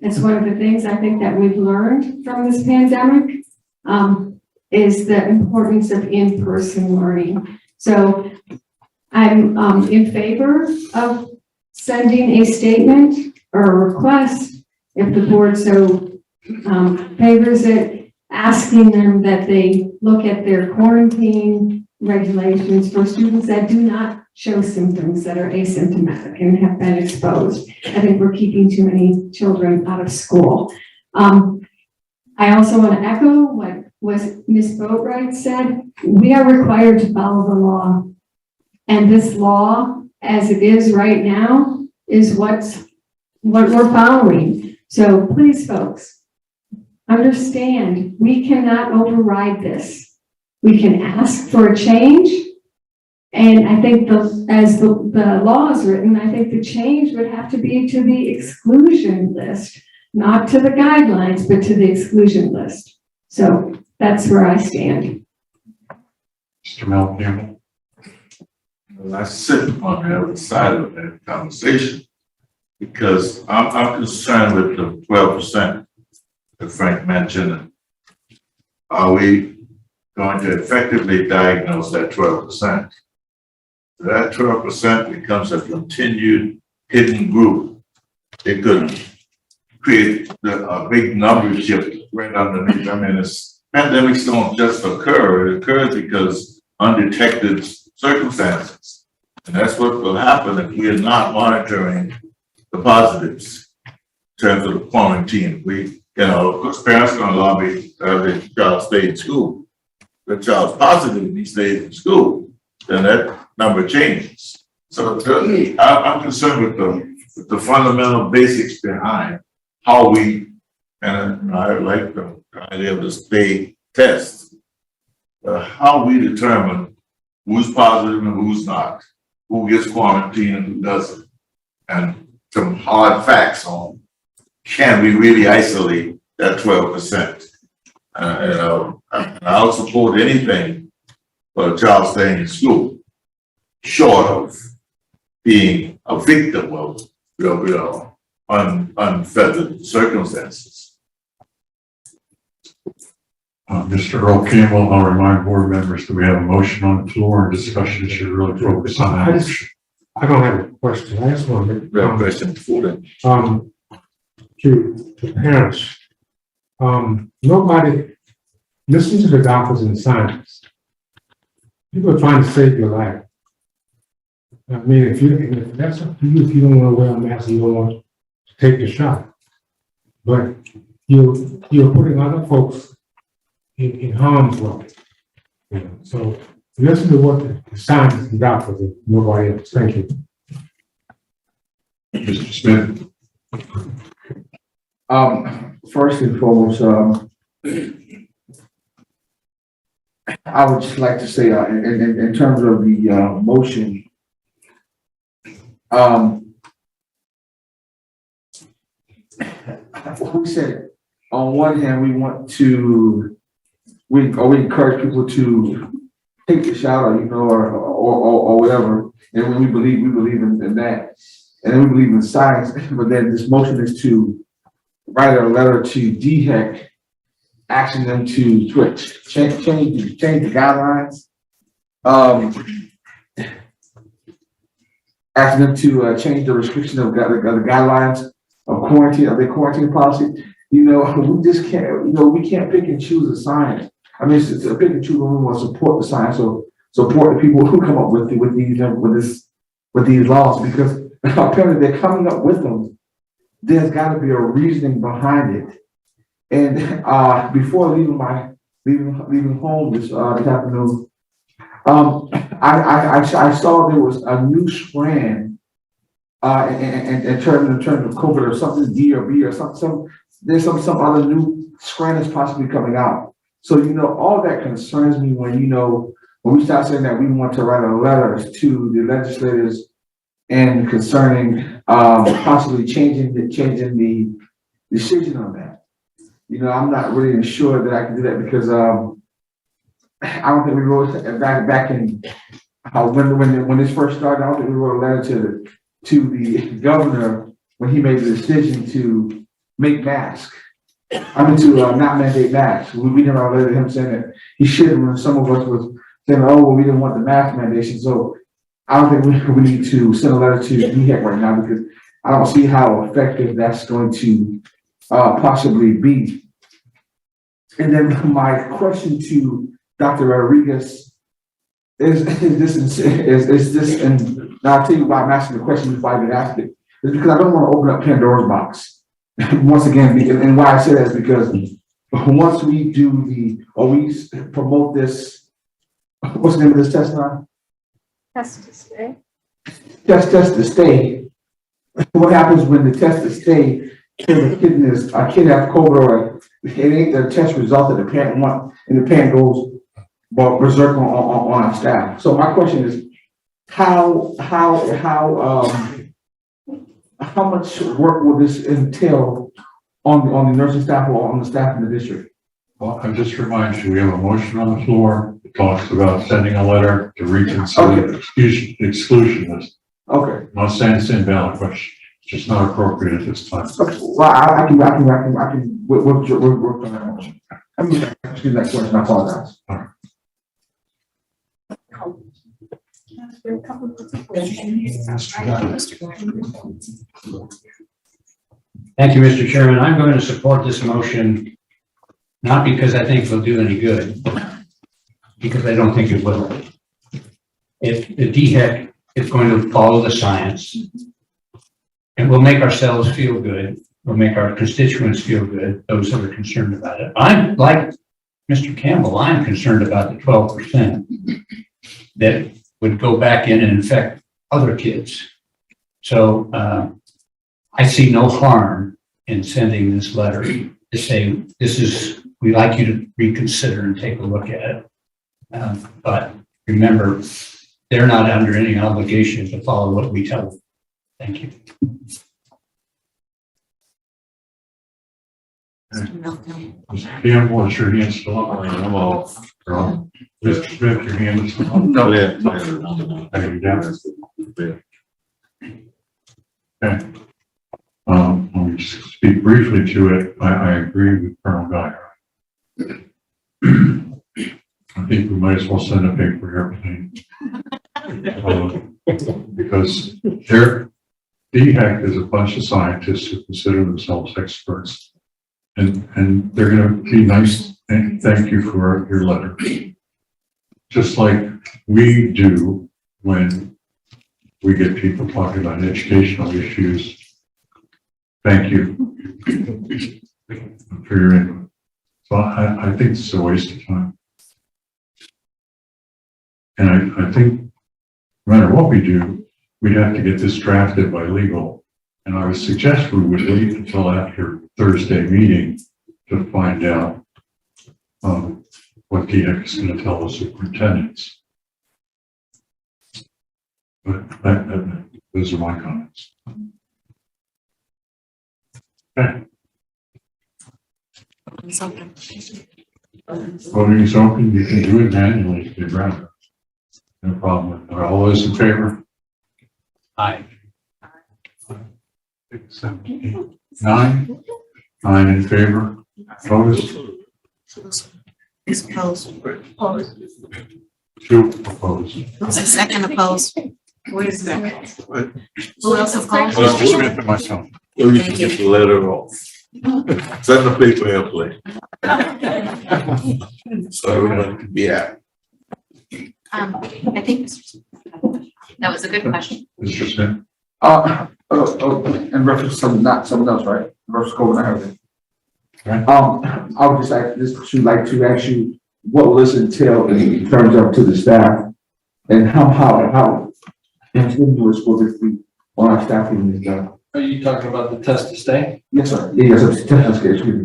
It's one of the things I think that we've learned from this pandemic is the importance of in-person learning. So I'm in favor of sending a statement or a request, if the board so favors it, asking them that they look at their quarantine regulations for students that do not show symptoms, that are asymptomatic and have been exposed. I think we're keeping too many children out of school. I also want to echo what Ms. Boatwright said. We are required to follow the law. And this law, as it is right now, is what we're following. So please, folks, understand, we cannot override this. We can ask for a change. And I think as the law is written, I think the change would have to be to the exclusion list, not to the guidelines, but to the exclusion list. So that's where I stand. Mr. Mel Campbell. Well, I sit on the other side of that conversation because I'm concerned with the 12% that Frank mentioned. Are we going to effectively diagnose that 12%? That 12% becomes a continued hidden group. It could create a big number shift right underneath. I mean, pandemics don't just occur. It occurs because undetected circumstances. And that's what will happen if we are not monitoring the positives in terms of the quarantine. Of course, parents are gonna lobby their child stay in school. The child's positive and he stays in school, then that number changes. So I'm concerned with the fundamental basics behind how we, and I like the idea of the state test, how we determine who's positive and who's not, who gets quarantined and who doesn't, and some hard facts on can we really isolate that 12%. I'll support anything for a child staying in school, short of being a victim of unfettered circumstances. Mr. Earl Campbell, I'll remind board members that we have a motion on the floor and discussion should really focus on that. I don't have a question. I just want to make a question before that. To parents. Nobody listen to the doctors and scientists. People are trying to save your life. I mean, if that's up to you, if you don't want to wear a mask, you don't want to take the shot. But you're putting other folks in harm's way. You know, so listen to what the scientists and doctors and nobody else. Thank you. Mr. Smith. First and foremost, I would just like to say, in terms of the motion, we said on one hand we want to we encourage people to take the shot or whatever, and when we believe in that, and then we believe in science, but then this motion is to write a letter to DHEC asking them to change the guidelines, asking them to change the restriction of the guidelines of quarantine, of their quarantine policy. We just can't, we can't pick and choose the science. I mean, it's a pick and choose when we want to support the science, so support the people who come up with these laws, because apparently they're coming up with them. There's got to be a reasoning behind it. And before leaving home this afternoon, I saw there was a new strand in terms of COVID, or something D or B or something. There's some other new strand that's possibly coming out. So all that concerns me when we start saying that we want to write a letter to the legislators and concerning possibly changing the decision on that. I'm not really sure that I can do that because I don't think we wrote back in when this first started. I don't think we wrote a letter to the governor when he made the decision to make masks. To not mandate masks. We never wrote a letter to him saying that he should, when some of us was saying, oh, well, we didn't want the mask mandation. So I don't think we need to send a letter to DHEC right now, because I don't see how effective that's going to possibly be. And then my question to Dr. Rodriguez is this, and I'll tell you why I'm asking the question before I get asked it, is because I don't want to open up Pandora's box. Once again, and why I say that is because once we we promote this, what's the name of this test now? Test to stay. Test to stay. What happens when the test to stay, a kid has COVID, or it ain't the test result that the parent wants, and the parent goes berserk on our staff. So my question is, how much work will this entail on the nursing staff or on the staff in the district? Well, I just remind you, we have a motion on the floor that talks about sending a letter to reconsider the exclusion list. Okay. I'm not saying it's an invalid question. It's just not appropriate at this time. Okay. Well, I can work on that motion. I mean, excuse that question. I apologize. All right. Thank you, Mr. Chairman. I'm going to support this motion, not because I think it'll do any good, because I don't think it will. If the DHEC It's going to follow the science. And we'll make ourselves feel good. We'll make our constituents feel good, those that are concerned about it. I'm like Mr. Campbell, I'm concerned about the 12% that would go back in and infect other kids. So I see no harm in sending this letter to say, we'd like you to reconsider and take a look at it. But remember, they're not under any obligation to follow what we tell them. Thank you. Mr. Campbell, is your hand still up? I'm off. Mr. Smith, your hand is still up? No, yeah. Are you down? Okay. Let me just speak briefly to it. I agree with Colonel Guy. I think we might as well send a paper airplane. Because Hvac is a bunch of scientists who consider themselves experts. And they're going to be nice and thank you for your letter. Just like we do when we get people talking about educational issues. Thank you for your input. So I think it's a waste of time. And I think no matter what we do, we'd have to get this drafted by legal. And I would suggest we would wait until after Thursday meeting to find out what Hvac is going to tell the superintendents. But those are my comments. Okay. Voting is open. You can do it manually if you'd rather. No problem with that. All those in favor? Aye. 6, 7, 8, 9. 9 in favor. Opposed? It's opposed. 2 opposed. Who's the second opposed? Wait a second. Who else opposed? Mr. Smith and myself. So you can get the letter off. Send the paper airplane. So everyone can be happy. I think that was a good question. Mr. Smith? In reference to something else, right? In reference to COVID and everything. Right. I would just like to ask you what will this entail in terms of to the staff and how continuous will this be on our staffing is done? Are you talking about the test to stay? Yes, sir. Yes, sir.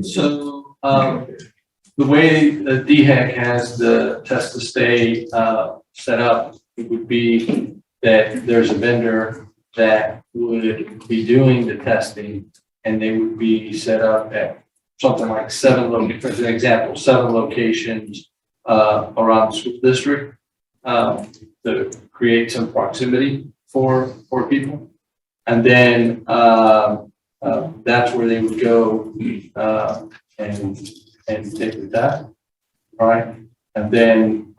So, the way that Hvac has the test to stay set up, it would be that there's a vendor that would be doing the testing, and they would be set up at something like 7 locations around the school district to create some proximity for people. And then that's where they would go and take the test, right? And then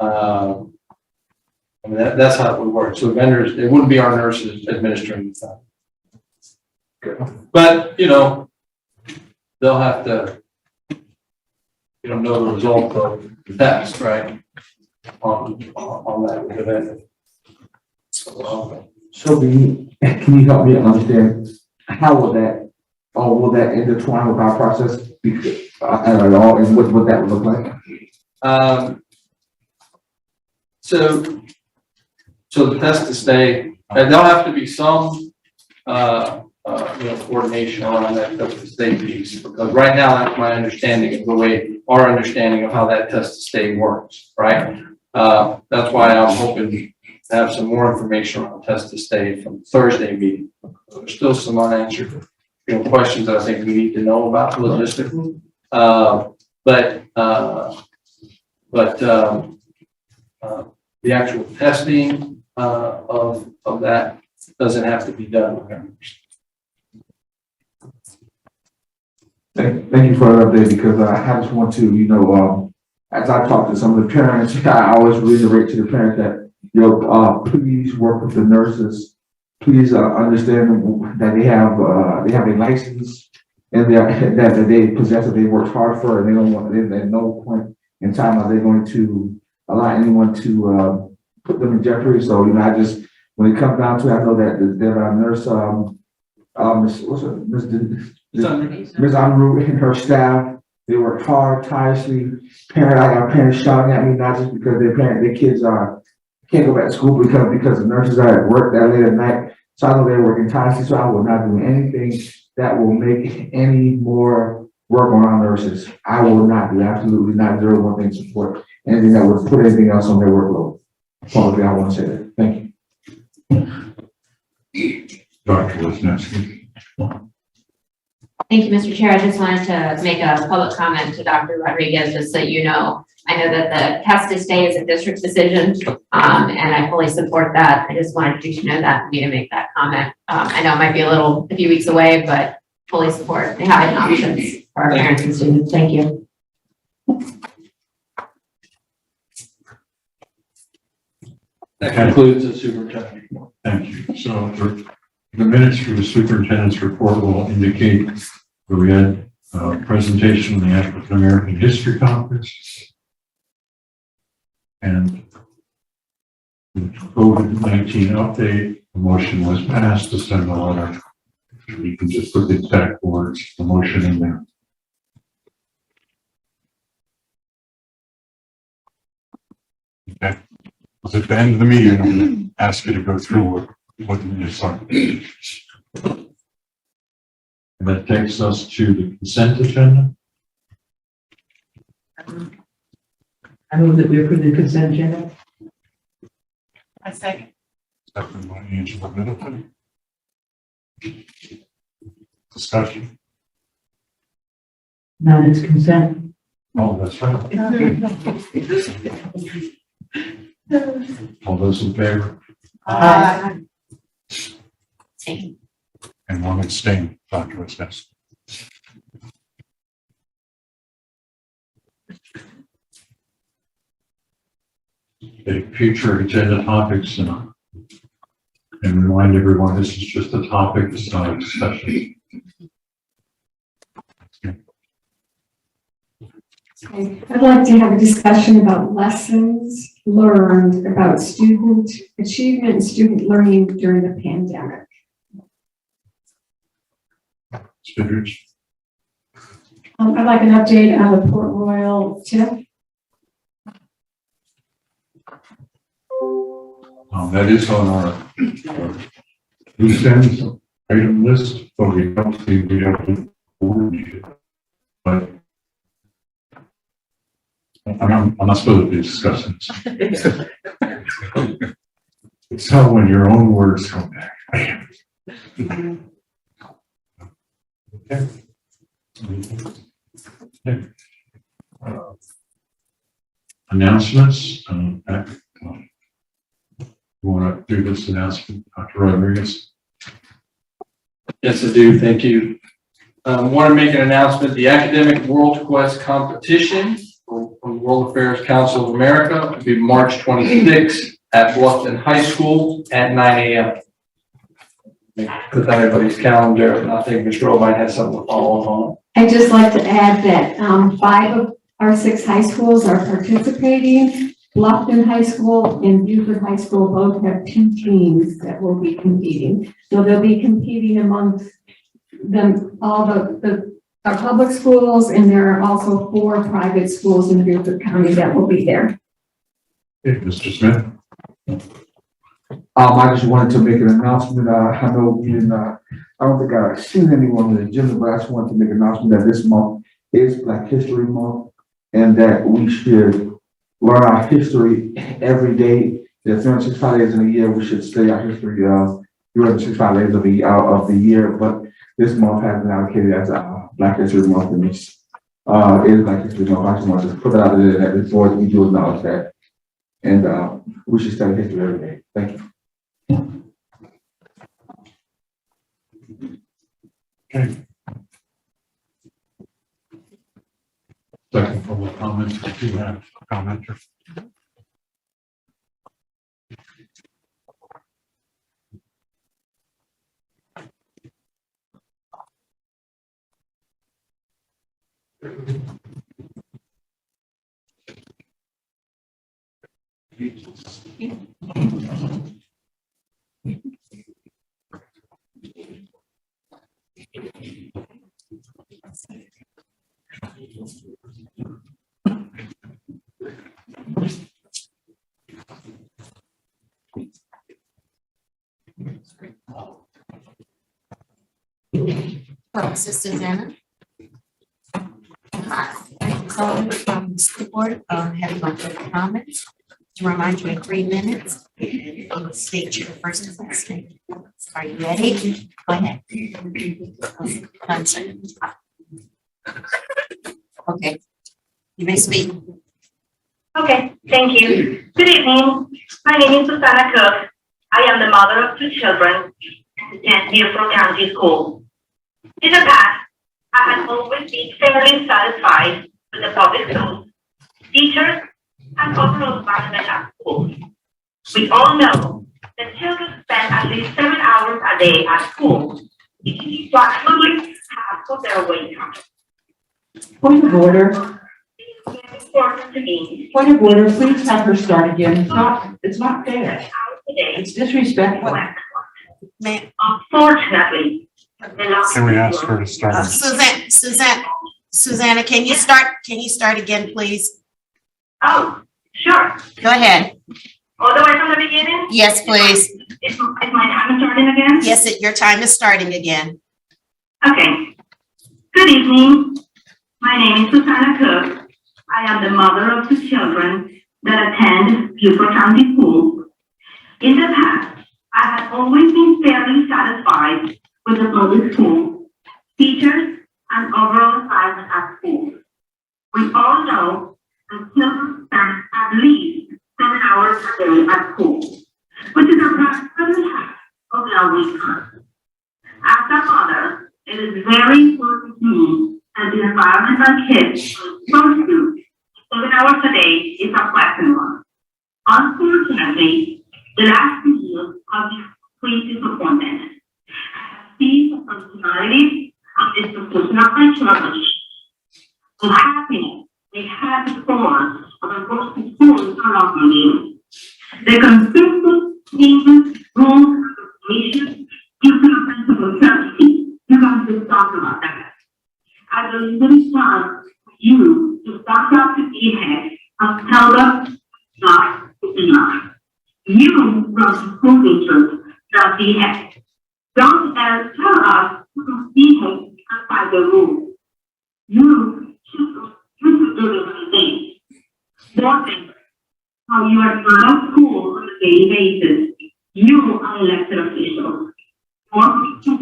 I mean, that's how it would work. So vendors, it wouldn't be our nurses administering the test. But, you know, they'll have to, know the result of the test, right? On that with the vendor. So can you help me understand how will that intertwine with our process at all, and what that would look like? So the test to stay, and there'll have to be some coordination around that test to stay piece, because right now that's my understanding of our understanding of how that test to stay works, right? That's why I'm hoping to have some more information on test to stay from Thursday meeting. There's still some unanswered questions that I think we need to know about logistically. The actual testing of that doesn't have to be done. Thank you for that update, because I just want to, as I talk to some of the parents, I always reiterate to the parents that, please work with the nurses. Please understand that they have a license and that they possess it. They work hard for it. And they don't want. At no point in time are they going to allow anyone to put them in jeopardy. So I just when it comes down to it, I know that there are nurse, Ms. Unruh and her staff, they work hard, tirelessly. I got parents shouting at me, not just because their kids can't go back to school because the nurses are at work that late at night. So I know they're working tirelessly, so I will not do anything that will make any more work on our nurses. I will not do, absolutely not, 0 thing support anything that would put anything else on their workload. Probably I want to say that. Thank you. Dr. Wisniewski. Thank you, Mr. Chair. I just wanted to make a public comment to Dr. Rodriguez, just so you know. I know that the test to stay is a district decision, and I fully support that. I just wanted you to know that for me to make that comment. I know it might be a few weeks away, but fully support having options for our parents and students. Thank you. That concludes the superintendent. Thank you. So the minutes for the superintendent's report will indicate that we had a presentation on the African American History Conference and the COVID-19 update. The motion was passed to send a letter. You can just put the exact words, the motion in there. Okay. At the end of the meeting, I'm going to ask you to go through what you saw. And that takes us to the consent agenda. I move that we approve the consent agenda. I second. Second by Angela Middleton. Discussion. None is consent. Oh, that's right. All those in favor? Aye. And one abstain, Dr. Wisniewski. The future agenda topics and remind everyone this is just a topic, it's not a discussion. Okay. I'd like to have a discussion about lessons learned about student achievement and student learning during the pandemic. Speakers. I'd like an update on the Port Royal tip. That is on our loose ends item list, but we don't think we have to coordinate it. But I'm not supposed to be discussing this. It's how when your own words come back. Okay. Okay. Announcements. You want to do this announcement, Dr. Rodriguez? Yes, I do. Thank you. Want to make an announcement. The Academic World Quest competition from World Affairs Council of America will be March 26th at Bluffton High School at 9 a.m. Put that on everybody's calendar, and I think Mr. Earl might have something to follow up on. I'd just like to add that 5 of our 6 high schools are participating. Bluffton High School and Beaufort High School both have 2 teams that will be competing. So they'll be competing amongst them, all our public schools, and there are also 4 private schools in Beaufort County that will be there. Okay, Mr. Smith. I just wanted to make an announcement. I know we didn't, I don't think I've seen anyone on the agenda, but I just wanted to make an announcement that this month is Black History Month and that we should learn our history every day. There's 365 days in a year. We should study our history 365 days of the year. But this month has been allocated as Black History Month, and it is Black History Month. I just wanted to put that out there that before we do acknowledge that, and we should study history every day. Thank you. Okay. Second public comments, if you have a commenter. Susanna. I'm calling from the school board, having no further comments. To remind you in 3 minutes, and state your first and last name. Are you ready? Go ahead. Okay, you may speak. Okay, thank you. Good evening. My name is Susanna Cook. I am the mother of 2 children at Beaufort County School. In the past, I have always been fairly satisfied with the public schools, teachers, and overall environment at school. We all know that children spend at least 7 hours a day at school, which is approximately half of their wake time. Point of order. It's important to me. Point of order, please have her start again. It's not fair. It's disrespectful. Unfortunately, Can we ask her to start? Susanna, can you start again, please? Oh, sure. Go ahead. All the way from the beginning? Yes, please. Is my time starting again? Yes, your time is starting again. Okay. Good evening. My name is Susanna Cook. I am the mother of 2 children that attend Beaufort County School. In the past, I have always been fairly satisfied with the public school, teachers, and overall environment at school. We all know that children spend at least 7 hours a day at school, which is approximately half of their week time. As a mother, it is very important to me that the environment my kids are exposed to 7 hours a day is a pleasant one. Unfortunately, the last 2 years have been complete disappointment. I have seen the personality and disposition of my children. The happiness they had before of going to school is no longer new. The consistent changes, rules, and regulations due to the principal certainty. You guys just talked about that. I believe it is time for you to stop up to the head and tell them not to be enough. You run the school district, not the head. Don't tell us to behave outside the rules. You should do the right thing. More than how you are at school on a daily basis. You are elected officials. More than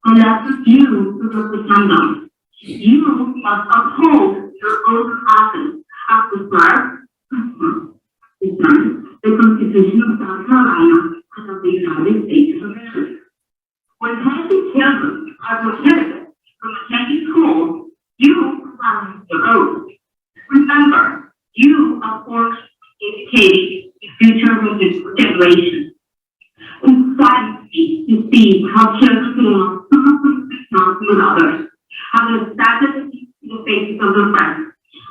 elected you to represent them. You must uphold your own office as preserve the Constitution of South Carolina and of the United States of America. When healthy children are prohibited from attending school, you violate your oath. Remember, you are forced educating the future generation. It's saddening to see how children belong with others, how they're started to the faces of their friends,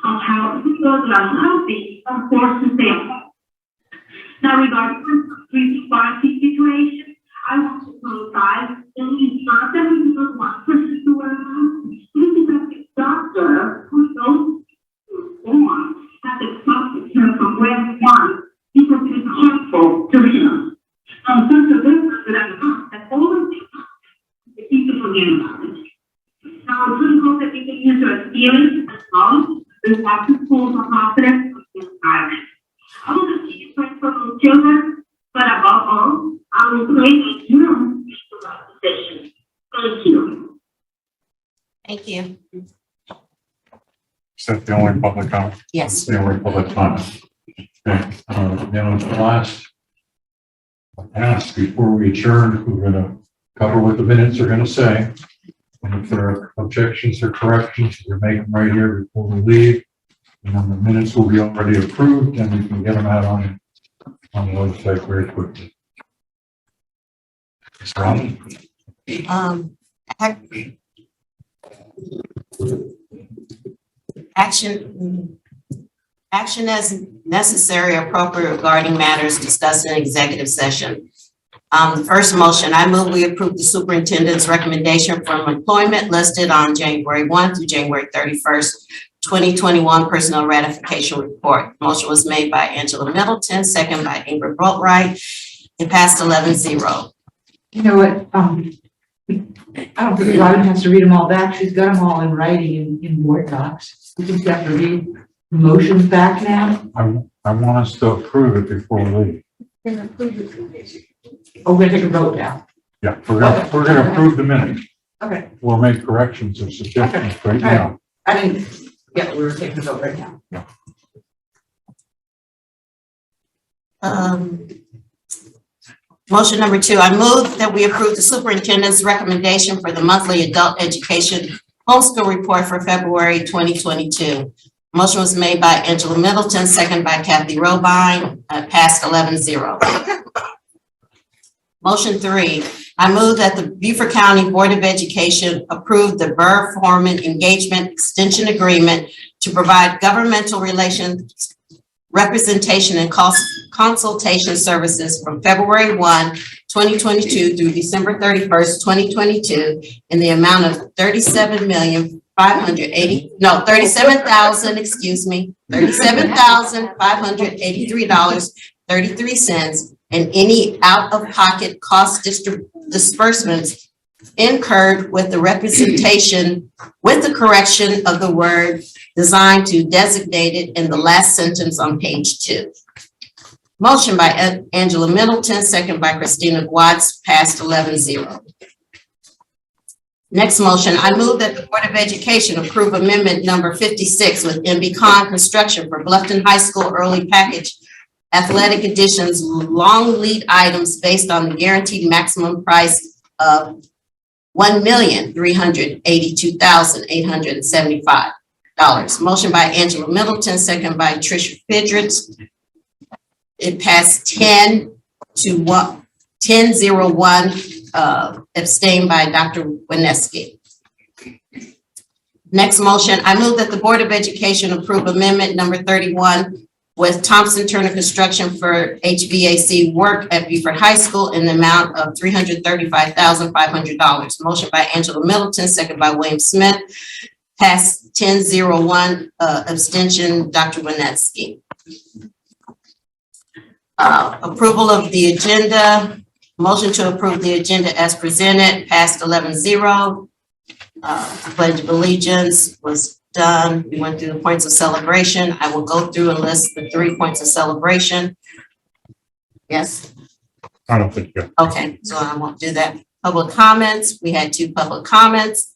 and how people that are healthy are forced to stay at home. Now, regarding the 3 situation, I want to clarify that it's not that we don't want persons to wear a mask. This is that the doctor who knows inform has accepted her from wearing one because it is harmful to him. And since the business that I'm not, that's always the people forget about it. Now, it's really hope that we can use your experience and knowledge with back to school for confidence and environment. I want to see you pray for those children, but above all, I will pray that you make the right decision. Thank you. Thank you. Is that the only public comment? Yes. The only public comment. Okay, now the last ask before we adjourn, we're gonna cover what the minutes are gonna say. And if there are objections or corrections, we'll make them right here before we leave. And then the minutes will be already approved and we can get them out on the website very quickly. Action as necessary or appropriate regarding matters discussed in executive session. The first motion, I move we approve the superintendent's recommendation for employment listed on January 1 through January 31st, 2021 personnel ratification report. Motion was made by Angela Middleton, second by Ingrid Boatwright. It passed 11-0. You know what, I don't think Robin has to read them all back. She's got them all in writing in Word docs. We just have to read the motions back now. I want us to approve it before we leave. Oh, we're gonna take a vote now. Yeah, we're gonna approve the minutes. Okay. We'll make corrections or suggestions right now. I didn't, yeah, we were taking a vote right now. Motion number 2, I move that we approve the superintendent's recommendation for the monthly adult education homeschool report for February 2022. Motion was made by Angela Middleton, second by Kathy Robine, passed 11-0. Motion 3, I move that the Beaufort County Board of Education approve the Burr Forman engagement extension agreement to provide governmental relations representation and consultation services from February 1, 2022 through December 31st, 2022 in the amount of $37,583.33 and any out-of-pocket cost disbursements incurred with the representation with the correction of the word designed to designated in the last sentence on page 2. Motion by Angela Middleton, second by Christina Hvac, passed 11-0. Next motion, I move that the Board of Education approve amendment number 56 with MB Kahn Construction for Bluffton High School early package athletic additions long lead items based on the guaranteed maximum price of $1,382,875. Motion by Angela Middleton, second by Tricia Fidrich. It passed 10-1, abstained by Dr. Wineski. Next motion, I move that the Board of Education approve amendment number 31 with Thompson Turner Construction for HVAC work at Beaufort High School in the amount of $335,500. Motion by Angela Middleton, second by William Smith. Passed 10-1, abstention, Dr. Wineski. Approval of the agenda. Motion to approve the agenda as presented, passed 11-0. Pledge of Allegiance was done. We went through the points of celebration. I will go through and list the 3 points of celebration. Yes? I don't think so. Okay, so I won't do that. Public comments. We had 2 public comments.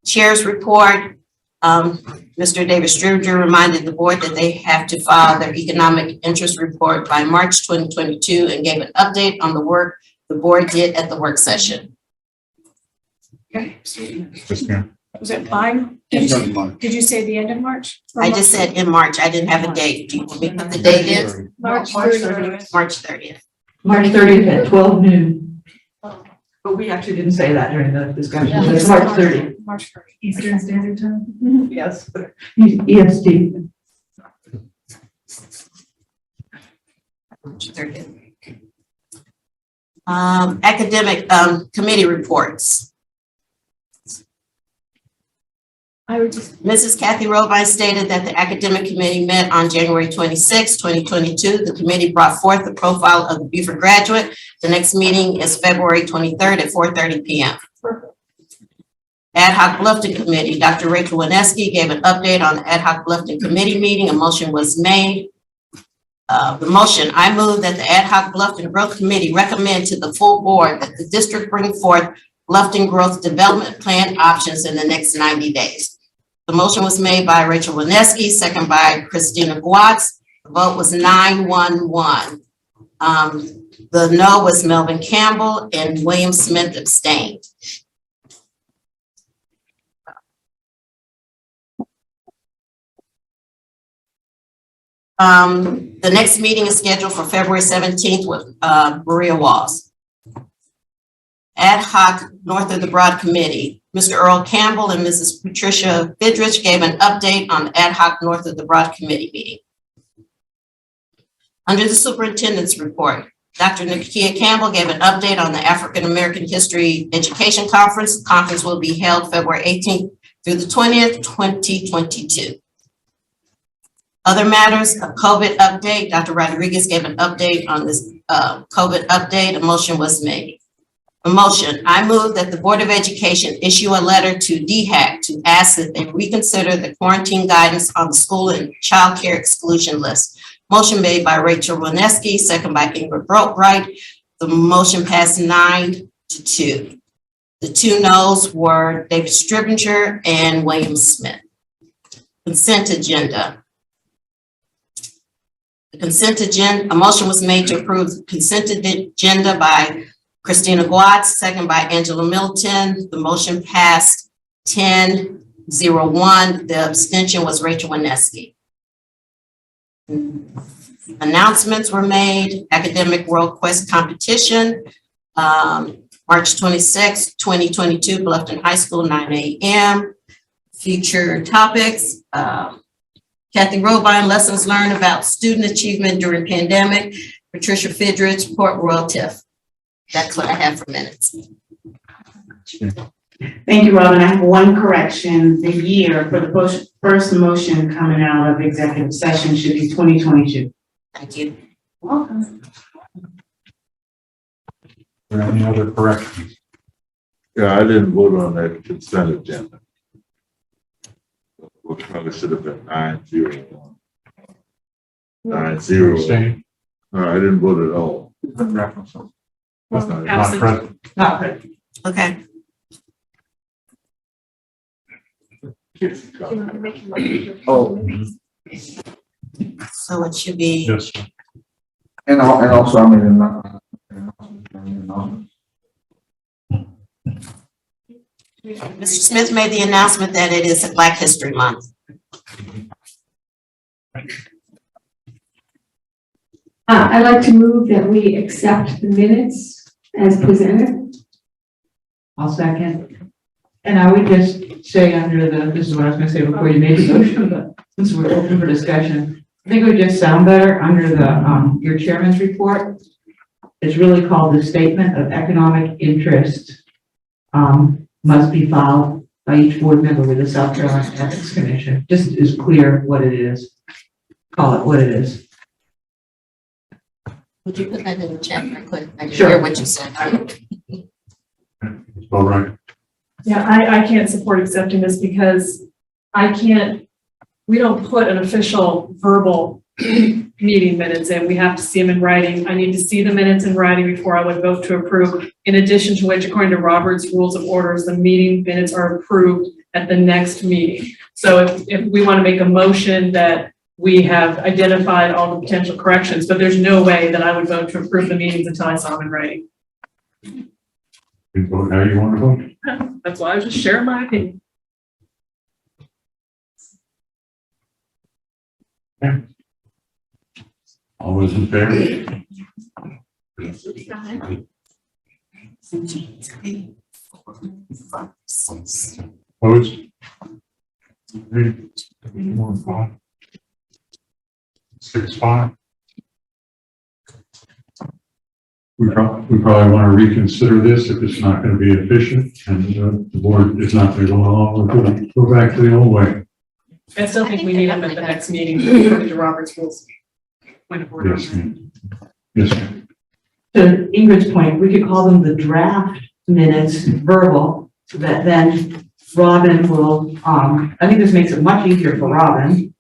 Chair's report. Mr. David Struger reminded the board that they have to file their economic interest report by March 2022 and gave an update on the work the board did at the work session. Okay. Yes, ma'am. Was it fine? Did you say the end of March? I just said in March. I didn't have a date. Do you want me to put the date in? March 30th. March 30th. March 30th at 12 noon. But we actually didn't say that during the discussion. Yeah. It's March 30th. March 30th. Eastern Standard Time? Yes. EST. March 30th. Academic committee reports. Mrs. Kathy Robine stated that the academic committee met on January 26, 2022. The committee brought forth the profile of the Beaufort graduate. The next meeting is February 23rd at 4:30 p.m. Ad hoc Bluffton committee, Dr. Rachel Wineski gave an update on the ad hoc Bluffton committee meeting. A motion was made. The motion, I move that the ad hoc Bluffton growth committee recommend to the full board that the district bring forth Bluffton growth development plan options in the next 90 days. The motion was made by Rachel Wineski, second by Christina Hvac. The vote was 9-1-1. The no was Melvin Campbell and William Smith abstained. The next meeting is scheduled for February 17th with Maria Walls. Ad hoc North of the Broad Committee, Mr. Earl Campbell and Mrs. Patricia Fidrich gave an update on the ad hoc North of the Broad Committee meeting. Under the superintendent's report, Dr. Nakia Campbell gave an update on the African American History Education Conference. The conference will be held February 18th through the 20th, 2022. Other matters, a COVID update. Dr. Rodriguez gave an update on this COVID update. A motion was made. A motion, I move that the Board of Education issue a letter to Hvac to ask that they reconsider the quarantine guidance on the school and child care exclusion list. Motion made by Rachel Roneski, second by Ingrid Boatright. The motion passed 9-2. The two noes were David Stribinger and William Smith. Consent agenda. The consent agenda, a motion was made to approve the consent agenda by Christina Hvac, second by Angela Middleton. The motion passed 10-01. The abstention was Rachel Wineski. Announcements were made. Academic World Quest competition, March 26, 2022, Bluffton High School, 9 a.m. Future topics. Kathy Robine, lessons learned about student achievement during pandemic. Patricia Fidrich, Port Royal TIF. That's what I have for minutes. Thank you, Robin. I have one correction. The year for the first motion coming out of executive session should be 2022. Thank you. Welcome. Are there any other corrections? Yeah, I didn't vote on that consent agenda. It probably should have been 9-0. 9-0. No, I didn't vote at all. Not present. Not present. Okay. Oh, So it should be. Yes. and also, I mean, Mr. Smith made the announcement that it is Black History Month. I'd like to move that we accept the minutes as presented. I'll second. And I would just say under the, this is what I was gonna say before you made the motion, but since we're open for discussion, I think it would just sound better under the, your chairman's report. It's really called the Statement of Economic Interest, must be filed by each board member with the South Carolina Ethics Commission. Just is clear what it is. Call it what it is. Would you put that in the chat real quick? I didn't Sure. hear what you said. All right. Yeah, I can't support accepting this because we don't put an official verbal meeting minutes in. We have to see them in writing. I need to see the minutes in writing before I would vote to approve. In addition to which, according to Robert's Rules of Orders, the meeting minutes are approved at the next meeting. So if we want to make a motion that we have identified all the potential corrections, but there's no way that I would vote to approve the meetings until I saw them in writing. You can vote how you want to vote. That's why I was just sharing my opinion. Okay. All those in favor? Opposed? 3, 4, 5, 6, 5. We probably want to reconsider this if it's not going to be efficient and the board is not going to go along with it. Go back to the old way. I still think we need them at the next meeting, according to Robert's Rules. Point of order. Yes, ma'am. Yes, ma'am. To Ingrid's point, we could call them the draft minutes verbal, so that then Robin will, I think this makes it much easier for Robin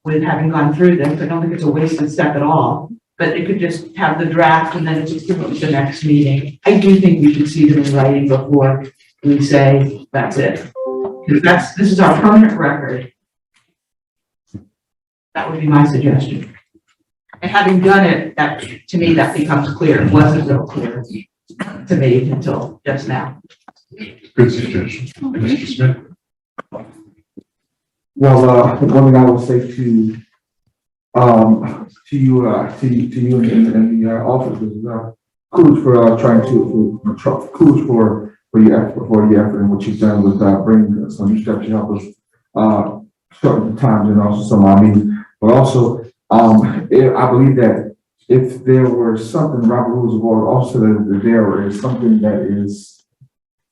with having gone through this. I don't think it's a wasted step at all, but it could just have the draft and then just give it to the next meeting. I do think we should see them in writing before we say, that's it. Because this is our permanent record. That would be my suggestion. And having done it, that, to me, that becomes clear. It wasn't real clear to me until just now. Good suggestion. Mr. Smith? well, one thing I will say to you and the office is kudos for trying to kudos for your effort and what you've done with bringing some new steps to help us shorten the times and also some but also I believe that if there were something Robert Rules of Order also that there is something that is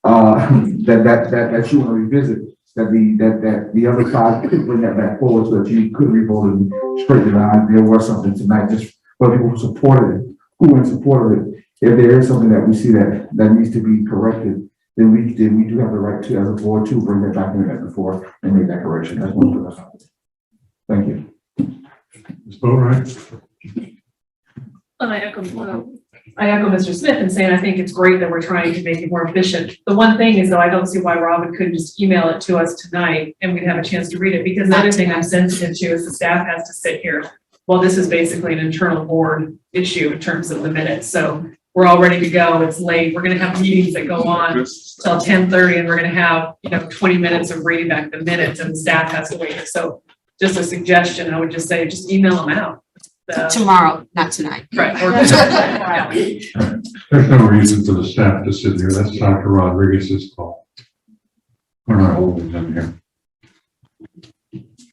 that you want to revisit, that the other side could bring that back forward so that you could revote and straighten it out. There was something tonight just for people who supported it, who in support of it. If there is something that we see that needs to be corrected, then we do have the right to, as a board, to bring that back in before and make that correction. That's one of us. Thank you. Ms. Boatright? I echo Mr. Smith in saying I think it's great that we're trying to make it more efficient. The one thing is though, I don't see why Robin couldn't just email it to us tonight and we'd have a chance to read it, because the other thing I'm sensitive to is the staff has to sit here. Well, this is basically an internal board issue in terms of the minutes. So we're all ready to go. It's late. We're going to have meetings that go on till 10:30 and we're going to have, 20 minutes of reading back the minutes and the staff has to wait. So just a suggestion, I would just say, just email them out. Tomorrow, not tonight. Right. There's no reason for the staff to sit here. That's Dr. Rodriguez's call. We're not holding them here.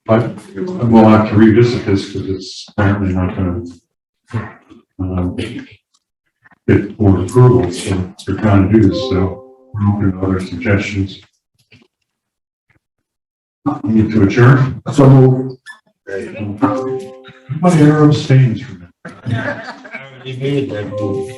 But we'll have to revisit this because it's apparently not going to get board approval. So we're trying to do this. So we're open to other suggestions. Need to adjourn? So move. Somebody abstains from it. He made that move.